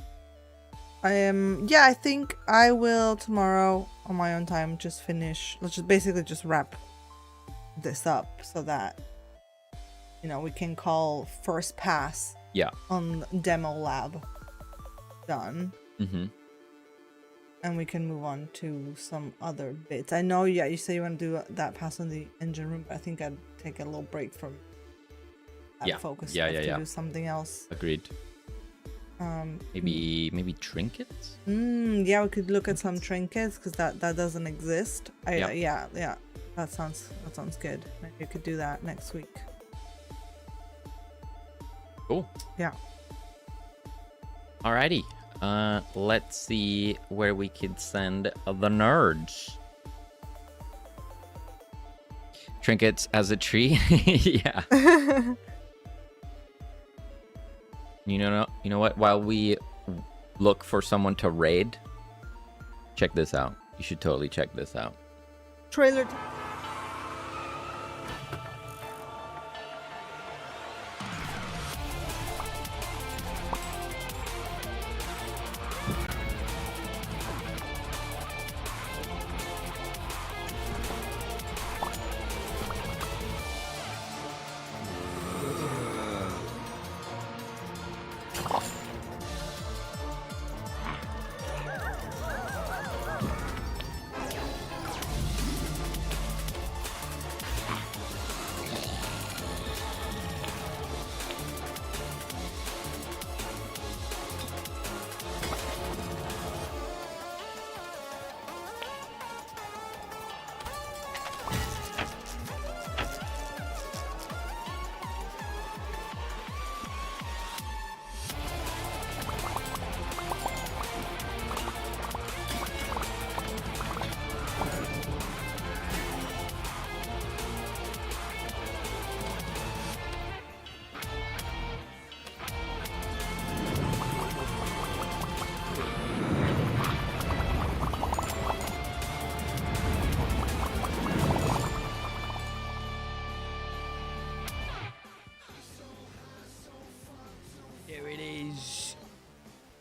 Yeah, I think I will tomorrow on my own time just finish. Let's just basically just wrap this up so that we can call first pass. Yeah. On demo lab done. Mm-hmm. And we can move on to some other bits. I know, yeah, you say you want to do that pass on the engine room, but I think I'd take a little break from that focus. Yeah. Do something else. Agreed. Maybe trinkets? Yeah, we could look at some trinkets because that doesn't exist. Yeah. That sounds good. Maybe we could do that next week. Cool. Yeah. Alrighty. Let's see where we could send the nerds. Trinkets as a tree? Yeah. You know what? While we look for someone to raid, check this out. You should totally check this out. Trailer.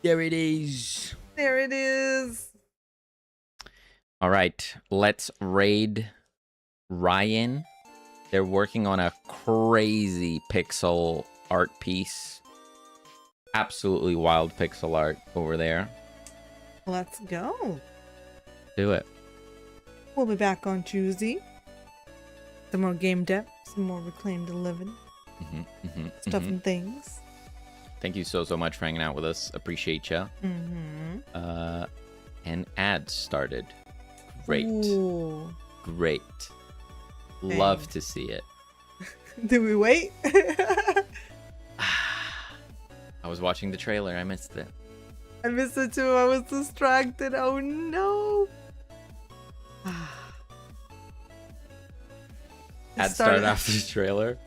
There it is. There it is. All right, let's raid Ryan. They're working on a crazy pixel art piece. Absolutely wild pixel art over there. Let's go. Do it. We'll be back on Tuesday. Some more game depth, some more Reclaim the Living. Stuff and things. Thank you so much for hanging out with us. Appreciate ya. And ads started. Great. Ooh. Great. Love to see it. Did we wait? I was watching the trailer. I missed it. I missed it too. I was distracted. Oh no. Ads started after the trailer?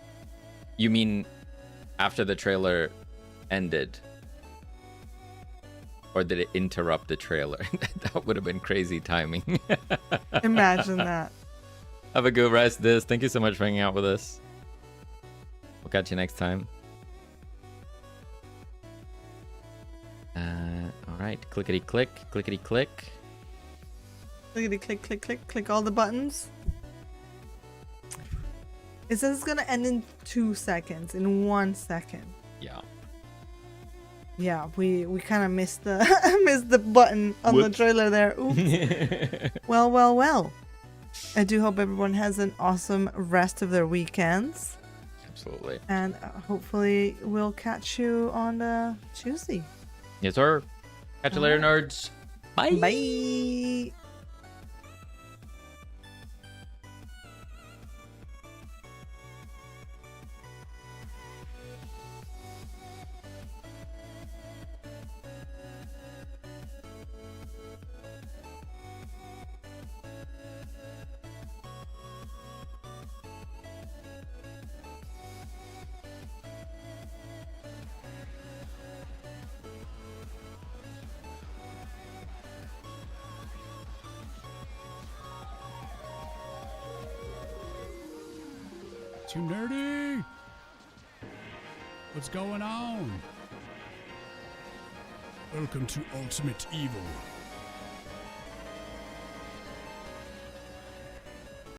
You mean after the trailer ended? Or did it interrupt the trailer? That would have been crazy timing. Imagine that. Have a good rest, This. Thank you so much for hanging out with us. We'll catch you next time. All right. Clickety click, clickety click. Clickety click, click, click, click all the buttons. It says it's gonna end in 2 seconds, in 1 second. Yeah. Yeah, we kind of missed the missed the button on the trailer there. Oops. Well. I do hope everyone has an awesome rest of their weekends. Absolutely. And hopefully we'll catch you on Tuesday. Yes, sir. Catch you later, nerds. Bye. Bye. Too nerdy? What's going on? Welcome to Ultimate Evil.